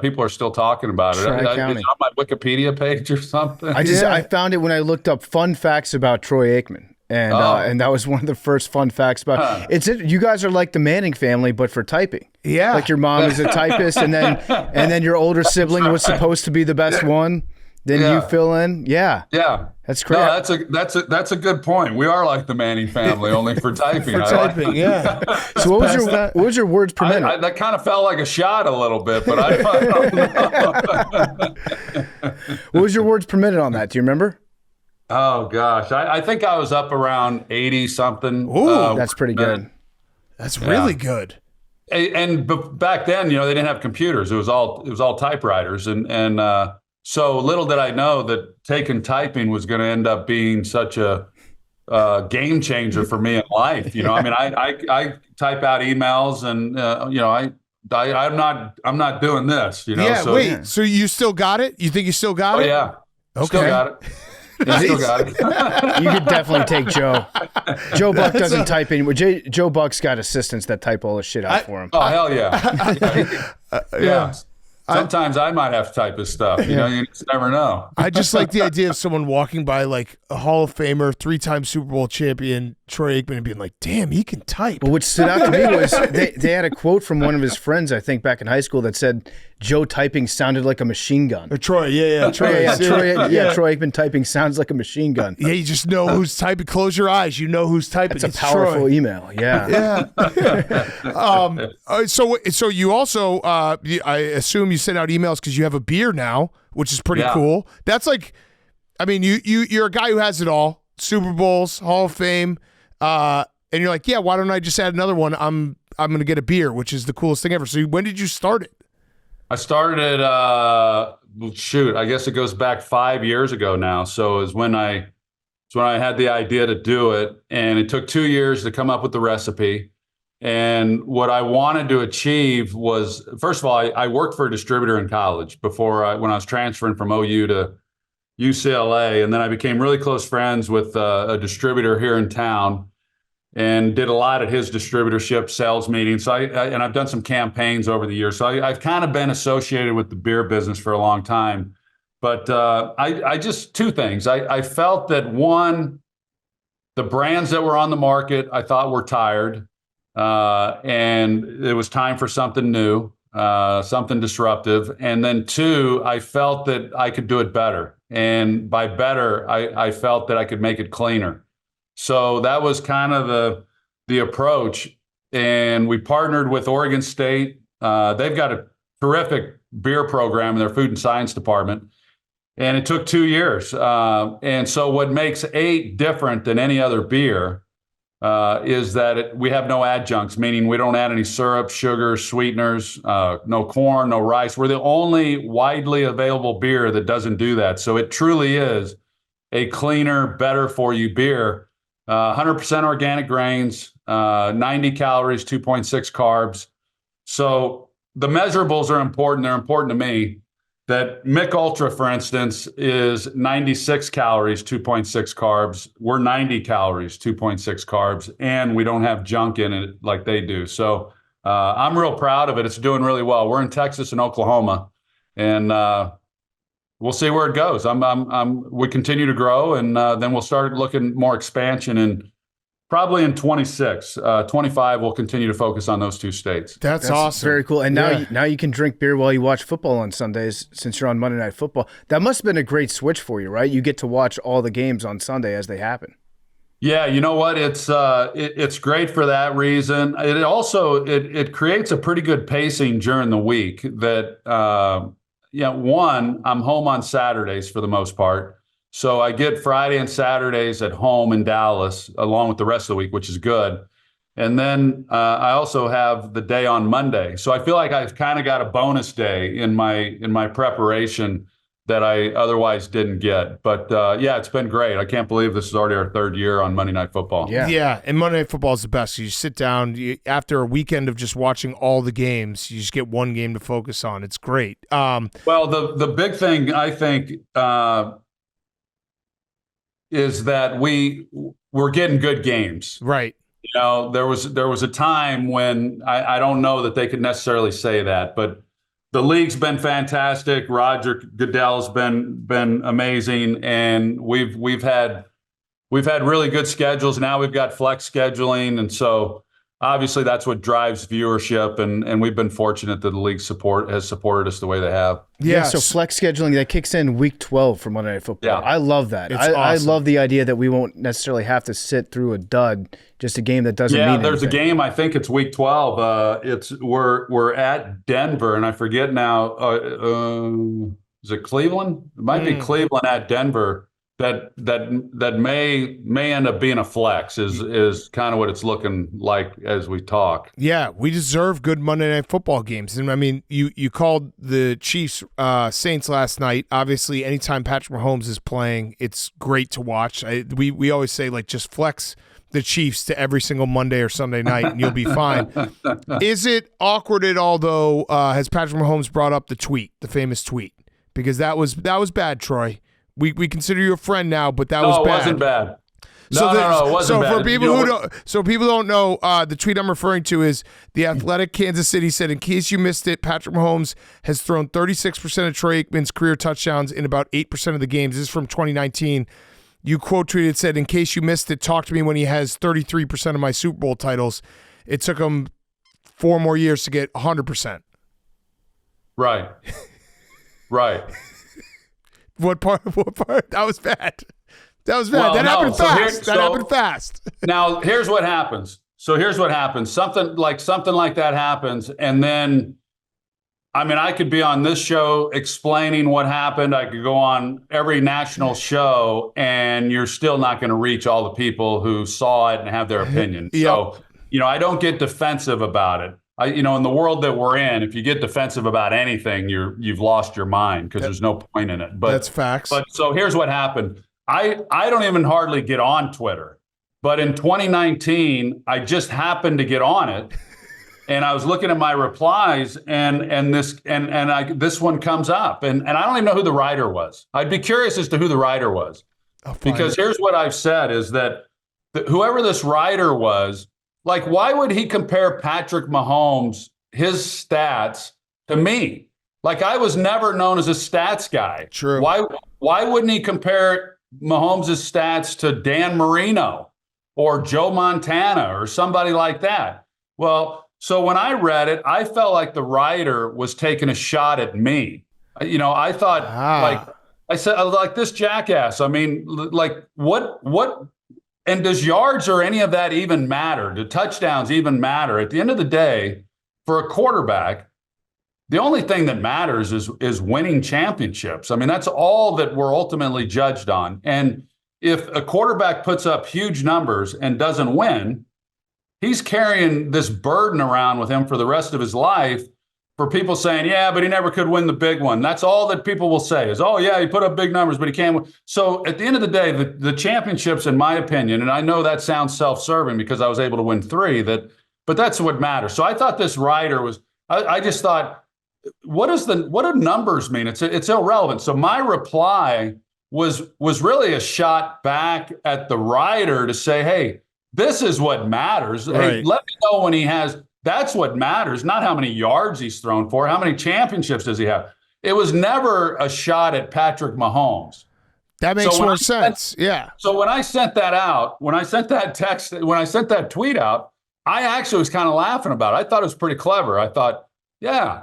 H: people are still talking about it. It's on my Wikipedia page or something.
B: I found it when I looked up fun facts about Troy Aikman. And that was one of the first fun facts about you guys are like the Manning family, but for typing.
A: Yeah.
B: Like your mom is a typist, and then your older sibling was supposed to be the best one. Then you fill in. Yeah.
H: Yeah.
B: That's great.
H: No, that's a good point. We are like the Manning family, only for typing.
A: Yeah.
B: So what was your words per minute?
H: That kind of felt like a shot a little bit, but I don't know.
B: What was your words per minute on that? Do you remember?
H: Oh gosh, I think I was up around 80 something.
B: Ooh, that's pretty good.
A: That's really good.
H: And back then, they didn't have computers. It was all typewriters, and so little did I know that taking typing was going to end up being such a game changer for me in life. I type out emails, and I'm not doing this.
A: Wait. So you still got it? You think you still got it?
H: Oh yeah.
A: Okay.
H: Still got it. Still got it.
B: You could definitely take Joe. Joe Buck doesn't type anymore. Joe Buck's got assistants that type all the shit out for him.
H: Oh, hell yeah. Yeah. Sometimes I might have to type his stuff. You just never know.
A: I just like the idea of someone walking by like a Hall of Famer, 3-time Super Bowl champion, Troy Aikman, and being like, "Damn, he can type."
B: But what stood out to me was they had a quote from one of his friends, I think, back in high school that said Joe typing sounded like a machine gun.
A: Or Troy,
B: Troy Aikman typing sounds like a machine gun.
A: Yeah, you just know who's typing. Close your eyes, you know who's typing.
B: It's a powerful
A: Troy.
B: email. Yeah.
A: So you also, I assume you send out emails because you have a beer now, which is pretty cool. That's like, you're a guy who has it all: Super Bowls, Hall of Fame, and you're like, yeah, why don't I just add another one? I'm gonna get a beer, which is the coolest thing ever. So when did you start it?
H: I started it, I guess it goes back 5 years ago now. So it's when I had the idea to do it, and it took 2 years to come up with the recipe. And what I wanted to achieve was, first of all, I worked for a distributor in college when I was transferring from OU to UCLA. And then I became really close friends with a distributor here in town and did a lot at his distributorship sales meetings. So I've done some campaigns over the years. So I've kind of been associated with the beer business for a long time. But I just, two things. I felt that, one, the brands that were on the market, I thought were tired. And it was time for something new, something disruptive. And then two, I felt that I could do it better. And by better, I felt that I could make it cleaner. So that was kind of the approach. And we partnered with Oregon State. They've got a terrific beer program in their food and science department. And it took 2 years. And so what makes 8 different than any other beer is that we have no adjuncts, meaning we don't add any syrup, sugar, sweeteners, no corn, no rice. We're the only widely available beer that doesn't do that. So it truly is a cleaner, better for you beer. 100% organic grains, 90 calories, 2.6 carbs. So the measurables are important. They're important to me. That Mick Ultra, for instance, is 96 calories, 2.6 carbs. We're 90 calories, 2.6 carbs, and we don't have junk in it like they do. So I'm real proud of it. It's doing really well. We're in Texas and Oklahoma, and we'll see where it goes. We continue to grow, and then we'll start looking more expansion and. Probably in 26, 25, we'll continue to focus on those two states.
A: That's awesome.
B: Very cool. And now you can drink beer while you watch football on Sundays since you're on Monday Night Football. That must have been a great switch for you, right? You get to watch all the games on Sunday as they happen.
H: Yeah, you know what? It's great for that reason. It also it creates a pretty good pacing during the week. That one, I'm home on Saturdays for the most part. So I get Friday and Saturdays at home in Dallas, along with the rest of the week, which is good. And then I also have the day on Monday. So I feel like I've kind of got a bonus day in my preparation that I otherwise didn't get. But it's been great. I can't believe this is already our third year on Monday Night Football.
A: Yeah, and Monday Night Football is the best. You sit down after a weekend of just watching all the games. You just get one game to focus on. It's great.
H: Well, the big thing I think. Is that we're getting good games.
A: Right.
H: You know, there was a time when I don't know that they could necessarily say that, but the league's been fantastic. Roger Goodell's been amazing, and we've had really good schedules. Now we've got flex scheduling, and so obviously that's what drives viewership, and we've been fortunate that the league has supported us the way they have.
B: Yeah, so flex scheduling, that kicks in week 12 for Monday Night Football.
H: Yeah.
B: I love that. I love the idea that we won't necessarily have to sit through a dud, just a game that doesn't mean anything.
H: Yeah, there's a game, I think it's week 12. We're at Denver, and I forget now, is it Cleveland? It might be Cleveland at Denver. That may end up being a flex is kind of what it's looking like as we talk.
A: Yeah, we deserve good Monday Night Football games. And I mean, you called the Chiefs Saints last night. Obviously, anytime Patrick Mahomes is playing, it's great to watch. We always say, like, just flex the Chiefs to every single Monday or Sunday night, and you'll be fine. Is it awkward at all, though? Has Patrick Mahomes brought up the famous tweet? Because that was bad, Troy. We consider you a friend now, but that was bad.
H: No, it wasn't bad. No, it wasn't bad.
A: For people who don't know, the tweet I'm referring to is The Athletic Kansas City said, in case you missed it, Patrick Mahomes has thrown 36% of Troy Aikman's career touchdowns in about 8% of the games. This is from 2019. You quote tweeted, said, in case you missed it, talk to me when he has 33% of my Super Bowl titles. It took him 4 more years to get 100%.
H: Right. Right.
A: What part? That was bad. Well, happened fast. Happened fast.
H: Now, here's what happens. Something like that happens, and then, I mean, I could be on this show explaining what happened. I could go on every national show, and you're still not going to reach all the people who saw it and have their opinion.
A: Yep.
H: So, I don't get defensive about it. In the world that we're in, if you get defensive about anything, you've lost your mind because there's no point in it. But
A: that's facts.
H: But so here's what happened. I don't even hardly get on Twitter, but in 2019, I just happened to get on it, and I was looking at my replies, and this one comes up, and I don't even know who the writer was. I'd be curious as to who the writer was, because here's what I've said is that whoever this writer was. Like, why would he compare Patrick Mahomes, his stats, to me? Like, I was never known as a stats guy.
A: True.
H: Why wouldn't he compare Mahomes' stats to Dan Marino or Joe Montana or somebody like that? Well, so when I read it, I felt like the writer was taking a shot at me. I thought, like, I said, like, this jackass. I mean, like, what? And does yards or any of that even matter? Do touchdowns even matter? At the end of the day, for a quarterback, the only thing that matters is winning championships. I mean, that's all that we're ultimately judged on. And if a quarterback puts up huge numbers and doesn't win, he's carrying this burden around with him for the rest of his life for people saying, yeah, but he never could win the big one. That's all that people will say is, oh, yeah, he put up big numbers, but he can't win. So at the end of the day, the championships, in my opinion, and I know that sounds self-serving because I was able to win 3, but that's what matters. So I thought this writer was, I just thought, what do numbers mean? It's irrelevant. So my reply was really a shot back at the writer to say, hey, this is what matters.
A: Right.
H: Hey, let me know when he has. That's what matters, not how many yards he's thrown for. How many championships does he have? It was never a shot at Patrick Mahomes.
A: That makes more sense. Yeah.
H: So when I sent that out, when I sent that tweet out, I actually was kind of laughing about it. I thought it was pretty clever. I thought, yeah,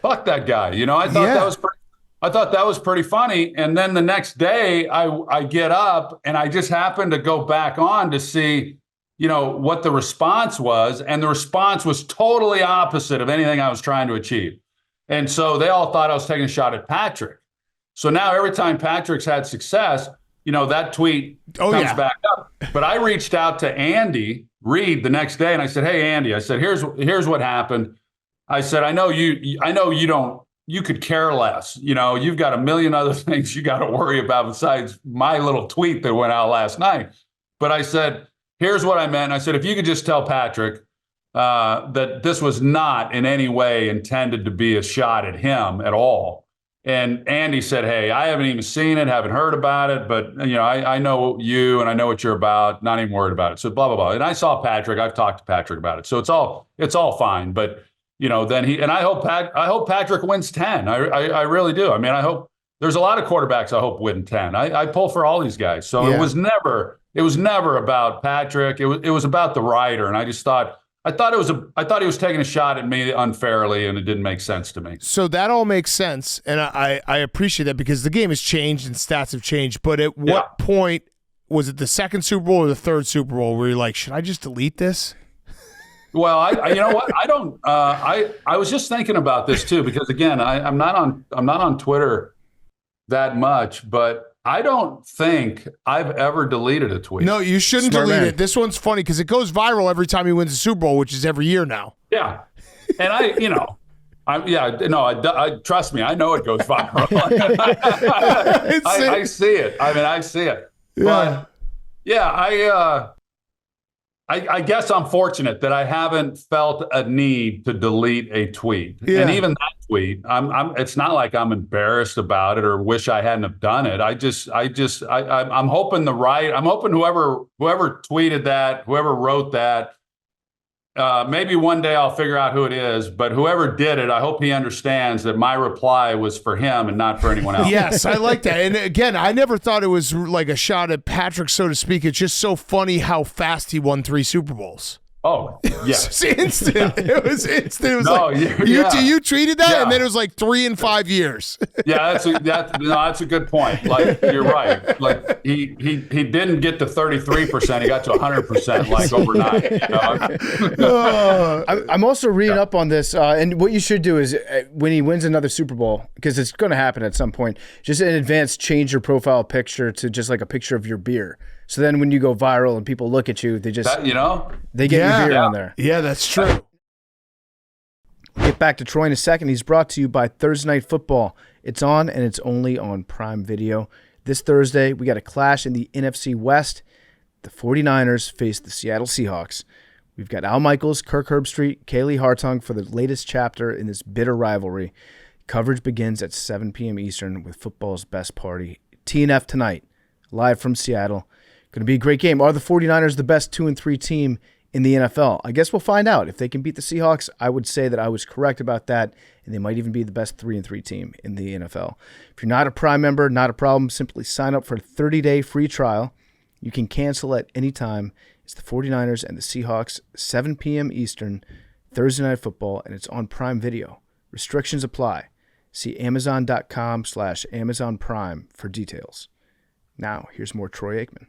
H: fuck that guy. I thought that was pretty funny. And then the next day I get up and I just happened to go back on to see, what the response was. And the response was totally opposite of anything I was trying to achieve. And so they all thought I was taking a shot at Patrick. So now every time Patrick's had success, that tweet comes back up. But I reached out to Andy Reid the next day and I said, hey, Andy, I said, here's what happened. I said, I know you could care less. You've got a million other things you got to worry about besides my little tweet that went out last night. But I said, here's what I meant. I said, if you could just tell Patrick that this was not in any way intended to be a shot at him at all. And Andy said, hey, I haven't even seen it, haven't heard about it, but I know you and I know what you're about, not even worried about it. So blah, blah, blah. And I saw Patrick, I've talked to Patrick about it. So it's all fine. But then I hope Patrick wins 10. I really do. I mean, I hope there's a lot of quarterbacks I hope win 10. I pull for all these guys. So it was never about Patrick. It was about the writer. And I just thought he was taking a shot at me unfairly, and it didn't make sense to me.
A: So that all makes sense, and I appreciate that because the game has changed and stats have changed. But at what point was it the second Super Bowl or the third Super Bowl where you're like, should I just delete this?
H: Well, I you know what? I don't. I was just thinking about this too because again, I'm not on Twitter that much, but I don't think I've ever deleted a tweet.
A: No, you shouldn't delete it. This one's funny because it goes viral every time he wins a Super Bowl, which is every year now.
H: Yeah, and I trust me, I know it goes viral. I see it. I mean, I see it.
A: Yeah.
H: But yeah, I guess I'm fortunate that I haven't felt a need to delete a tweet. Yeah. And even that tweet, it's not like I'm embarrassed about it or wish I hadn't have done it. I'm hoping I'm hoping whoever tweeted that, whoever wrote that, maybe one day I'll figure out who it is, but whoever did it, I hope he understands that my reply was for him and not for anyone else.
A: Yes, I like that. And again, I never thought it was like a shot at Patrick, so to speak. It's just so funny how fast he won 3 Super Bowls.
H: Oh, yes.
A: It's instant. It was instant. It was you tweeted that, and then it was like 3 and 5 years.
H: Yeah, that's a good point. Like, you're right. Like, he didn't get to 33%. He got to 100% like overnight.
B: I'm also reading up on this, and what you should do is when he wins another Super Bowl, because it's going to happen at some point, just in advance change your profile picture to just like a picture of your beer. So then when you go viral and people look at you, they just, they get your beer on there.
A: Yeah, that's true.
B: We'll get back to Troy in a second. He's brought to you by Thursday Night Football. It's on, and it's only on Prime Video. This Thursday, we got a clash in the NFC West. The 49ers face the Seattle Seahawks. We've got Al Michaels, Kirk Herbstreit, Kaylee Hartung for the latest chapter in this bitter rivalry. Coverage begins at 7 p.m. Eastern with football's best party. TNF tonight, live from Seattle. Going to be a great game. Are the 49ers the best 2-3 team in the NFL? I guess we'll find out. If they can beat the Seahawks, I would say that I was correct about that, and they might even be the best 3-3 team in the NFL. If you're not a Prime member, not a problem. Simply sign up for a 30-day free trial. You can cancel at any time. It's the 49ers and the Seahawks, 7 p.m. Eastern, Thursday Night Football, and it's on Prime Video. Restrictions apply. See Amazon.com/Amazon Prime for details. Now, here's more Troy Aikman.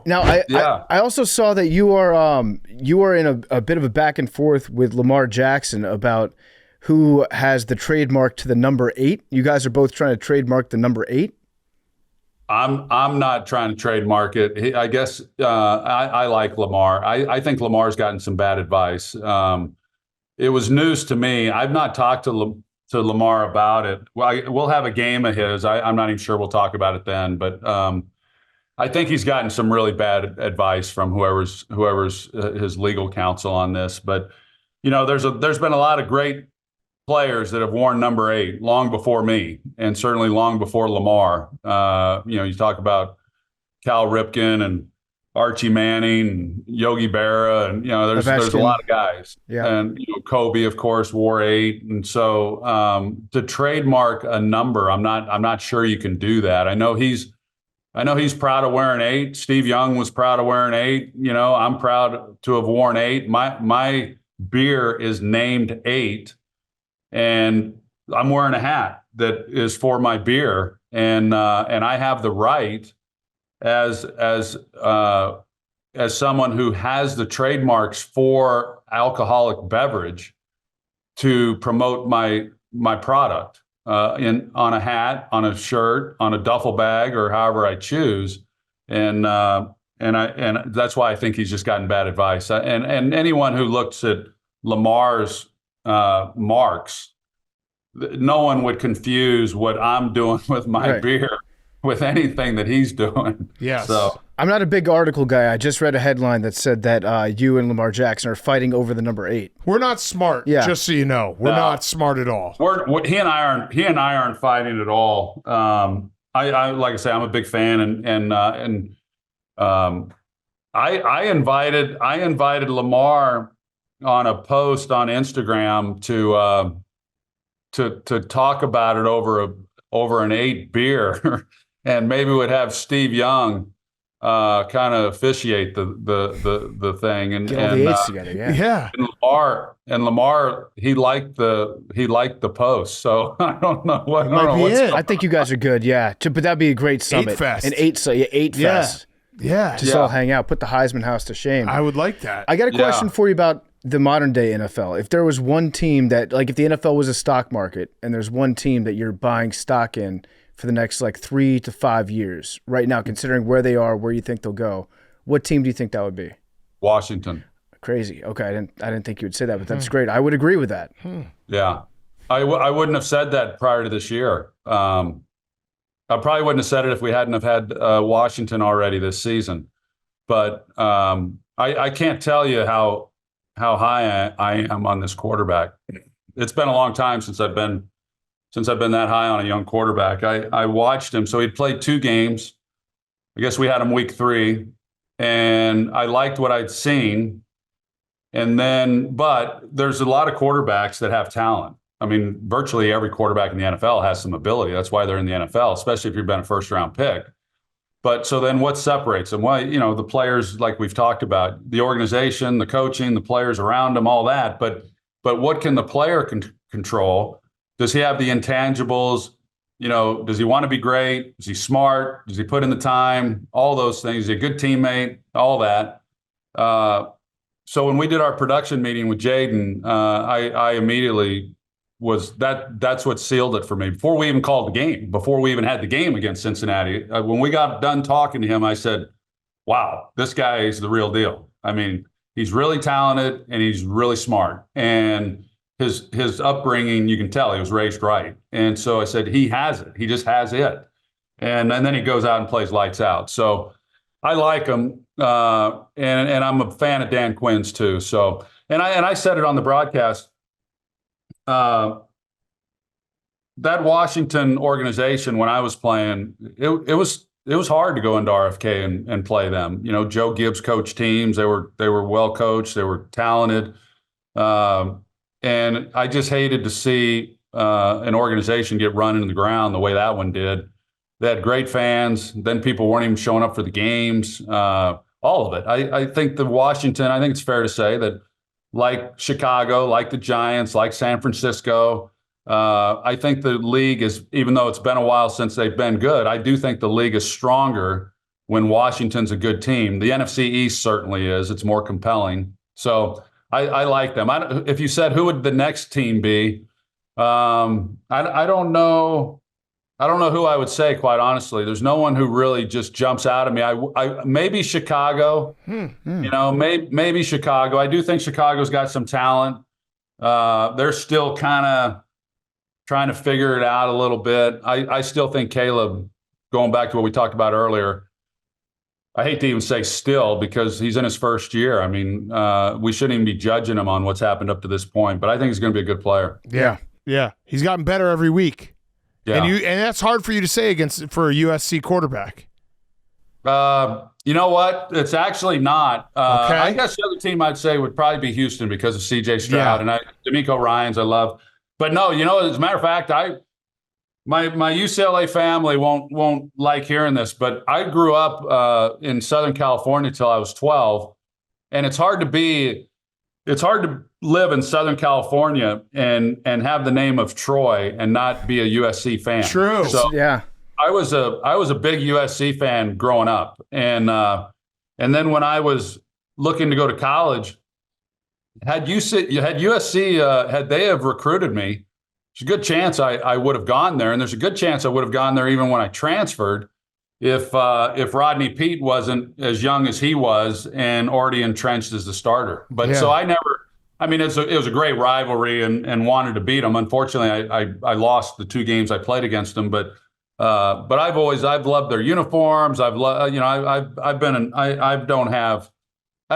B: Now, I also saw that you are in a bit of a back and forth with Lamar Jackson about who has the trademark to the number 8. You guys are both trying to trademark the number 8.
H: I'm not trying to trademark it. I guess I like Lamar. I think Lamar's gotten some bad advice. It was news to me. I've not talked to Lamar about it. We'll have a game of his. I'm not even sure we'll talk about it then. But I think he's gotten some really bad advice from whoever's his legal counsel on this. But there's been a lot of great players that have worn number 8 long before me, and certainly long before Lamar. You talk about Cal Ripken and Archie Manning and Yogi Berra, and there's a lot of guys.
B: Yeah.
H: And Kobe, of course, wore 8, and so to trademark a number, I'm not sure you can do that. I know he's proud of wearing 8. Steve Young was proud of wearing 8. I'm proud to have worn 8. My beer is named 8. And I'm wearing a hat that is for my beer, and I have the right as someone who has the trademarks for alcoholic beverage to promote my product on a hat, on a shirt, on a duffel bag, or however I choose, and that's why I think he's just gotten bad advice. And anyone who looks at Lamar's marks, no one would confuse what I'm doing with my beer with anything that he's doing.
A: Yes.
H: So
B: I'm not a big article guy. I just read a headline that said that you and Lamar Jackson are fighting over the number 8.
A: We're not smart.
B: Yeah.
A: Just so you know, we're not smart at all.
H: He and I aren't fighting at all. I like I say, I'm a big fan, and I invited Lamar on a post on Instagram to talk about it over an 8 beer, and maybe we'd have Steve Young kind of officiate the thing, and
B: Get all the 8s together.
A: Yeah.
H: And Lamar he liked the post, so I don't know what.
B: I think you guys are good. Yeah, but that'd be a great summit.
A: 8 Fest.
B: An 8 Fest.
A: Yeah.
B: Just all hang out. Put the Heisman House to shame.
A: I would like that.
B: I got a question for you about the modern day NFL. If there was one team that, like, if the NFL was a stock market and there's one team that you're buying stock in for the next 3 to 5 years right now, considering where they are, where you think they'll go, what team do you think that would be?
H: Washington.
B: Crazy. Okay, I didn't think you would say that, but that's great. I would agree with that.
H: Yeah, I wouldn't have said that prior to this year. I probably wouldn't have said it if we hadn't have had Washington already this season. But I can't tell you how high I am on this quarterback. It's been a long time since I've been that high on a young quarterback. I watched him. So he'd played 2 games. I guess we had him week 3, and I liked what I'd seen. But there's a lot of quarterbacks that have talent. I mean, virtually every quarterback in the NFL has some ability. That's why they're in the NFL, especially if you've been a first-round pick. But so then what separates them? Well, the players, like we've talked about, the organization, the coaching, the players around them, all that. But what can the player control? Does he have the intangibles? Does he want to be great? Is he smart? Does he put in the time? All those things. Is he a good teammate? All that. So when we did our production meeting with Jaden, I immediately that's what sealed it for me. Before we even called the game, before we even had the game against Cincinnati, when we got done talking to him, I said, wow, this guy is the real deal. I mean, he's really talented and he's really smart. And his upbringing, you can tell he was raised right. And so I said, he has it. He just has it. And then he goes out and plays lights out. So I like him. And I'm a fan of Dan Quinn's too. So, and I said it on the broadcast, that Washington organization, when I was playing, it was hard to go into RFK and play them. Joe Gibbs coached teams. They were well coached. They were talented. And I just hated to see an organization get run into the ground the way that one did. They had great fans. Then people weren't even showing up for the games. All of it. I think I think it's fair to say that, like Chicago, like the Giants, like San Francisco, I think the league is, even though it's been a while since they've been good, I do think the league is stronger when Washington's a good team. The NFC East certainly is. It's more compelling. So I like them. If you said who would the next team be, I don't know. I don't know who I would say, quite honestly. There's no one who really just jumps out at me. I maybe Chicago. Maybe Chicago. I do think Chicago's got some talent. They're still kind of trying to figure it out a little bit. I still think Caleb, going back to what we talked about earlier, I hate to even say still because he's in his first year. I mean, we shouldn't even be judging him on what's happened up to this point, but I think he's going to be a good player.
A: Yeah. He's gotten better every week.
H: Yeah.
A: And that's hard for you to say for a USC quarterback.
H: You know what? It's actually not.
A: Okay.
H: I guess the other team I'd say would probably be Houston because of C.J. Stroud and D'Amico Ryans I love. But no, as a matter of fact, my UCLA family won't like hearing this, but I grew up in Southern California till I was 12, and it's hard to live in Southern California and have the name of Troy and not be a USC fan.
A: True.
H: So
B: Yeah.
H: I was a big USC fan growing up, and then when I was looking to go to college, had USC had they have recruited me, there's a good chance I would have gone there, and there's a good chance I would have gone there even when I transferred, if Rodney Pete wasn't as young as he was and already entrenched as the starter. But so I never. I mean, it was a great rivalry and wanted to beat them. Unfortunately, I lost the 2 games I played against them, but I've loved their uniforms. I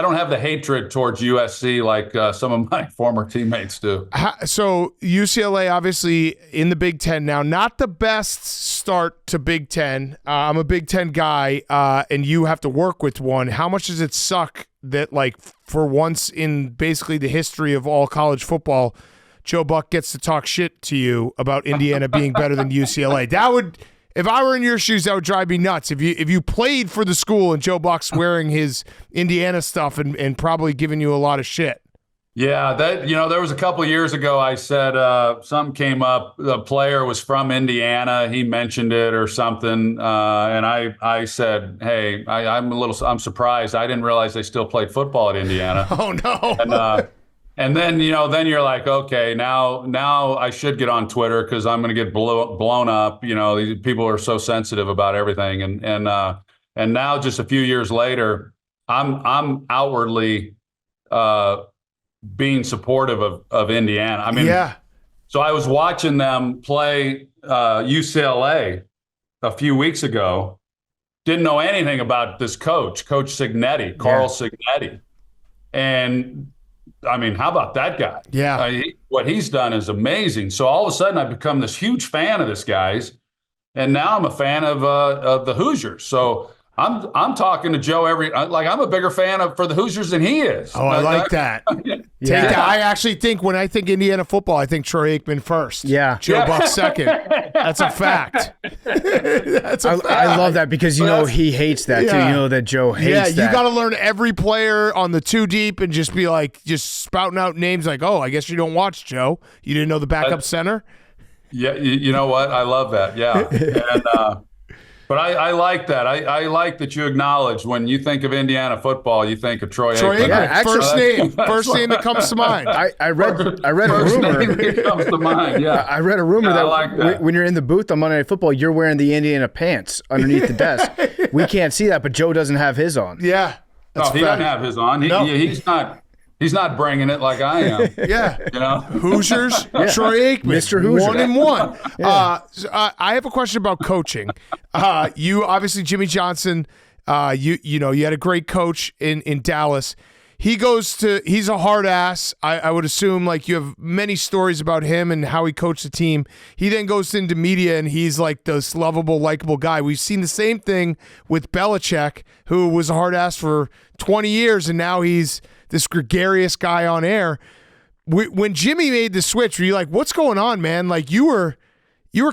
H: don't have the hatred towards USC like some of my former teammates do.
A: So UCLA obviously in the Big Ten now, not the best start to Big Ten. I'm a Big Ten guy, and you have to work with one. How much does it suck that, like, for once in basically the history of all college football, Joe Buck gets to talk shit to you about Indiana being better than UCLA? That would, if I were in your shoes, that would drive me nuts. If you played for the school and Joe Buck's wearing his Indiana stuff and probably giving you a lot of shit.
H: Yeah, there was a couple of years ago I said something came up. The player was from Indiana. He mentioned it or something, and I said, "Hey, I'm surprised. I didn't realize they still played football at Indiana."
A: Oh no!
H: And then then you're like, okay, now I should get on Twitter because I'm going to get blown up. These people are so sensitive about everything, and now just a few years later, I'm outwardly being supportive of Indiana. I mean, so I was watching them play UCLA a few weeks ago. Didn't know anything about this Coach Cignetti, Carl Cignetti, and I mean, how about that guy?
A: Yeah.
H: What he's done is amazing. So all of a sudden, I've become this huge fan of this guy's, and now I'm a fan of the Hoosiers. So I'm talking to Joe I'm a bigger fan for the Hoosiers than he is.
A: Oh, I like that. I actually think when I think Indiana football, I think Troy Aikman first.
B: Yeah.
A: Joe Buck second. That's a fact. That's a fact.
B: I love that because he hates that too. You know that Joe hates that.
A: Yeah, you got to learn every player on the 2 deep and just be like, just spouting out names like, oh, I guess you don't watch Joe. You didn't know the backup center?
H: Yeah, you know what? I love that. Yeah. And but I like that. I like that you acknowledge when you think of Indiana football, you think of Troy Aikman.
A: Yeah, first name that comes to mind.
B: I read a rumor.
H: Name that comes to mind. Yeah,
B: I read a rumor that,
H: like that
B: when you're in the booth on Monday Night Football, you're wearing the Indiana pants underneath the desk. We can't see that, but Joe doesn't have his on.
A: Yeah,
H: he doesn't have his on. He's not bringing it like I am.
A: Yeah. Hoosiers, Troy Aikman,
B: Mr. Hoosier.
A: 1-1. So, I have a question about coaching. You obviously Jimmy Johnson. You had a great coach in Dallas. He's a hard ass. I would assume like you have many stories about him and how he coached the team. He then goes into media and he's like this lovable, likable guy. We've seen the same thing with Belichick, who was a hard ass for 20 years and now he's this gregarious guy on air. When Jimmy made the switch, were you like, what's going on, man? Like you were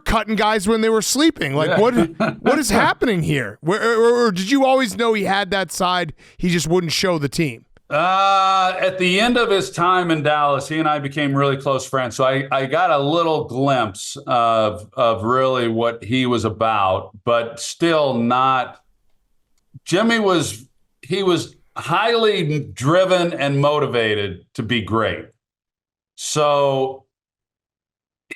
A: cutting guys when they were sleeping. Like what is happening here? Or did you always know he had that side? He just wouldn't show the team.
H: At the end of his time in Dallas, he and I became really close friends. So I got a little glimpse of really what he was about, but still not. Jimmy was highly driven and motivated to be great. So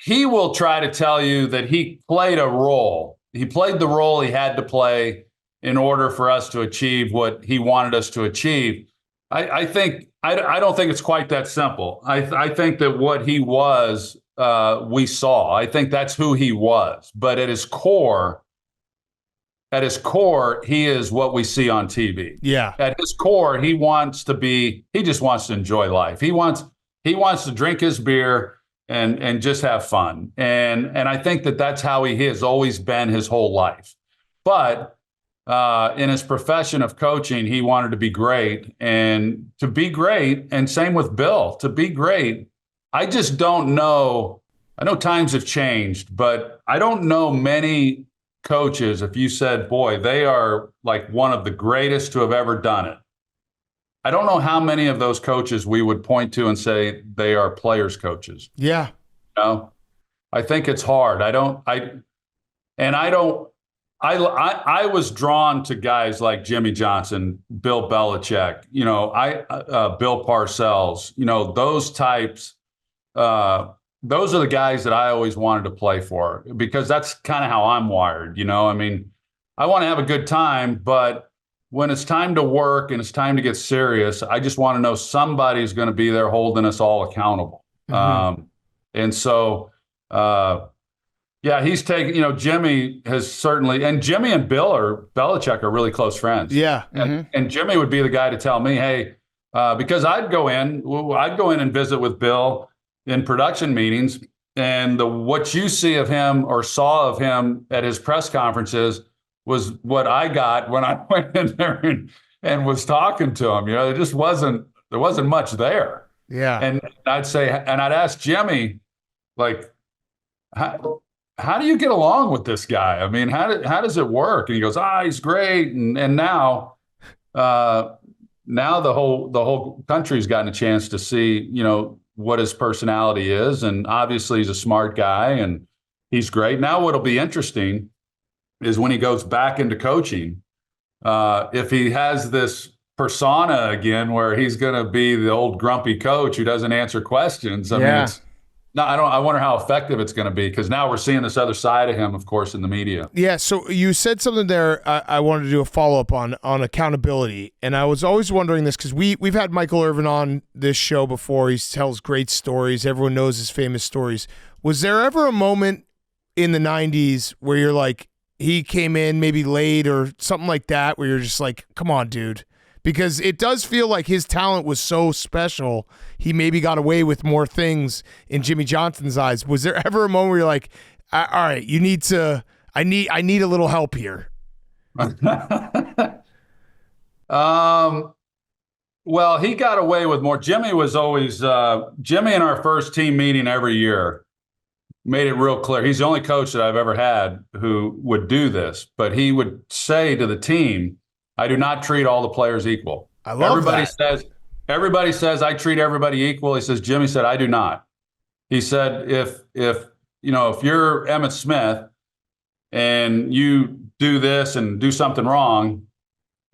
H: he will try to tell you that he played a role. He played the role he had to play in order for us to achieve what he wanted us to achieve. I don't think it's quite that simple. I think that what he was, we saw. I think that's who he was. But at his core, he is what we see on TV.
A: Yeah.
H: At his core, he just wants to enjoy life. He wants to drink his beer and just have fun. And I think that's how he has always been his whole life. But in his profession of coaching, he wanted to be great. And to be great, and same with Bill, to be great, I just don't know. I know times have changed, but I don't know many coaches, if you said, boy, they are like one of the greatest to have ever done it. I don't know how many of those coaches we would point to and say they are players coaches.
A: Yeah.
H: You know, I think it's hard. I was drawn to guys like Jimmy Johnson, Bill Belichick, Bill Parcells, those types. Those are the guys that I always wanted to play for, because that's kind of how I'm wired. I mean, I want to have a good time, but when it's time to work and it's time to get serious, I just want to know somebody's going to be there holding us all accountable. Mm-hmm. And so, yeah, he's taking, Jimmy has certainly, and Jimmy and Belichick are really close friends.
A: Yeah.
H: And Jimmy would be the guy to tell me, hey, because I'd go in and visit with Bill in production meetings, and what you see of him or saw of him at his press conferences was what I got when I went in there and was talking to him. There wasn't much there.
A: Yeah.
H: And I'd ask Jimmy, like, how do you get along with this guy? I mean, how does it work? And he goes, he's great. And now the whole country's gotten a chance to see, what his personality is. And obviously he's a smart guy and he's great. Now what'll be interesting is when he goes back into coaching, if he has this persona again where he's going to be the old grumpy coach who doesn't answer questions. I mean, I wonder how effective it's going to be, because now we're seeing this other side of him, of course, in the media.
A: Yeah, so you said something there I wanted to do a follow-up on accountability, and I was always wondering this because we've had Michael Irvin on this show before. He tells great stories. Everyone knows his famous stories. Was there ever a moment in the 90s where you're like, he came in maybe late or something like that, where you're just like, come on, dude? Because it does feel like his talent was so special, he maybe got away with more things in Jimmy Johnson's eyes. Was there ever a moment where you're like, all right, I need a little help here?
H: Well, he got away with more. Jimmy was always, Jimmy in our first team meeting every year made it real clear. He's the only coach that I've ever had who would do this, but he would say to the team, I do not treat all the players equal.
A: I love
H: Everybody says I treat everybody equal. He says, Jimmy said, I do not. He said, if you're Emmitt Smith and you do this and do something wrong,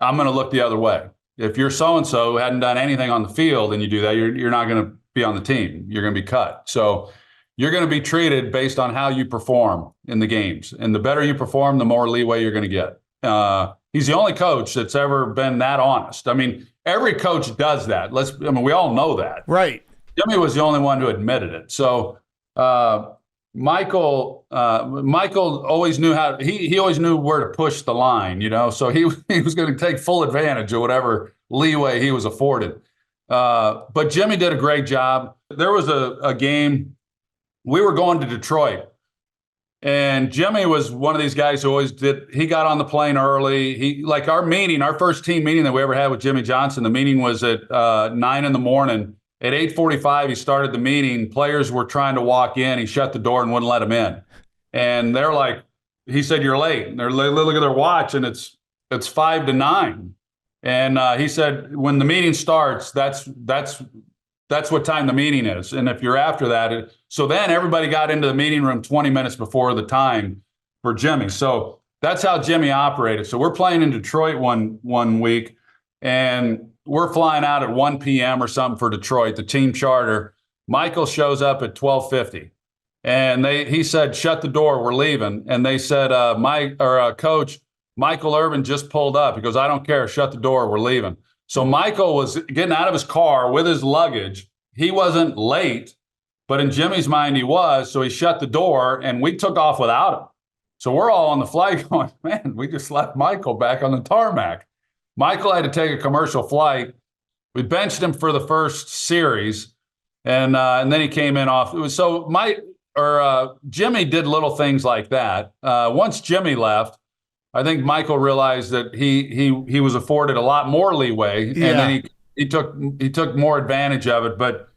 H: I'm going to look the other way. If you're so-and-so who hadn't done anything on the field and you do that, you're not going to be on the team. You're going to be cut. So you're going to be treated based on how you perform in the games. And the better you perform, the more leeway you're going to get. He's the only coach that's ever been that honest. I mean, every coach does that. We all know that.
A: Right.
H: Jimmy was the only one who admitted it. So Michael always knew he always knew where to push the line, so he was going to take full advantage of whatever leeway he was afforded. But Jimmy did a great job. There was a game, we were going to Detroit, and Jimmy was one of these guys who always he got on the plane early. Our first team meeting that we ever had with Jimmy Johnson, the meeting was at 9 a.m. At 8:45, he started the meeting. Players were trying to walk in. He shut the door and wouldn't let them in. And they're like, he said, you're late. And they look at their watch, and it's 5 to 9. And he said, when the meeting starts, that's what time the meeting is. And if you're after that, so then everybody got into the meeting room 20 minutes before the time for Jimmy. So that's how Jimmy operated. So we're playing in Detroit one week, and we're flying out at 1 p.m. or something for Detroit, the team charter. Michael shows up at 12:50. and he said, "Shut the door, we're leaving." And they said, Coach Michael Irvin just pulled up. He goes, "I don't care, shut the door, we're leaving." So Michael was getting out of his car with his luggage. He wasn't late, but in Jimmy's mind, he was. So he shut the door, and we took off without him. So we're all on the flight going, man, we just left Michael back on the tarmac. Michael had to take a commercial flight. We benched him for the first series, and then he came in off. It was so Jimmy did little things like that. Once Jimmy left, I think Michael realized that he was afforded a lot more leeway, and then he took more advantage of it. But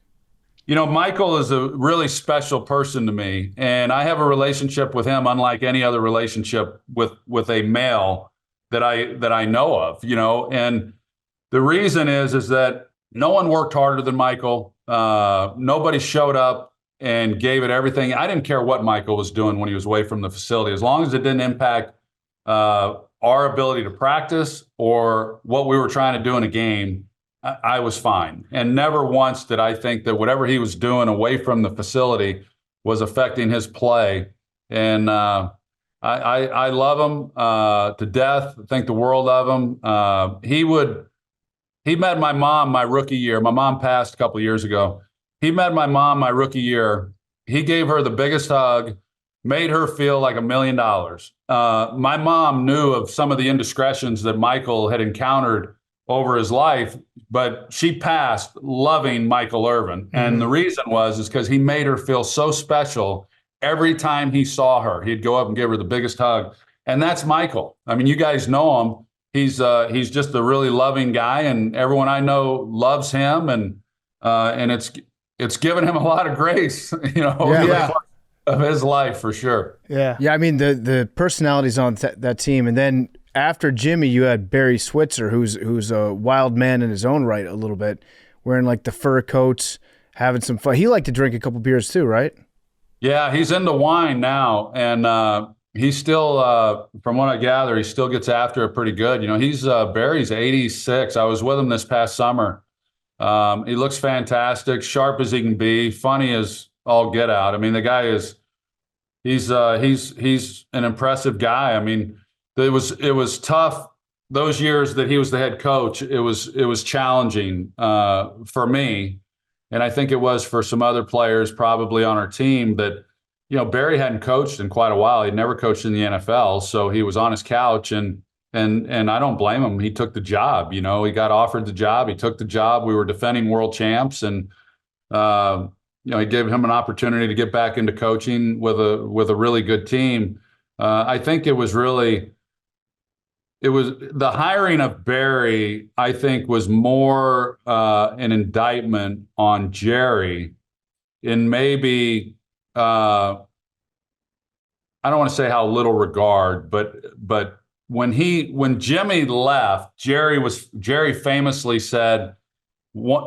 H: Michael is a really special person to me, and I have a relationship with him unlike any other relationship with a male that I know of. And the reason is that no one worked harder than Michael. Nobody showed up and gave it everything. I didn't care what Michael was doing when he was away from the facility, as long as it didn't impact our ability to practice or what we were trying to do in a game. I was fine. And never once did I think that whatever he was doing away from the facility was affecting his play. And I love him to death. I think the world of him. He met my mom my rookie year. My mom passed a couple of years ago. He met my mom my rookie year. He gave her the biggest hug, made her feel like $1 million. My mom knew of some of the indiscretions that Michael had encountered over his life, but she passed loving Michael Irvin. Mm-hmm. And the reason is because he made her feel so special. Every time he saw her, he'd go up and give her the biggest hug. And that's Michael. I mean, you guys know him. He's just a really loving guy, and everyone I know loves him, and it's given him a lot of grace, over the course of his life, for sure.
B: Yeah. I mean, the personalities on that team, and then after Jimmy, you had Barry Switzer, who's a wild man in his own right, a little bit, wearing like the fur coats, having some fun. He liked to drink a couple beers too, right?
H: Yeah, he's into wine now, and he still, from what I gather, he still gets after it pretty good. Barry's 86. I was with him this past summer. He looks fantastic, sharp as he can be, funny as all get out. I mean, the guy he's an impressive guy. I mean, it was tough those years that he was the head coach. It was challenging for me, and I think it was for some other players probably on our team that. Barry hadn't coached in quite a while. He'd never coached in the NFL, so he was on his couch, and I don't blame him. He took the job. He got offered the job. He took the job. We were defending world champs, and he gave him an opportunity to get back into coaching with a really good team. I think the hiring of Barry, I think, was more an indictment on Jerry, in maybe. I don't want to say how little regard, but when Jimmy left, Jerry famously said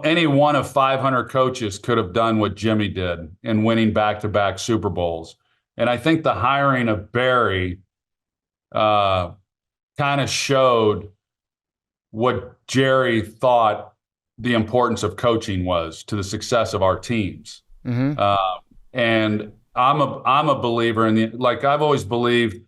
H: any one of 500 coaches could have done what Jimmy did in winning back-to-back Super Bowls. And I think the hiring of Barry kind of showed what Jerry thought the importance of coaching was to the success of our teams. Mm-hmm. And I'm a believer in I've always believed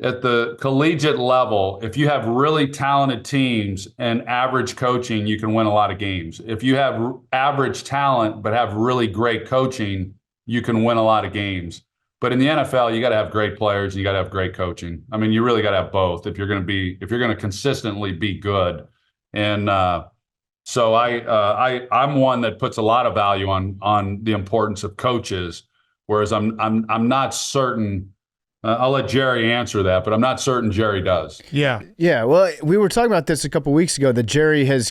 H: at the collegiate level, if you have really talented teams and average coaching, you can win a lot of games. If you have average talent but have really great coaching, you can win a lot of games. But in the NFL, you got to have great players and you got to have great coaching. I mean, you really got to have both if you're going to consistently be good. And so I'm one that puts a lot of value on the importance of coaches, whereas I'm not certain. I'll let Jerry answer that, but I'm not certain Jerry does.
B: Yeah. Well, we were talking about this a couple weeks ago, that Jerry has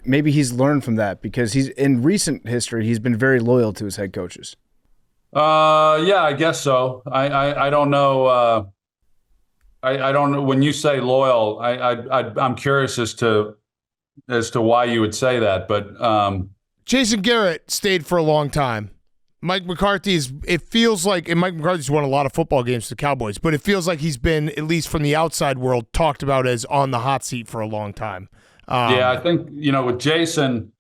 B: maybe he's learned from that, because he's in recent history he's been very loyal to his head coaches.
H: Yeah, I guess so. I don't know. I don't know. When you say loyal, I'm curious as to why you would say that, but
A: Jason Garrett stayed for a long time. Mike McCarthy it feels like, and Mike McCarthy's won a lot of football games for the Cowboys, but it feels like he's been, at least from the outside world, talked about as on the hot seat for a long time.
H: Yeah, I think, with Jason,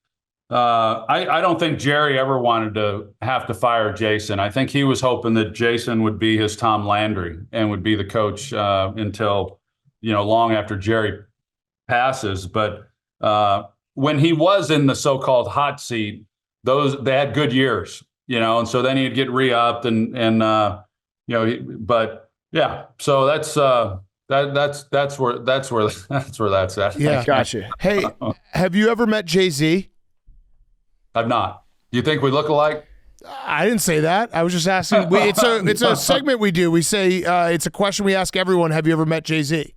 H: I don't think Jerry ever wanted to have to fire Jason. I think he was hoping that Jason would be his Tom Landry and would be the coach until, long after Jerry passes. But when he was in the so-called hot seat, they had good years, and so then he'd get re-upped but yeah, so that's where that's at.
B: Yeah, gotcha.
A: Hey, have you ever met Jay-Z?
H: I've not. You think we look alike?
A: I didn't say that. I was just asking. It's a segment we do. We say it's a question we ask everyone. Have you ever met Jay-Z?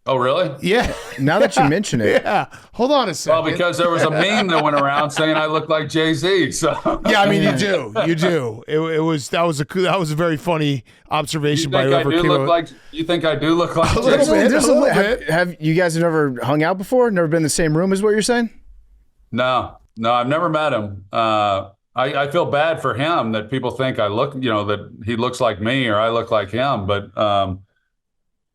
H: Oh, really?
A: Yeah.
B: Now that you mention it.
A: Yeah. Hold on a second.
H: Well, because there was a meme that went around saying I look like Jay-Z. So
A: yeah, I mean you do. You do. That was a very funny observation by whoever came up.
H: You think I do look like
B: Jay-Z? Have you guys never hung out before? Never been in the same room, is what you're saying?
H: No, I've never met him. I feel bad for him that people think I look, that he looks like me or I look like him. But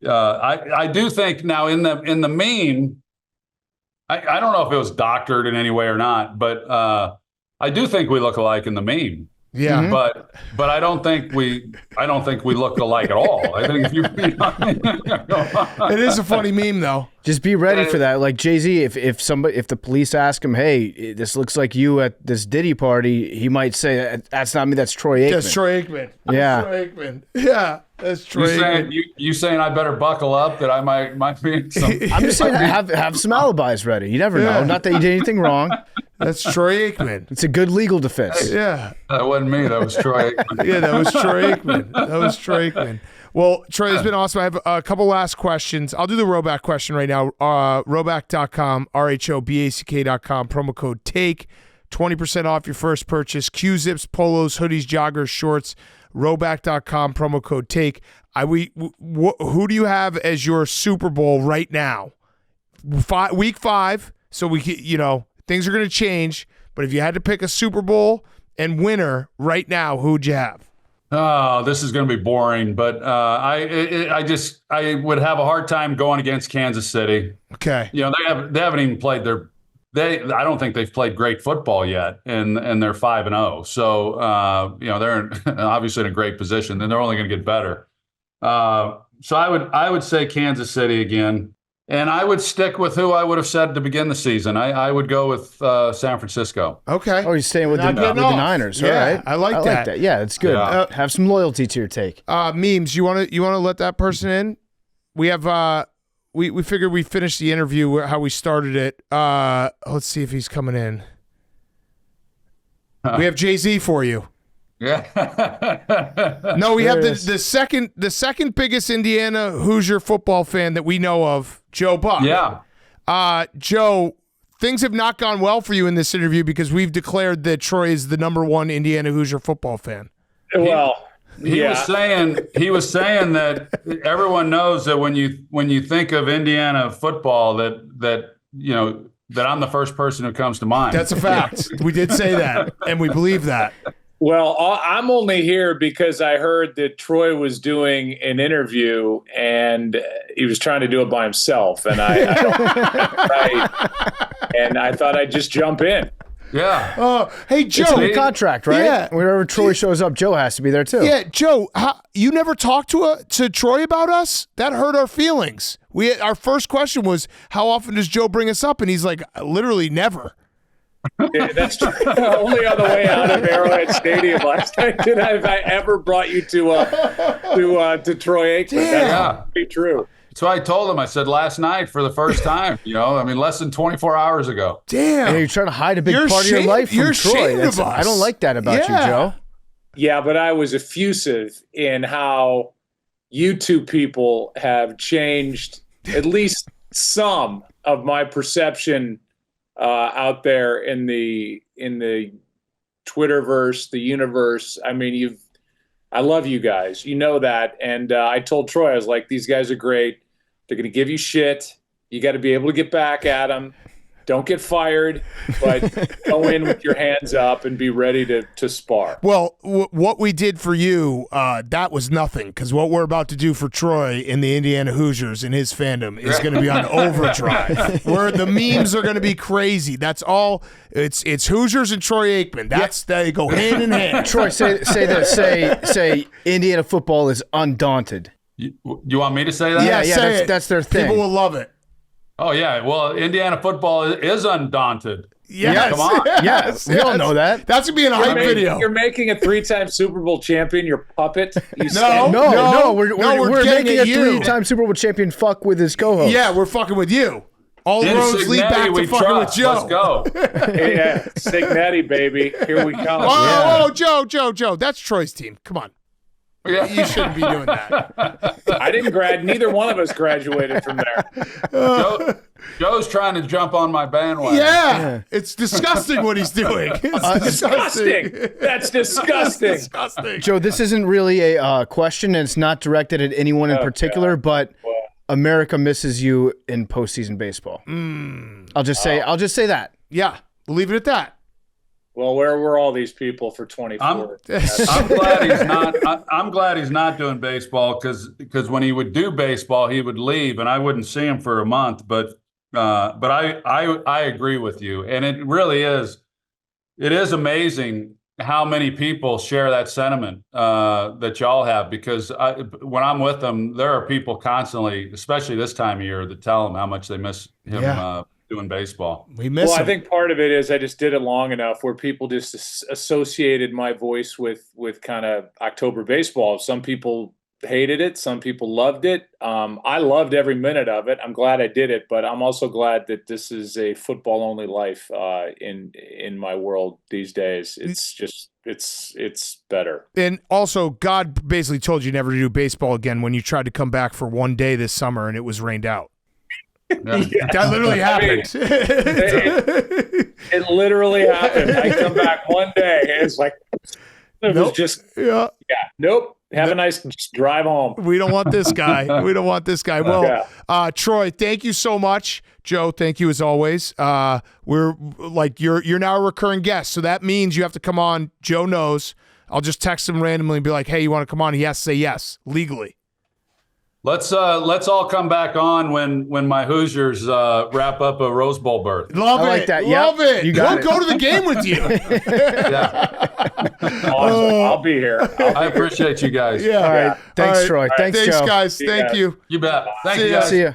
H: I do think now in the meme, I don't know if it was doctored in any way or not, but I do think we look alike in the meme.
A: Yeah,
H: but I don't think we look alike at all. I think
A: it is a funny meme though.
B: Just be ready for that. Like Jay-Z, if the police ask him, "Hey, this looks like you at this Diddy party," he might say, "That's not me. That's Troy Aikman."
A: That's Troy Aikman.
B: Yeah,
A: Troy Aikman. Yeah, that's Troy Aikman.
H: You saying I better buckle up that I might be some.
B: I'm just saying have some alibis ready. You never know. Not that you did anything wrong.
A: That's Troy Aikman.
B: It's a good legal defense.
A: Yeah.
H: That wasn't me. That was Troy Aikman.
A: Yeah, that was Troy Aikman. Well, Troy, it's been awesome. I have a couple last questions. I'll do the Roback question right now. Roback.com, RHOBACK.com, promo code TAKE, 20% off your first purchase. Q-zips, polos, hoodies, joggers, shorts, Roback.com, promo code TAKE. Who do you have as your Super Bowl right now? Week 5, so things are going to change, but if you had to pick a Super Bowl and winner right now, who'd you have?
H: Oh, this is going to be boring, but I would have a hard time going against Kansas City.
A: Okay.
H: They haven't even played I don't think they've played great football yet, and they're 5-0. So they're obviously in a great position, and they're only going to get better. So I would say Kansas City again. And I would stick with who I would have said to begin the season. I would go with San Francisco.
A: Okay.
B: Oh, you're staying with the Niners.
A: Yeah,
B: all right.
A: I like that.
B: Yeah, it's good.
H: Yeah.
B: Have some loyalty to your take.
A: Memes, you want to let that person in? We have we figured we finished the interview how we started it. Let's see if he's coming in. We have Jay-Z for you.
H: Yeah.
A: No, we have the second biggest Indiana Hoosier football fan that we know of, Joe Buck.
H: Yeah.
A: Joe, things have not gone well for you in this interview because we've declared that Troy is the number one Indiana Hoosier football fan.
I: Well,
H: he was saying that everyone knows that when you think of Indiana football that I'm the first person who comes to mind.
A: That's a fact. We did say that, and we believe that.
I: Well, I'm only here because I heard that Troy was doing an interview and he was trying to do it by himself, and I thought I'd just jump in.
H: Yeah.
A: Hey, Joe.
B: It's in the contract, right?
A: Yeah.
B: Whenever Troy shows up, Joe has to be there too.
A: Yeah, Joe. You never talked to Troy about us? That hurt our feelings. Our first question was, how often does Joe bring us up? And he's like, literally never.
I: Yeah, that's true. Only on the way out of Arrowhead Stadium last night did I ever brought you to Troy Aikman. That's pretty true.
H: So I told him, I said last night for the first time, less than 24 hours ago.
A: Damn.
B: And you're trying to hide a big part of your life from Troy. I don't like that about you, Joe.
I: Yeah, but I was effusive in how you two people have changed at least some of my perception out there in the Twitterverse, the universe. I mean, I love you guys. You know that. And I told Troy, I was like, these guys are great. They're going to give you shit. You got to be able to get back at them. Don't get fired, but go in with your hands up and be ready to spar.
A: Well, what we did for you, that was nothing, because what we're about to do for Troy in the Indiana Hoosiers and his fandom is going to be on overdrive. Where the memes are going to be crazy. That's all. It's Hoosiers and Troy Aikman. They go hand in hand.
B: Troy, say this. Say Indiana football is undaunted.
H: You want me to say that?
B: Yeah, that's their thing.
A: People will love it.
H: Oh, yeah. Well, Indiana football is undaunted.
A: Yes.
H: Come on.
B: Yes, we all know that.
A: That's going to be in a hype video.
I: You're making a 3-time Super Bowl champion your puppet.
B: No, we're
A: getting
B: making
A: at
B: a
A: you.
B: 3-time Super Bowl champion fuck with his co-host.
A: Yeah, we're fucking with you. All
H: In
A: roads lead back
H: Signetti,
A: to
H: we
A: fucking with
H: trust.
A: Joe.
H: Let's go.
I: Yeah, Signetti, baby. Here we come.
A: Oh, Joe. That's Troy's team. Come on.
H: Yeah.
A: You shouldn't be doing that.
I: I didn't neither one of us graduated from there.
H: Joe's trying to jump on my bandwagon.
A: Yeah. It's disgusting what he's doing. It's
I: Disgusting. That's disgusting.
A: disgusting.
B: Joe, this isn't really a question, and it's not directed at anyone in particular, but America misses you in postseason baseball. I'll just say that.
A: Yeah, we'll leave it at that.
I: Well, where were all these people for 24?
H: I'm glad he's not doing baseball because when he would do baseball, he would leave and I wouldn't see him for a month. But I agree with you, and it really is. It is amazing how many people share that sentiment that y'all have, because when I'm with them, there are people constantly, especially this time of year, that tell them how much they miss him doing baseball.
A: We miss him.
I: I think part of it is I just did it long enough where people just associated my voice with kind of October baseball. Some people hated it. Some people loved it. I loved every minute of it. I'm glad I did it, but I'm also glad that this is a football only life in my world these days. It's just, it's better.
A: And also, God basically told you never to do baseball again when you tried to come back for one day this summer and it was rained out. That literally happened.
I: It literally happened. I come back one day and it's like, was just, nope. Have a nice drive home.
A: We don't want this guy. Well, Troy, thank you so much. Joe, thank you as always. We're like, you're now a recurring guest, so that means you have to come on. Joe knows. I'll just text him randomly and be like, hey, you want to come on? He has to say yes, legally.
H: Let's all come back on when my Hoosiers wrap up a Rose Bowl berth.
A: Love
B: I
A: it.
B: like that.
A: Love it.
B: You got
A: we'll go to the game with you.
I: Awesome. I'll be here.
H: I appreciate you guys.
A: Yeah.
B: All right. Thanks, Troy. Thanks,
A: Thanks,
B: Joe.
A: guys. Thank you.
H: You bet. Thank
A: See
H: you
A: ya.
H: guys.
B: See ya.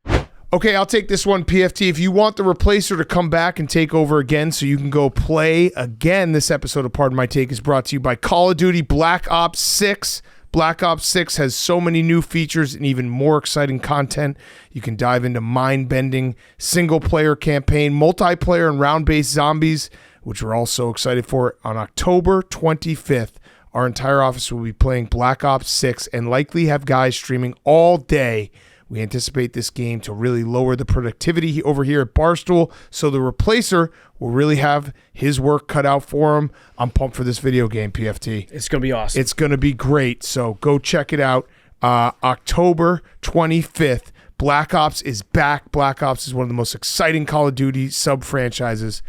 B: Bye.
A: Okay, I'll take this one, PFT. If you want the replacer to come back and take over again so you can go play again, this episode of Pardon My Take is brought to you by Call of Duty Black Ops 6. Black Ops 6 has so many new features and even more exciting content. You can dive into mind-bending single-player campaign, multiplayer, and round-based zombies, which we're all so excited for. On October 25th, our entire office will be playing Black Ops 6 and likely have guys streaming all day. We anticipate this game to really lower the productivity over here at Barstool, so the replacer will really have his work cut out for him. I'm pumped for this video game, PFT.
B: It's going to be awesome.
A: It's going to be great, so go check it out. October 25th, Black Ops is back. Black Ops is one of the most exciting Call of Duty sub-franchises.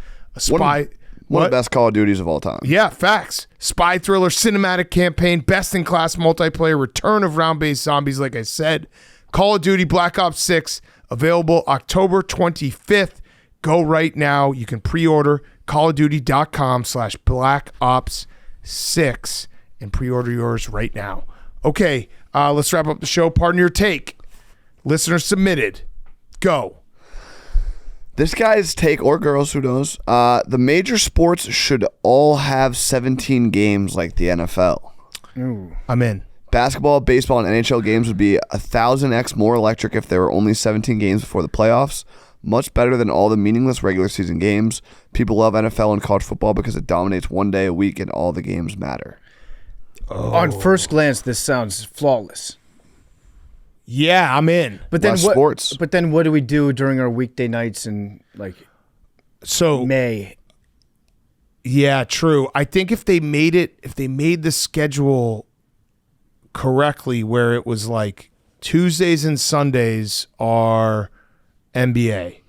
G: One of the best Call of Duties of all time.
A: Yeah, facts. Spy thriller, cinematic campaign, best-in-class multiplayer, return of round-based zombies, like I said. Call of Duty Black Ops 6, available October 25th. Go right now. You can pre-order callofduty.com/Black Ops 6 and pre-order yours right now. Okay, let's wrap up the show. Pardon your take. Listener submitted. Go.
G: This guy's take, or girls, who knows, the major sports should all have 17 games like the NFL.
B: Ooh.
A: I'm in.
G: Basketball, baseball, and NHL games would be 1,000x more electric if there were only 17 games before the playoffs. Much better than all the meaningless regular season games. People love NFL and college football because it dominates one day a week and all the games matter.
B: On first glance, this sounds flawless.
A: Yeah, I'm in.
B: But then
G: Less
B: what?
G: sports.
B: But then what do we do during our weekday nights in
A: So
B: May?
A: yeah, true. I think if they made the schedule correctly, where it was like Tuesdays and Sundays are NBA.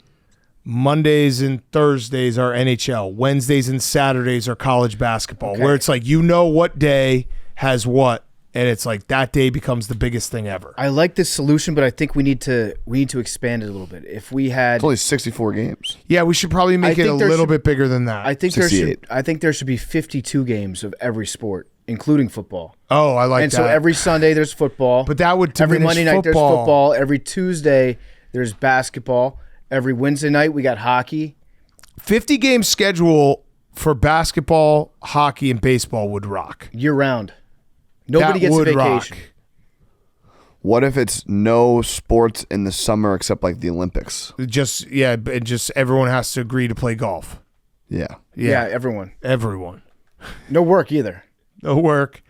A: Mondays and Thursdays are NHL. Wednesdays and Saturdays are college basketball, where it's like what day has what, and it's like that day becomes the biggest thing ever.
B: I like this solution, but I think we need to expand it a little bit. If we had,
G: It's only 64 games.
A: Yeah, we should probably make it a little bit bigger than that.
B: I think
G: 68.
B: there should be 52 games of every sport, including football.
A: Oh, I like
B: and
A: that.
B: so every Sunday there's football.
A: But that would
B: every
A: diminish
B: Monday night there's
A: football.
B: football. Every Tuesday there's basketball. Every Wednesday night we got hockey.
A: 50-game schedule for basketball, hockey, and baseball would rock.
B: Year round. Nobody
A: That
B: gets a
A: would
B: vacation.
A: rock.
G: What if it's no sports in the summer except like the Olympics?
A: Just everyone has to agree to play golf.
G: Yeah.
B: Yeah, everyone.
A: Everyone.
B: No work either.
A: No work.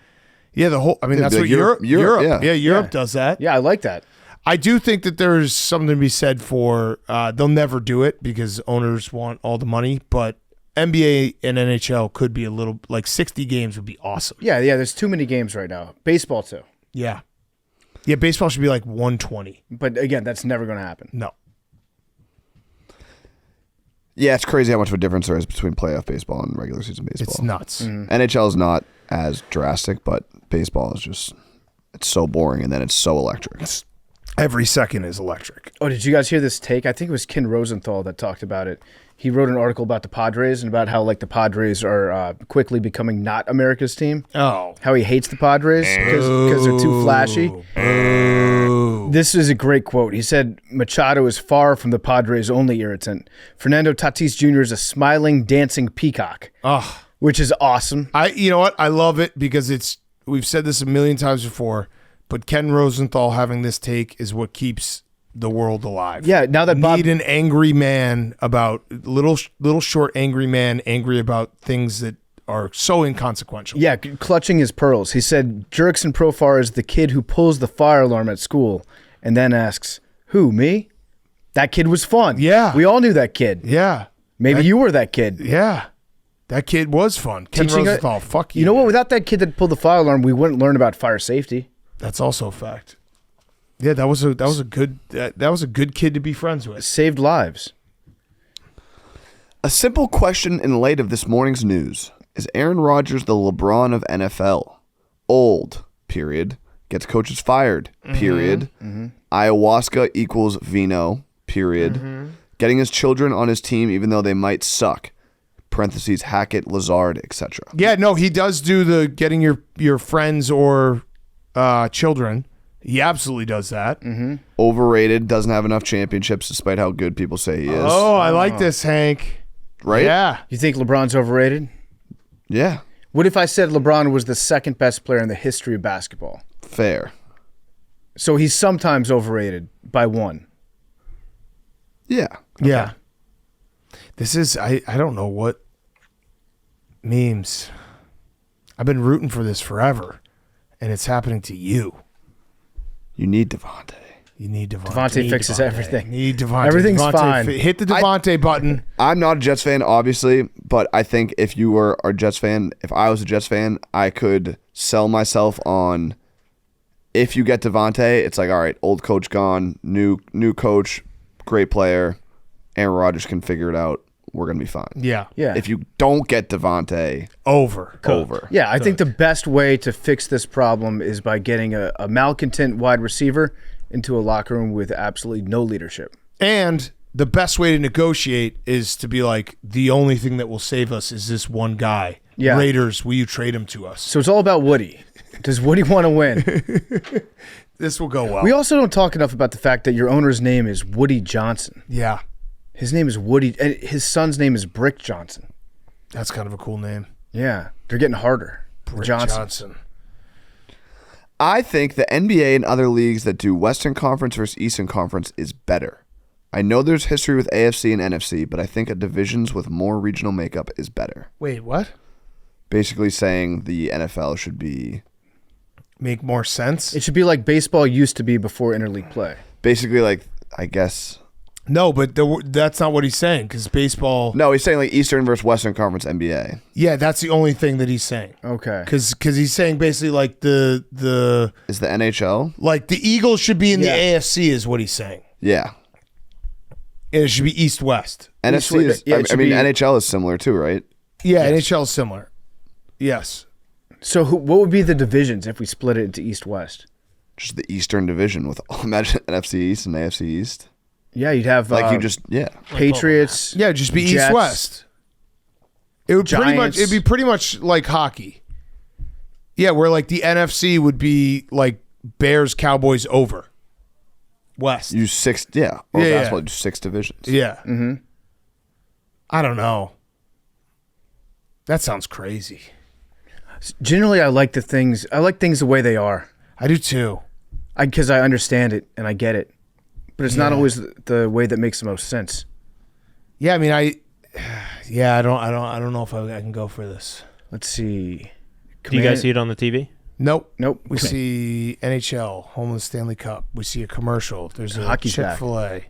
A: Yeah, that's
G: like
A: what Europe
G: Europe
A: does that.
B: Yeah, I like that.
A: I do think that there's something to be said for they'll never do it because owners want all the money, but NBA and NHL could be a little like 60 games would be awesome.
B: Yeah, there's too many games right now. Baseball too.
A: Yeah. Yeah, baseball should be like 120.
B: But again, that's never going to happen.
A: No.
G: Yeah, it's crazy how much of a difference there is between playoff baseball and regular season baseball.
A: It's nuts.
G: NHL is not as drastic, but baseball is just, it's so boring and then it's so electric.
A: Every second is electric.
B: Oh, did you guys hear this take? I think it was Ken Rosenthal that talked about it. He wrote an article about the Padres and about how like the Padres are quickly becoming not America's team.
A: Oh.
B: How he hates the Padres because they're too flashy. This is a great quote. He said, Machado is far from the Padres' only irritant. Fernando Tatis Jr. is a smiling, dancing peacock, which is awesome.
A: You know what? I love it because we've said this a million times before, but Ken Rosenthal having this take is what keeps the world alive.
B: Yeah, now that Bob...
A: Need an angry man about little short angry man angry about things that are so inconsequential.
B: Yeah, clutching his pearls. He said, Jurickson Profar is the kid who pulls the fire alarm at school and then asks, who, me? That kid was fun.
A: Yeah.
B: We all knew that kid.
A: Yeah.
B: Maybe you were that kid.
A: Yeah. That kid was fun. Ken Rosenthal, fuck you.
B: You know what? Without that kid that pulled the fire alarm, we wouldn't learn about fire safety.
A: That's also a fact. Yeah, that was a good kid to be friends with.
B: Saved lives.
G: A simple question in light of this morning's news. Is Aaron Rodgers the LeBron of NFL? Old, period. Gets coaches fired, period. Ayahuasca equals vino, period. Getting his children on his team even though they might suck. Parentheses, Hackett, Lazard, etc.
A: Yeah, no, he does do the getting your friends or children. He absolutely does that.
G: Overrated, doesn't have enough championships despite how good people say he is.
A: Oh, I like this, Hank.
G: Right?
A: Yeah.
B: You think LeBron's overrated?
G: Yeah.
B: What if I said LeBron was the second best player in the history of basketball?
G: Fair.
B: So he's sometimes overrated by one.
G: Yeah.
A: Yeah. This is, I don't know what memes. I've been rooting for this forever, and it's happening to you.
G: You need Devontae.
A: You need Devontae.
B: Devontae fixes everything.
A: Need Devontae.
B: Everything's
A: Devontae,
B: fine.
A: Hit the Devontae button.
G: I'm not a Jets fan, obviously, but I think if you were a Jets fan, if I was a Jets fan, I could sell myself on if you get Devontae, it's like, all right, old coach gone, new coach, great player. Aaron Rodgers can figure it out. We're going to be fine.
A: Yeah.
B: Yeah.
G: If you don't get Devontae,
A: Over.
B: Yeah, I think the best way to fix this problem is by getting a malcontent wide receiver into a locker room with absolutely no leadership.
A: And the best way to negotiate is to be like, the only thing that will save us is this one guy.
B: Yeah.
A: Raiders, will you trade him to us?
B: So it's all about Woody. Does Woody want to win?
A: This will go well.
B: We also don't talk enough about the fact that your owner's name is Woody Johnson.
A: Yeah.
B: His name is Woody, and his son's name is Brick Johnson.
A: That's kind of a cool name.
B: Yeah, they're getting harder.
A: Brick
B: Johnson.
G: I think the NBA and other leagues that do Western Conference versus Eastern Conference is better. I know there's history with AFC and NFC, but I think a divisions with more regional makeup is better.
A: Wait, what?
G: Basically saying the NFL should be...
A: Make more sense?
B: It should be like baseball used to be before interleague play.
G: Basically like, I guess...
A: No, but that's not what he's saying, because baseball...
G: No, he's saying like Eastern versus Western Conference NBA.
A: Yeah, that's the only thing that he's saying.
B: Okay.
A: Because he's saying basically like the...
G: Is the NHL?
A: Like the Eagles should be in the AFC is what he's saying.
G: Yeah.
A: And it should be East-West.
G: NFC is. I mean, NHL is similar too, right?
A: Yeah, yes. NHL is similar. Yes.
B: So what would be the divisions if we split it into East-West?
G: Just the Eastern Division with imagine NFC East and AFC East.
B: Yeah, you'd have Patriots.
A: Yeah, just be
B: Jets,
A: East-West. It would it'd be pretty much like hockey. Yeah, where like the NFC would be like Bears, Cowboys over. West.
G: You six, yeah. Or basketball, do 6 divisions.
A: Yeah. Mm-hmm. I don't know. That sounds crazy.
B: Generally, I like things the way they are.
A: I do too.
B: Because I understand it and I get it, but it's not always the way that makes the most sense.
A: Yeah, I mean, I don't know if I can go for this.
B: Let's see.
C: Do you guys see it on the TV?
A: Nope. We see NHL, home of the Stanley Cup. We see a commercial. There's a Chick-fil-A.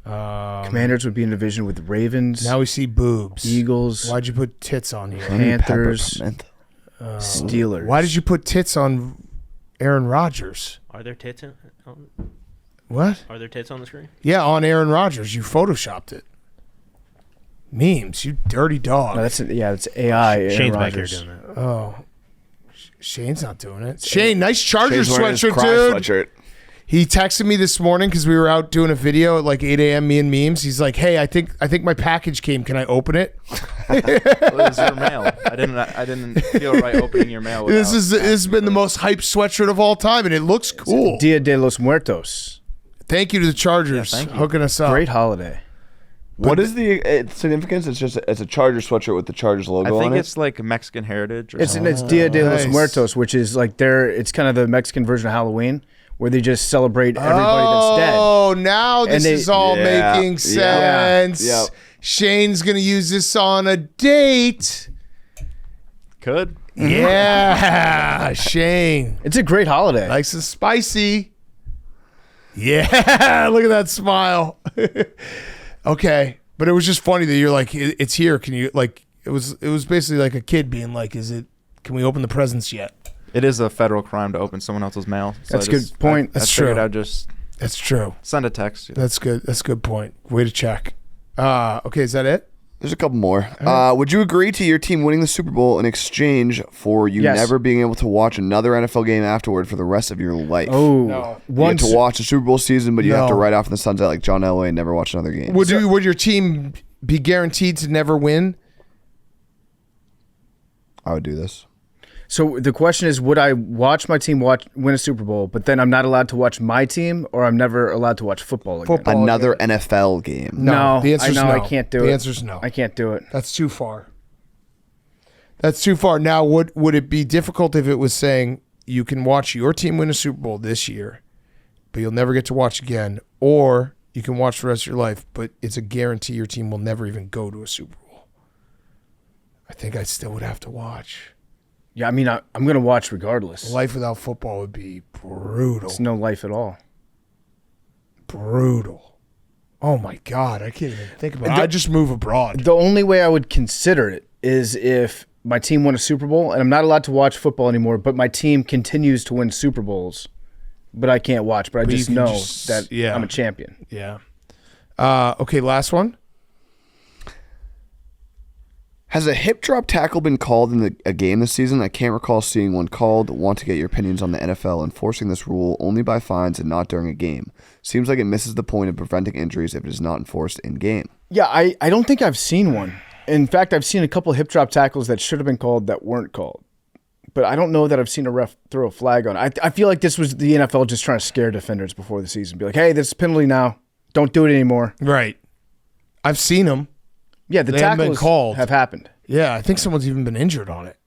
B: Commanders would be in division with the Ravens.
A: Now we see boobs.
B: Eagles.
A: Why'd you put tits on here?
B: Panthers. Steelers.
A: Why did you put tits on Aaron Rodgers?
C: Are there tits
A: What?
C: Are there tits on the screen?
A: Yeah, on Aaron Rodgers. You photoshopped it. Memes, you dirty dog.
B: No, that's AI.
C: Shane's back here doing that.
A: Oh. Shane's not doing it. Shane, nice Chargers sweatshirt, dude.
G: Sweatshirt.
A: He texted me this morning because we were out doing a video at like 8 a.m. Me and Memes. He's like, "Hey, I think my package came. Can I open it?"
J: Well, it's your mail. I didn't feel right opening your mail.
A: This has been the most hyped sweatshirt of all time, and it looks cool.
B: Dia de los Muertos.
A: Thank you to the Chargers hooking us up.
B: Great holiday.
G: What is the significance? It's a Charger sweatshirt with the Chargers logo on it.
J: I think it's like Mexican heritage.
B: It's Dia de los Muertos, which is like it's kind of the Mexican version of Halloween, where they just celebrate everybody that's dead.
A: Oh, now this is all making sense.
G: Yeah.
A: Shane's gonna use this on a date.
J: Could.
A: Yeah, Shane.
B: It's a great holiday.
A: Likes it spicy. Yeah, look at that smile. Okay, but it was just funny that you're like, it's here. Can you like? It was basically like a kid being like, can we open the presents yet?
J: It is a federal crime to open someone else's mail. So
B: that's a good point.
A: That's true.
J: That's
A: true.
J: Send a text.
A: That's good. That's a good point. Way to check. Okay, is that it?
G: There's a couple more. Would you agree to your team winning the Super Bowl in exchange for you never being able to watch another NFL game afterward for the rest of your life?
B: Oh,
A: no.
G: You get to watch the Super Bowl season, but you have to ride off in the sunset like John Elway and never watch another game.
A: Would your team be guaranteed to never win?
G: I would do this.
B: So the question is, would I watch my team win a Super Bowl, but then I'm not allowed to watch my team, or I'm never allowed to watch football again?
G: Another NFL game.
A: No, the answer's no.
B: I can't do it.
A: The answer's no.
B: I can't do it.
A: That's too far. That's too far. Now, would it be difficult if it was saying you can watch your team win a Super Bowl this year, but you'll never get to watch again, or you can watch the rest of your life, but it's a guarantee your team will never even go to a Super Bowl? I think I still would have to watch.
B: Yeah, I mean, I'm going to watch regardless.
A: Life without football would be brutal.
B: It's no life at all.
A: Brutal. Oh, my God. I can't even think about it. I'd just move abroad.
B: The only way I would consider it is if my team won a Super Bowl and I'm not allowed to watch football anymore, but my team continues to win Super Bowls, but I can't watch. But I just know that I'm a champion.
A: Yeah. Okay, last one.
G: Has a hip drop tackle been called in a game this season? I can't recall seeing one called. Want to get your opinions on the NFL enforcing this rule only by fines and not during a game. Seems like it misses the point of preventing injuries if it is not enforced in game.
B: Yeah, I don't think I've seen one. In fact, I've seen a couple hip drop tackles that should have been called that weren't called. But I don't know that I've seen a ref throw a flag on it. I feel like this was the NFL just trying to scare defenders before the season. Be like, hey, this is a penalty now. Don't do it anymore.
A: Right. I've seen them.
B: Yeah, the tackles have happened.
A: Yeah, I think someone's even been injured on it.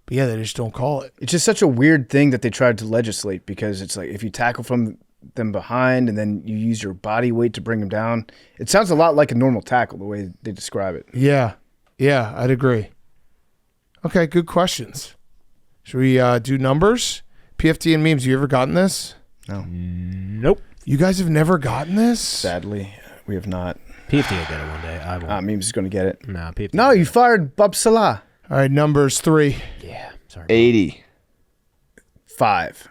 A: But yeah, they just don't call it.
B: It's just such a weird thing that they tried to legislate, because it's like if you tackle from them behind and then you use your body weight to bring them down, it sounds a lot like a normal tackle the way they describe it.
A: Yeah, I'd agree. Okay, good questions. Should we do numbers? PFT and memes, you ever gotten this?
B: No.
C: Nope.
A: You guys have never gotten this?
B: Sadly, we have not.
C: PFT will get it one day. I won't.
B: Memes is going to get it.
C: Nah, PFT.
B: No, you fired Bob Salah.
A: All right, numbers 3.
C: Yeah, sorry.
G: 80.
B: 5.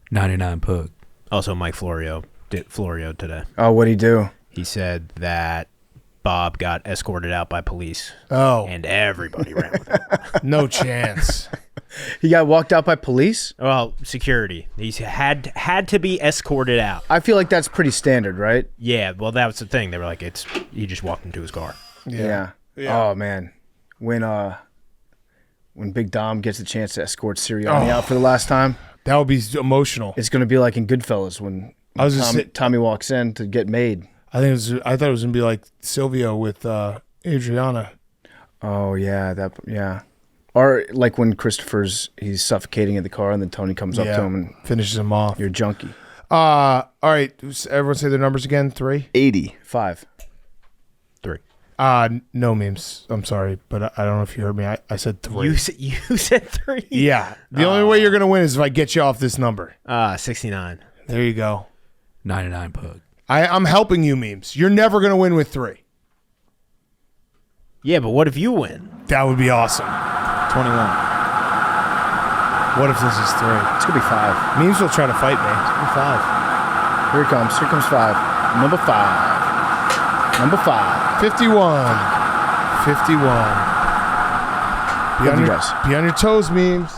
K: 99 Pug.
C: Also, Mike Florio Florio today.
B: Oh, what'd he do?
C: He said that Bob got escorted out by police.
A: Oh.
C: And everybody ran with him.
A: No chance.
B: He got walked out by police?
C: Well, security. He's had to be escorted out.
B: I feel like that's pretty standard, right?
C: Yeah, well, that was the thing. They were like, he just walked into his car.
B: Yeah. Oh, man. When Big Dom gets a chance to escort Sirianni out for the last time.
A: That would be emotional.
B: It's going to be like in Goodfellas when Tommy walks in to get made.
A: I thought it was going to be like Silvio with Adriana.
B: Oh, yeah. Or like when he's suffocating in the car and then Tony comes up to him and
A: finishes him off.
B: You're a junkie.
A: All right. Everyone say their numbers again. 3?
G: 80.
B: 5.
C: 3.
A: No memes. I'm sorry, but I don't know if you heard me. I said 3.
C: You said 3?
A: Yeah. The only way you're going to win is if I get you off this number.
C: 69.
A: There you go.
K: 99 pug.
A: I'm helping you, memes. You're never going to win with 3.
C: Yeah, but what if you win?
A: That would be awesome.
B: 21.
A: What if this is 3?
B: It's going to be 5.
A: Memes will try to fight me.
B: It's going to be 5. Here it comes. Here comes 5. Number 5. Number 5.
A: 51. 51. Be on your toes, memes.